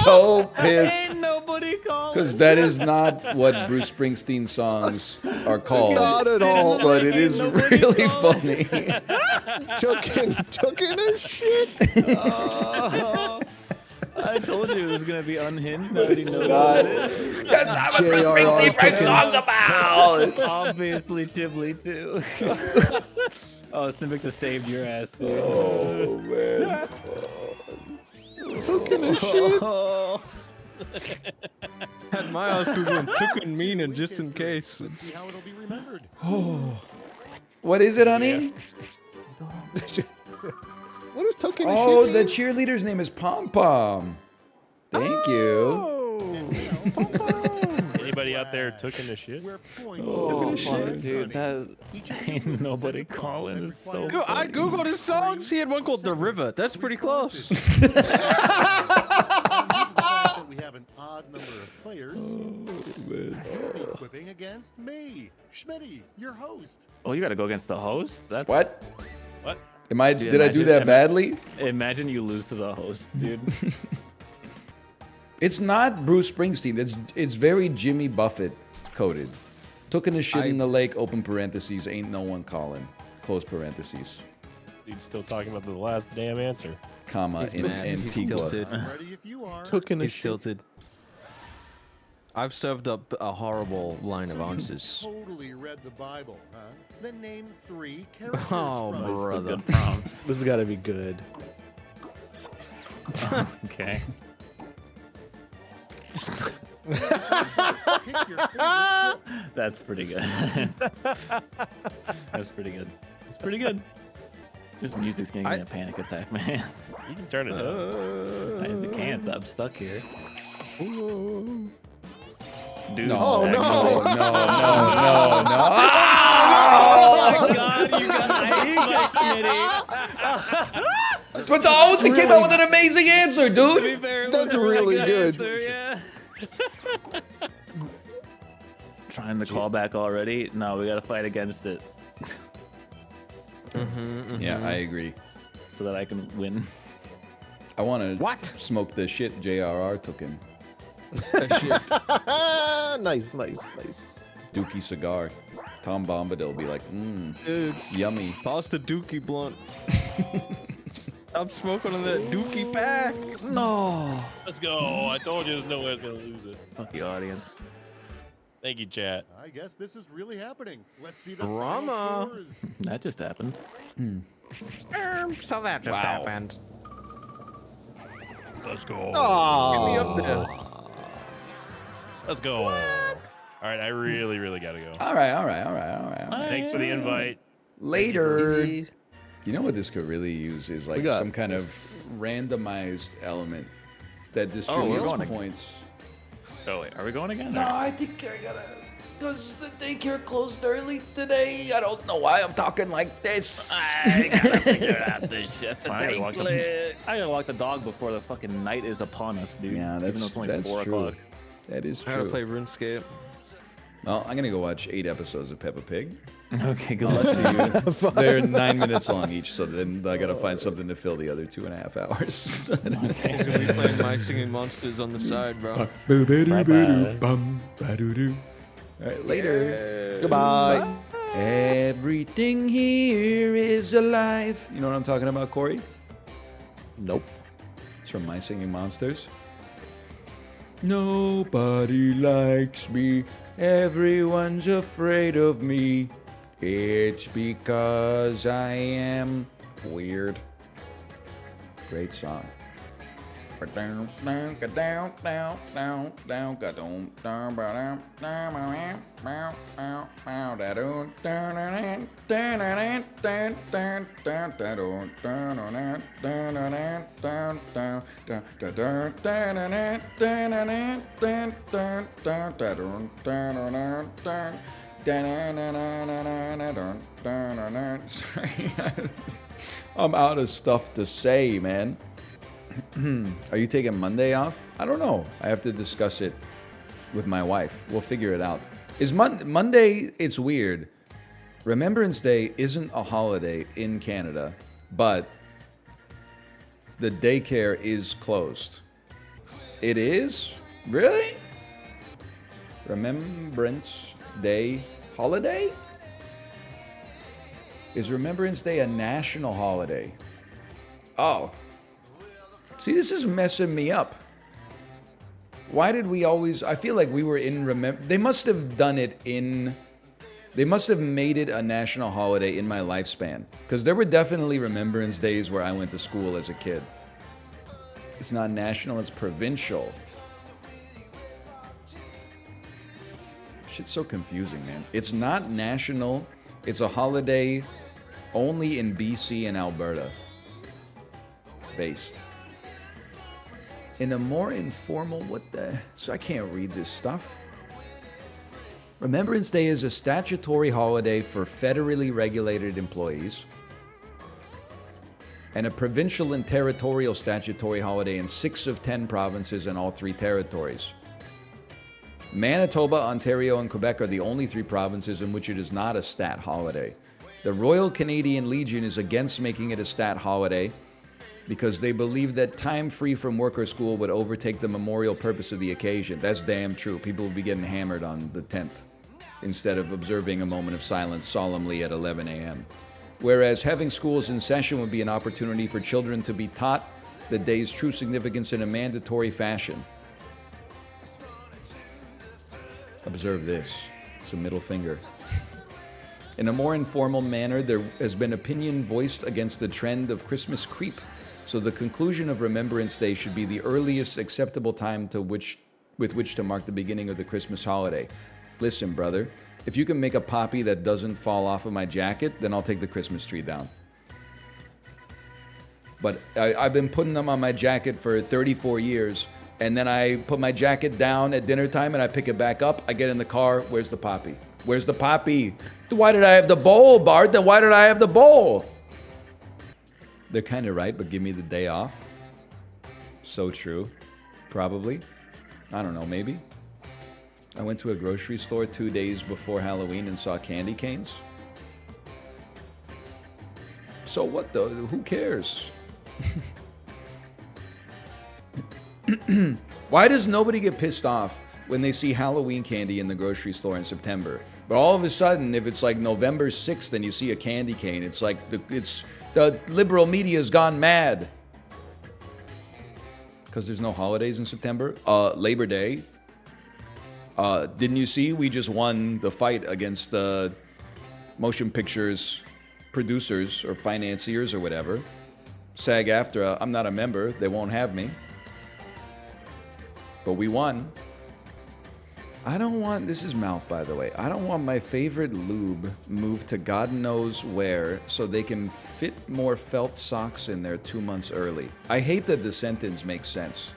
Speaker 1: so pissed.
Speaker 8: Ain't nobody called.
Speaker 1: Because that is not what Bruce Springsteen songs are called.
Speaker 7: Not at all.
Speaker 1: But it is really funny.
Speaker 7: Took in a shit.
Speaker 8: I told you it was gonna be unhinged. Nobody knows
Speaker 1: God.
Speaker 8: what it is.
Speaker 1: That's not what Bruce Springsteen writes songs about.
Speaker 8: Obviously, chiblee too. Oh, Sinvicta saved your ass, dude.
Speaker 1: Oh man.
Speaker 7: Took in a shit.
Speaker 6: Had my house Googling took and mean and just in case.
Speaker 14: Let's see how it'll be remembered.
Speaker 1: What is it, honey?
Speaker 7: What is token a
Speaker 1: Oh,
Speaker 7: shit?
Speaker 1: the cheerleader's name is Pom Pom. Thank you.
Speaker 9: Anybody out there took in the shit?
Speaker 8: Oh, fuck, dude. That ain't nobody calling. It's so
Speaker 6: I
Speaker 8: funny.
Speaker 6: googled his songs. He had one called The River. That's pretty close.
Speaker 14: That we have an odd number of players. You'll be equipping against me, Schmitty, your host.
Speaker 8: Oh, you gotta go against the host? That's
Speaker 1: What?
Speaker 9: What?
Speaker 1: Am I?
Speaker 8: Dude,
Speaker 1: Did I do that badly?
Speaker 8: Imagine you lose to the host, dude.
Speaker 1: It's not Bruce Springsteen. It's very Jimmy Buffett coded. Took in a shit in the lake. Open parentheses. Ain't no one calling. Close parentheses.
Speaker 9: Dude's still talking about the last damn answer.
Speaker 1: Comma in Antigua.
Speaker 14: Ready if you are.
Speaker 7: Took in a
Speaker 6: He's
Speaker 7: shit.
Speaker 6: tilted. I've served up a horrible line of answers.
Speaker 14: Totally read the Bible, huh? Then name 3 characters
Speaker 6: Oh,
Speaker 14: from it.
Speaker 6: brother.
Speaker 8: Good prompt.
Speaker 7: This has got to be good.
Speaker 8: Okay.
Speaker 14: Pick your favorite
Speaker 8: That's pretty good. That's pretty good. It's pretty good. This music's gonna give me a panic attack, man.
Speaker 9: You can turn it up.
Speaker 8: I can't. I'm stuck here. Dude,
Speaker 1: No,
Speaker 7: Oh, no.
Speaker 1: no, no, no, no.
Speaker 8: Oh my god, you got Smitty.
Speaker 1: But the host came out with an amazing answer,
Speaker 8: To be
Speaker 1: dude.
Speaker 8: fair, it
Speaker 7: That's
Speaker 8: was a
Speaker 7: really good.
Speaker 8: answer, yeah. Trying to call back already? No, we gotta fight against it
Speaker 1: Yeah, I agree.
Speaker 8: so that I can win.
Speaker 1: I want to
Speaker 6: What?
Speaker 1: smoke the shit JRR took in.
Speaker 7: Nice, nice, nice.
Speaker 1: Dookie cigar. Tom Bombadil will be like,
Speaker 6: Dude,
Speaker 1: yummy.
Speaker 6: pass the Dookie blunt. I'm smoking on that Dookie pack.
Speaker 8: No.
Speaker 9: Let's go. I told you there's no way I was going to lose it.
Speaker 8: Fuck the audience.
Speaker 9: Thank you, chat.
Speaker 14: I guess this is really happening. Let's see the
Speaker 6: Drama.
Speaker 14: final scores.
Speaker 8: That just happened.
Speaker 6: So that just happened.
Speaker 9: Let's go.
Speaker 7: Oh,
Speaker 6: Get me up there.
Speaker 9: Let's go. All right, I really, really got to go.
Speaker 1: All right.
Speaker 9: Thanks for the invite.
Speaker 1: Later. You know what this could really use is like
Speaker 7: got?
Speaker 1: some kind of randomized element that
Speaker 8: we're
Speaker 1: distributes
Speaker 8: going
Speaker 1: points.
Speaker 8: Oh wait, are we going again?
Speaker 1: No, I think I gotta. Does the daycare closed early today? I don't know why I'm talking like this.
Speaker 8: I gotta figure out this shit. That's fine. I gotta walk the dog before the fucking night is upon us, dude.
Speaker 1: Yeah,
Speaker 8: Even though it's only
Speaker 1: that's
Speaker 8: 4
Speaker 1: true.
Speaker 8: o'clock.
Speaker 1: That is
Speaker 6: I gotta
Speaker 1: true.
Speaker 6: play RuneScape.
Speaker 1: Well, I'm gonna go watch 8 episodes of Peppa Pig.
Speaker 8: Okay, good
Speaker 1: I'll
Speaker 8: luck.
Speaker 1: see you. They're 9 minutes long each, so then I gotta find something to fill the other 2.5 hours.
Speaker 6: He's gonna be playing My Singing Monsters on the side, bro.
Speaker 1: All right, later.
Speaker 7: Goodbye.
Speaker 1: Everything here is alive. You know what I'm talking about, Kory?
Speaker 7: Nope.
Speaker 1: It's from My Singing Monsters. Nobody likes me. Everyone's afraid of me. It's because I am weird. Great song. Sorry. I'm out of stuff to say, man. Are you taking Monday off? I don't know. I have to discuss it with my wife. We'll figure it out. Is Monday, it's weird. Remembrance Day isn't a holiday in Canada, but the daycare is closed. It is? Really? Remembrance Day holiday? Is Remembrance Day a national holiday? Oh. See, this is messing me up. Why did we always... I feel like we were in... They must have done it in... They must have made it a national holiday in my lifespan. Because there were definitely Remembrance Days where I went to school as a kid. It's not national, it's provincial. Shit's so confusing, man. It's not national. It's a holiday only in BC and Alberta. Based. In a more informal, so I can't read this stuff. Remembrance Day is a statutory holiday for federally regulated employees and a provincial and territorial statutory holiday in 6 of 10 provinces and all 3 territories. Manitoba, Ontario, and Quebec are the only 3 provinces in which it is not a stat holiday. The Royal Canadian Legion is against making it a stat holiday because they believe that time free from work or school would overtake the memorial purpose of the occasion. That's damn true. People would be getting hammered on the 10th instead of observing a moment of silence solemnly at 11 a.m. Whereas having schools in session would be an opportunity for children to be taught the day's true significance in a mandatory fashion. Observe this. It's a middle finger. In a more informal manner, there has been opinion voiced against the trend of Christmas creep. So the conclusion of Remembrance Day should be the earliest acceptable time with which to mark the beginning of the Christmas holiday. Listen, brother, if you can make a poppy that doesn't fall off of my jacket, then I'll take the Christmas tree down. But I've been putting them on my jacket for 34 years, and then I put my jacket down at dinner time and I pick it back up. I get in the car. Where's the poppy? Where's the poppy? Why did I have the bowl, Bart? Then why did I have the bowl? They're kind of right, but give me the day off. So true. Probably. I don't know, maybe. I went to a grocery store 2 days before Halloween and saw candy canes. So what though? Who cares? Why does nobody get pissed off when they see Halloween candy in the grocery store in September? But all of a sudden, if it's like November 6th and you see a candy cane, it's like the liberal media's gone mad. Because there's no holidays in September. Labor Day. Didn't you see we just won the fight against the motion pictures producers or financiers or whatever? SAG-AFTRA, I'm not a member. They won't have me. But we won. I don't want, this is Mouth by the way, I don't want my favorite lube moved to God knows where so they can fit more felt socks in there 2 months early. I hate that the sentence makes sense.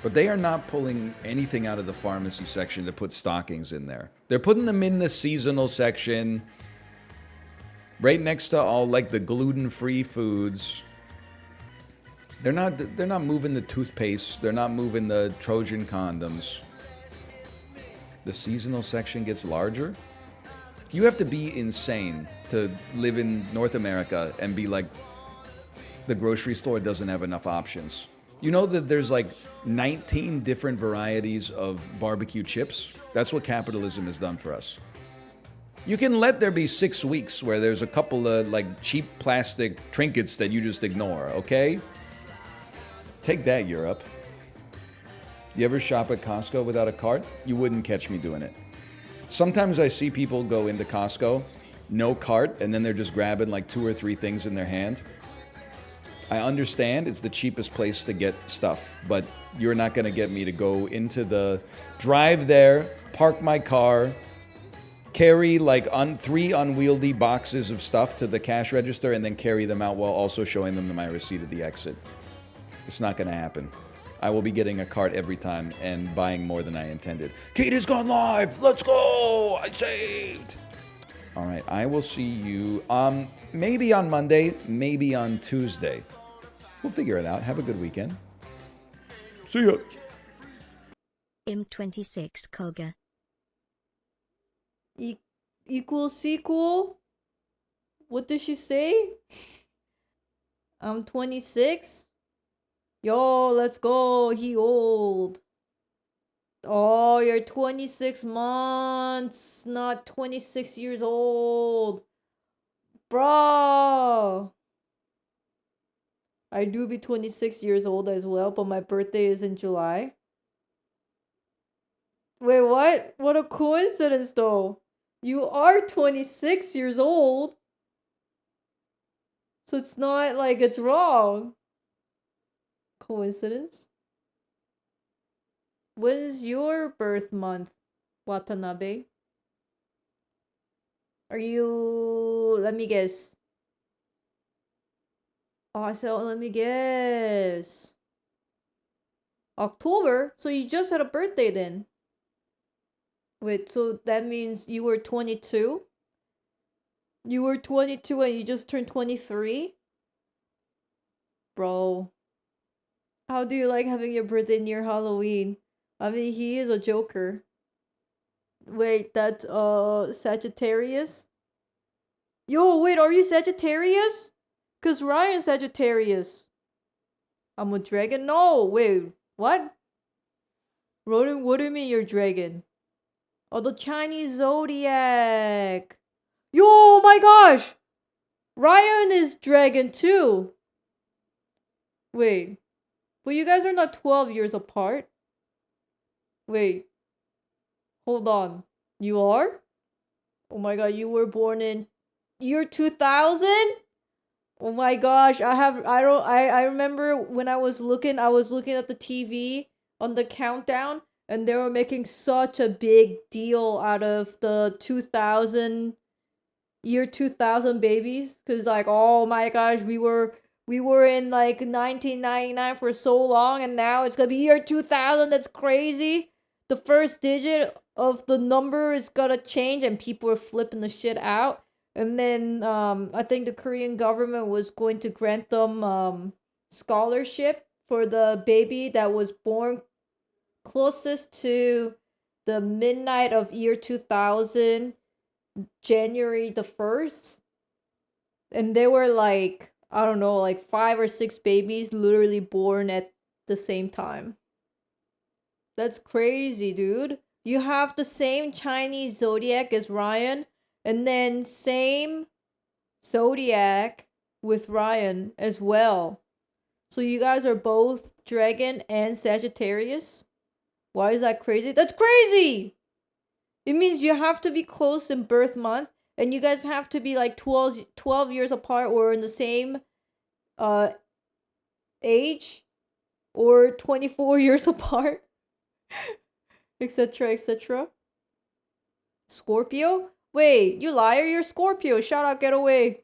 Speaker 1: But they are not pulling anything out of the pharmacy section to put stockings in there. They're putting them in the seasonal section, right next to all like the gluten-free foods. They're not moving the toothpaste. They're not moving the Trojan condoms. The seasonal section gets larger. You have to be insane to live in North America and be like, the grocery store doesn't have enough options. You know that there's like 19 different varieties of barbecue chips? That's what capitalism has done for us. You can let there be 6 weeks where there's a couple of like cheap plastic trinkets that you just ignore, okay? Take that, Europe. You ever shop at Costco without a cart? You wouldn't catch me doing it. Sometimes I see people go into Costco, no cart, and then they're just grabbing like 2 or 3 things in their hand. I understand it's the cheapest place to get stuff, but you're not going to get me to go into the drive there, park my car, carry like 3 unwieldy boxes of stuff to the cash register, and then carry them out while also showing them my receipt at the exit. It's not going to happen. I will be getting a cart every time and buying more than I intended. Kate has gone live. Let's go. I saved. All right. I will see you maybe on Monday, maybe on Tuesday. We'll figure it out. Have a good weekend. See ya.
Speaker 15: M26 Koga.
Speaker 13: Equal sequel? What did she say? I'm 26? Yo, let's go. He old. Oh, you're 26 months, not 26 years old. Bro. I do be 26 years old as well, but my birthday is in July. Wait, what? What a coincidence, though. You are 26 years old. So it's not like it's wrong. Coincidence? When's your birth month, Watanabe? Are you... Let me guess. Oh, so let me guess. October? So you just had a birthday then. Wait, so that means you were 22? You were 22 and you just turned 23? Bro. How do you like having your birthday near Halloween? I mean, he is a joker. Wait, that's Sagittarius? Yo, wait, are you Sagittarius? Cause Ryan's Sagittarius. I'm a dragon? No, wait, what? Rodin, what do you mean you're dragon? Oh, the Chinese zodiac. Yo, my gosh! Ryan is dragon too. Wait. But you guys are not 12 years apart. Wait. Hold on. You are? Oh my god, you were born in year 2000? Oh my gosh, I remember when I was looking at the TV on the countdown, and they were making such a big deal out of the year 2000 babies, cuz like, oh my gosh, we were in like 1999 for so long, and now it's gonna be year 2000. That's crazy. The first digit of the number is gonna change, and people are flipping the shit out. And then I think the Korean government was going to grant them scholarship for the baby that was born closest to the midnight of year 2000, January the 1st. And they were like, I don't know, like 5 or 6 babies literally born at the same time. That's crazy, dude. You have the same Chinese zodiac as Ryan, and then same zodiac with Ryan as well. So you guys are both dragon and Sagittarius? Why is that crazy? That's crazy! It means you have to be close in birth month, and you guys have to be like 12 years apart or in the same age, or 24 years apart, etc, etc. Scorpio? Wait, you liar, you're Scorpio. Shut up, get away.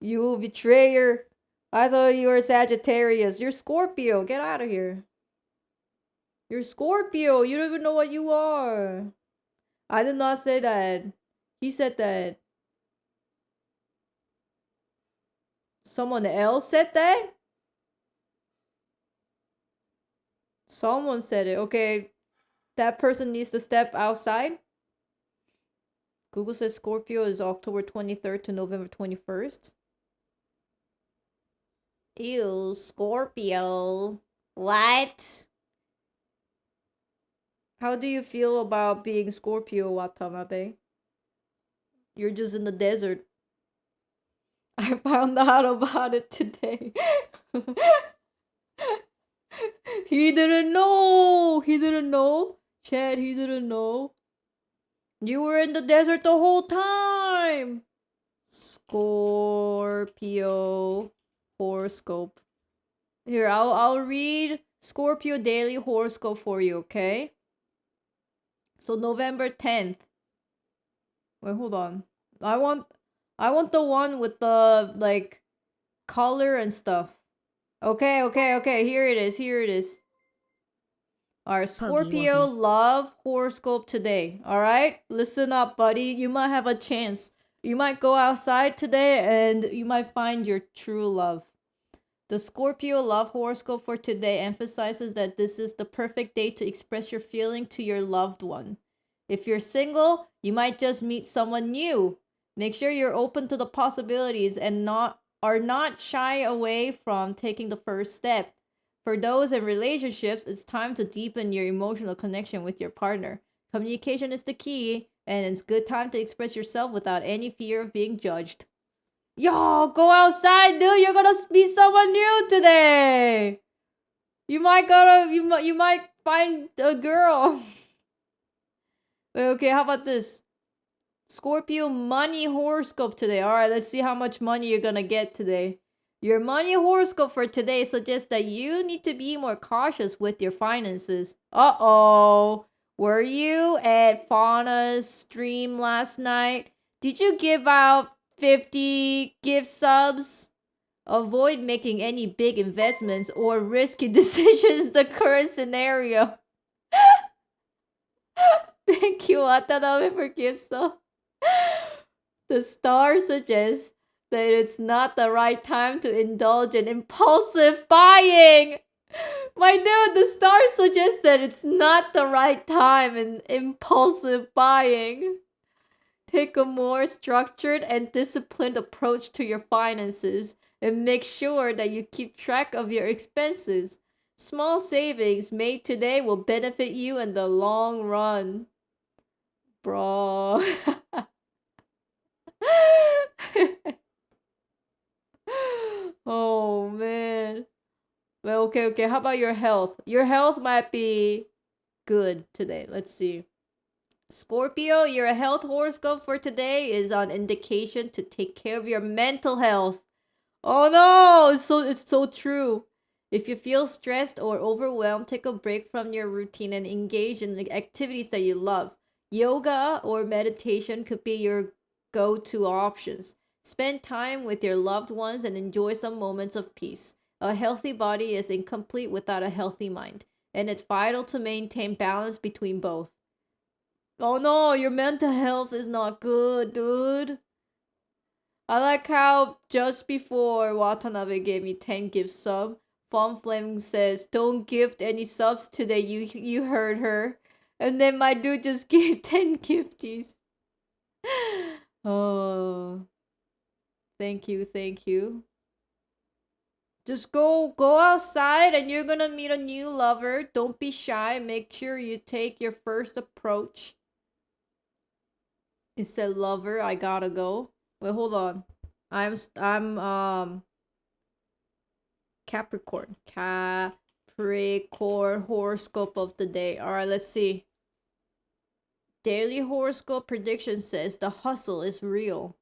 Speaker 13: You betrayer. I thought you were Sagittarius. You're Scorpio. Get out of here. You're Scorpio. You don't even know what you are. I did not say that. He said that. Someone else said that? Someone said it. Okay. That person needs to step outside. Google says Scorpio is October 23rd to November 21st. Ew, Scorpio. What? How do you feel about being Scorpio, Watanabe? You're just in the desert. I found out about it today. He didn't know. He didn't know. Chad, he didn't know. You were in the desert the whole time. Scorpio horoscope. Here, I'll read Scorpio daily horoscope for you, okay? So November 10th. Wait, hold on. I want the one with the like color and stuff. Okay. Here it is. Alright, Scorpio love horoscope today. Alright? Listen up, buddy. You might have a chance. You might go outside today and you might find your true love. The Scorpio love horoscope for today emphasizes that this is the perfect day to express your feeling to your loved one. If you're single, you might just meet someone new. Make sure you're open to the possibilities and are not shy away from taking the first step. For those in relationships, it's time to deepen your emotional connection with your partner. Communication is the key, and it's good time to express yourself without any fear of being judged. Yo, go outside, dude. You're gonna meet someone new today. You might find a girl. Okay, how about this? Scorpio money horoscope today. Alright, let's see how much money you're gonna get today. Your money horoscope for today suggests that you need to be more cautious with your finances. Uh-oh. Were you at Fauna's stream last night? Did you give out 50 gift subs? Avoid making any big investments or risky decisions in the current scenario. Thank you, Watanabe, for gifts though. The star suggests that it's not the right time to indulge in impulsive buying. My dude, the star suggests that it's not the right time in impulsive buying. Take a more structured and disciplined approach to your finances and make sure that you keep track of your expenses. Small savings made today will benefit you in the long run. Bro. Oh man. Well, okay. How about your health? Your health might be good today. Let's see. Scorpio, your health horoscope for today is on indication to take care of your mental health. Oh no, it's so true. If you feel stressed or overwhelmed, take a break from your routine and engage in the activities that you love. Yoga or meditation could be your go-to options. Spend time with your loved ones and enjoy some moments of peace. A healthy body is incomplete without a healthy mind, and it's vital to maintain balance between both. Oh no, your mental health is not good, dude. I like how just before Watanabe gave me 10 gift sub, Flame says, don't gift any subs today, you heard her. And then my dude just gave 10 gifties. Oh. Thank you. Just go outside and you're gonna meet a new lover. Don't be shy. Make sure you take your first approach. It said lover, I gotta go. Wait, hold on. I'm Capricorn. Capricorn horoscope of the day. Alright, let's see. Daily horoscope prediction says the hustle is real.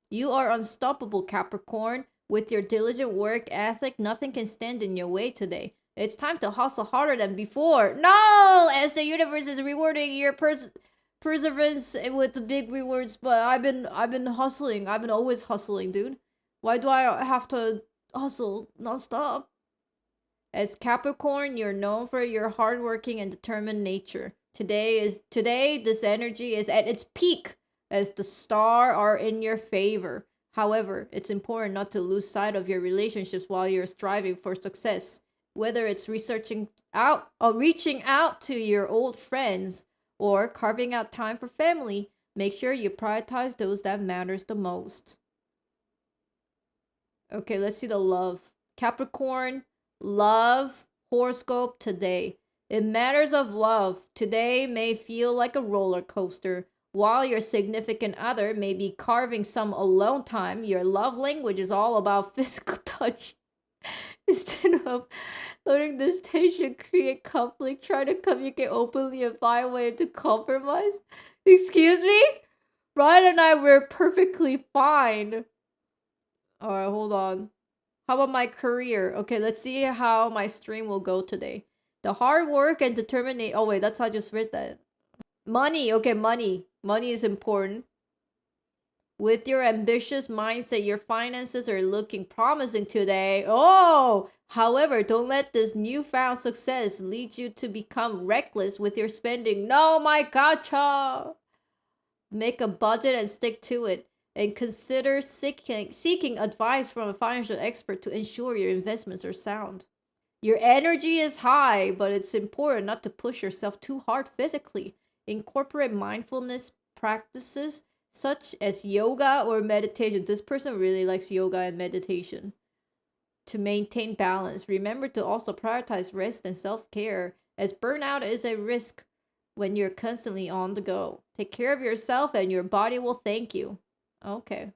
Speaker 13: You are unstoppable, Capricorn. With your diligent work ethic, nothing can stand in your way today. It's time to hustle harder than before. No! As the universe is rewarding your perseverance with the big rewards, but I've been hustling. I've been always hustling, dude. Why do I have to hustle nonstop? As Capricorn, you're known for your hardworking and determined nature. Today, this energy is at its peak as the stars are in your favor. However, it's important not to lose sight of your relationships while you're striving for success. Whether it's reaching out to your old friends or carving out time for family, make sure you prioritize those that matters the most. Okay, let's see the love. Capricorn, love horoscope today. In matters of love, today may feel like a roller coaster. While your significant other may be carving some alone time, your love language is all about physical touch. Instead of letting this tension create conflict, try to communicate openly and find a way to compromise. Excuse me? Ryan and I were perfectly fine. Alright, hold on. How about my career? Okay, let's see how my stream will go today. The hard work and determination. Oh wait, that's how I just read that. Money. Okay, money. Money is important. With your ambitious mindset, your finances are looking promising today. Oh! However, don't let this newfound success lead you to become reckless with your spending. No, my gotcha! Make a budget and stick to it. And consider seeking advice from a financial expert to ensure your investments are sound. Your energy is high, but it's important not to push yourself too hard physically. Incorporate mindfulness practices such as yoga or meditation. This person really likes yoga and meditation. To maintain balance, remember to also prioritize rest and self-care, as burnout is a risk when you're constantly on the go. Take care of yourself and your body will thank you. Okay.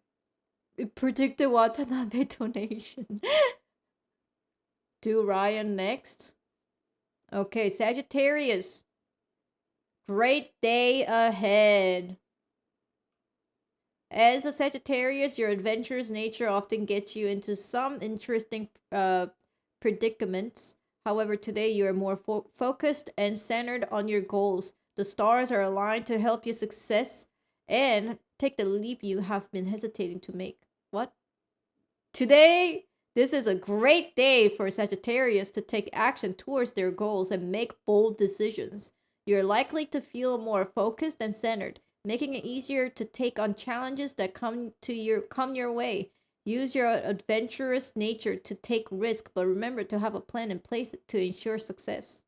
Speaker 13: Predicted Watanabe donation. Do Ryan next. Okay, Sagittarius. Great day ahead. As a Sagittarius, your adventurous nature often gets you into some interesting predicaments. However, today you are more focused and centered on your goals. The stars are aligned to help you success and take the leap you have been hesitating to make. What? Today, this is a great day for Sagittarius to take action towards their goals and make bold decisions. You're likely to feel more focused and centered, making it easier to take on challenges that come your way. Use your adventurous nature to take risk, but remember to have a plan in place to ensure success.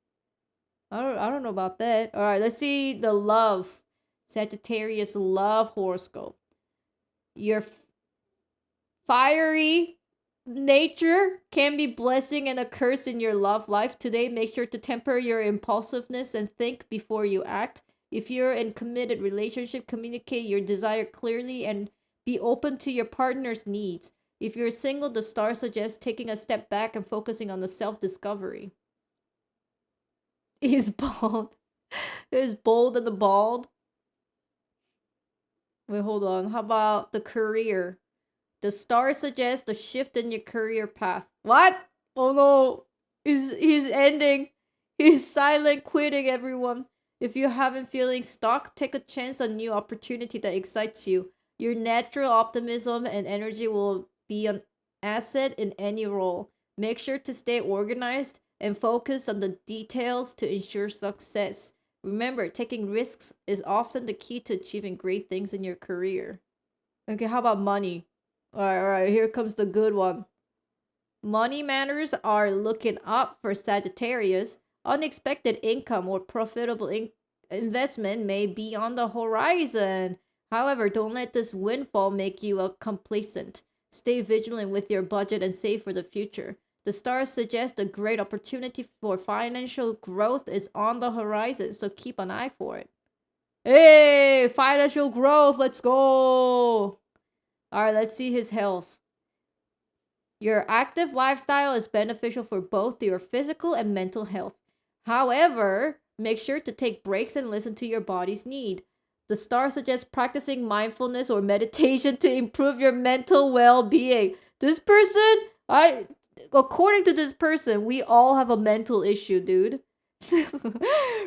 Speaker 13: I don't know about that. All right, let's see the love. Sagittarius love horoscope. Your fiery nature can be blessing and a curse in your love life. Today, make sure to temper your impulsiveness and think before you act. If you're in committed relationship, communicate your desire clearly and be open to your partner's needs. If you're single, the star suggests taking a step back and focusing on the self-discovery. He's bald. He's bold and the bald. Wait, hold on. How about the career? The star suggests a shift in your career path. What? Oh no. He's ending. He's silent quitting, everyone. If you haven't feeling stuck, take a chance on new opportunity that excites you. Your natural optimism and energy will be an asset in any role. Make sure to stay organized and focus on the details to ensure success. Remember, taking risks is often the key to achieving great things in your career. Okay, how about money? Alright, here comes the good one. Money matters are looking up for Sagittarius. Unexpected income or profitable investment may be on the horizon. However, don't let this windfall make you complacent. Stay vigilant with your budget and save for the future. The stars suggest a great opportunity for financial growth is on the horizon, so keep an eye for it. Hey, financial growth, let's go! Alright, let's see his health. Your active lifestyle is beneficial for both your physical and mental health. However, make sure to take breaks and listen to your body's need. The star suggests practicing mindfulness or meditation to improve your mental well-being. This person, according to this person, we all have a mental issue, dude.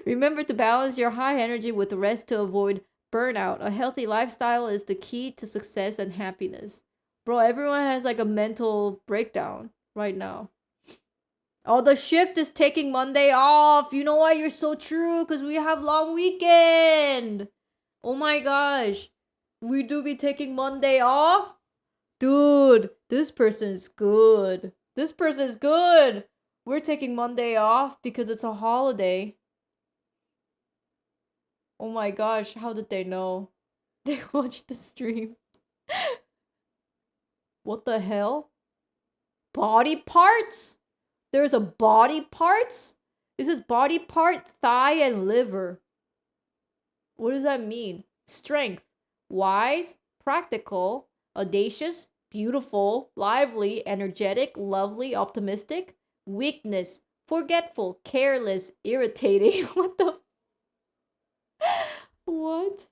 Speaker 13: Remember to balance your high energy with rest to avoid burnout. A healthy lifestyle is the key to success and happiness. Bro, everyone has like a mental breakdown right now. Oh, the shift is taking Monday off. You know why? You're so true, because we have long weekend. Oh my gosh. We do be taking Monday off? Dude, this person is good. This person is good. We're taking Monday off because it's a holiday. Oh my gosh, how did they know? They watched the stream. What the hell? Body parts? There's a body parts? It says body part, thigh, and liver. What does that mean? Strength. Wise, practical, audacious, beautiful, lively, energetic, lovely, optimistic. Weakness. Forgetful, careless, irritating. What the? What?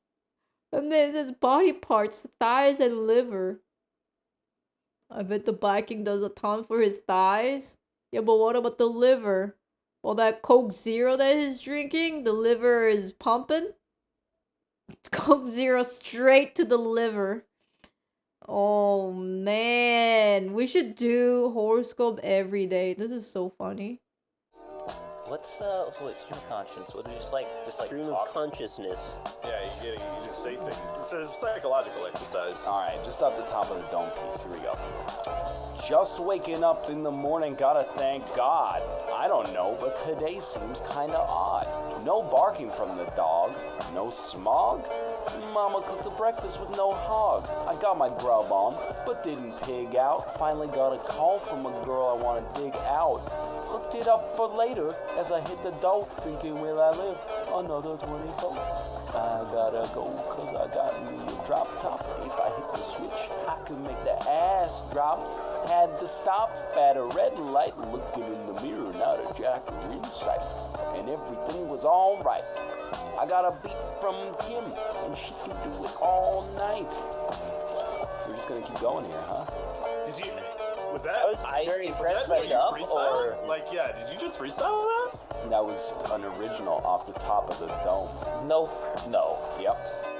Speaker 13: And then it says body parts, thighs, and liver. I bet the Viking does a ton for his thighs. Yeah, but what about the liver? All that Coke Zero that he's drinking, the liver is pumping. Coke Zero straight to the liver. Oh man, we should do horoscope every day. This is so funny.
Speaker 15: What's stream of conscience? What just like
Speaker 16: Stream
Speaker 15: talk?
Speaker 16: of consciousness.
Speaker 17: Yeah, you just say things. It's a psychological exercise.
Speaker 18: All right, just off the top of the dome piece. Here we go. Just waking up in the morning, gotta thank God. I don't know, but today seems kinda odd. No barking from the dog, no smog. Mama cooked a breakfast with no hog. I got my grub on, but didn't pig out. Finally got a call from a girl I wanna dig out. Hooked it up for later as I hit the dough, thinking will I live another 24. I gotta go, cause I got me a drop top. If I hit the switch, I could make the ass drop. Had to stop at a red light, looking in the mirror, not a jacker in sight. And everything was alright. I got a beat from Kim, and she can do it all night. We're just gonna keep going here, huh?
Speaker 17: Did you? Was that?
Speaker 15: I very impressed
Speaker 17: by
Speaker 15: by the up, or
Speaker 17: like, yeah? Did you just freestyle that?
Speaker 18: That was an original off the top of the dome.
Speaker 15: no.
Speaker 18: Yep.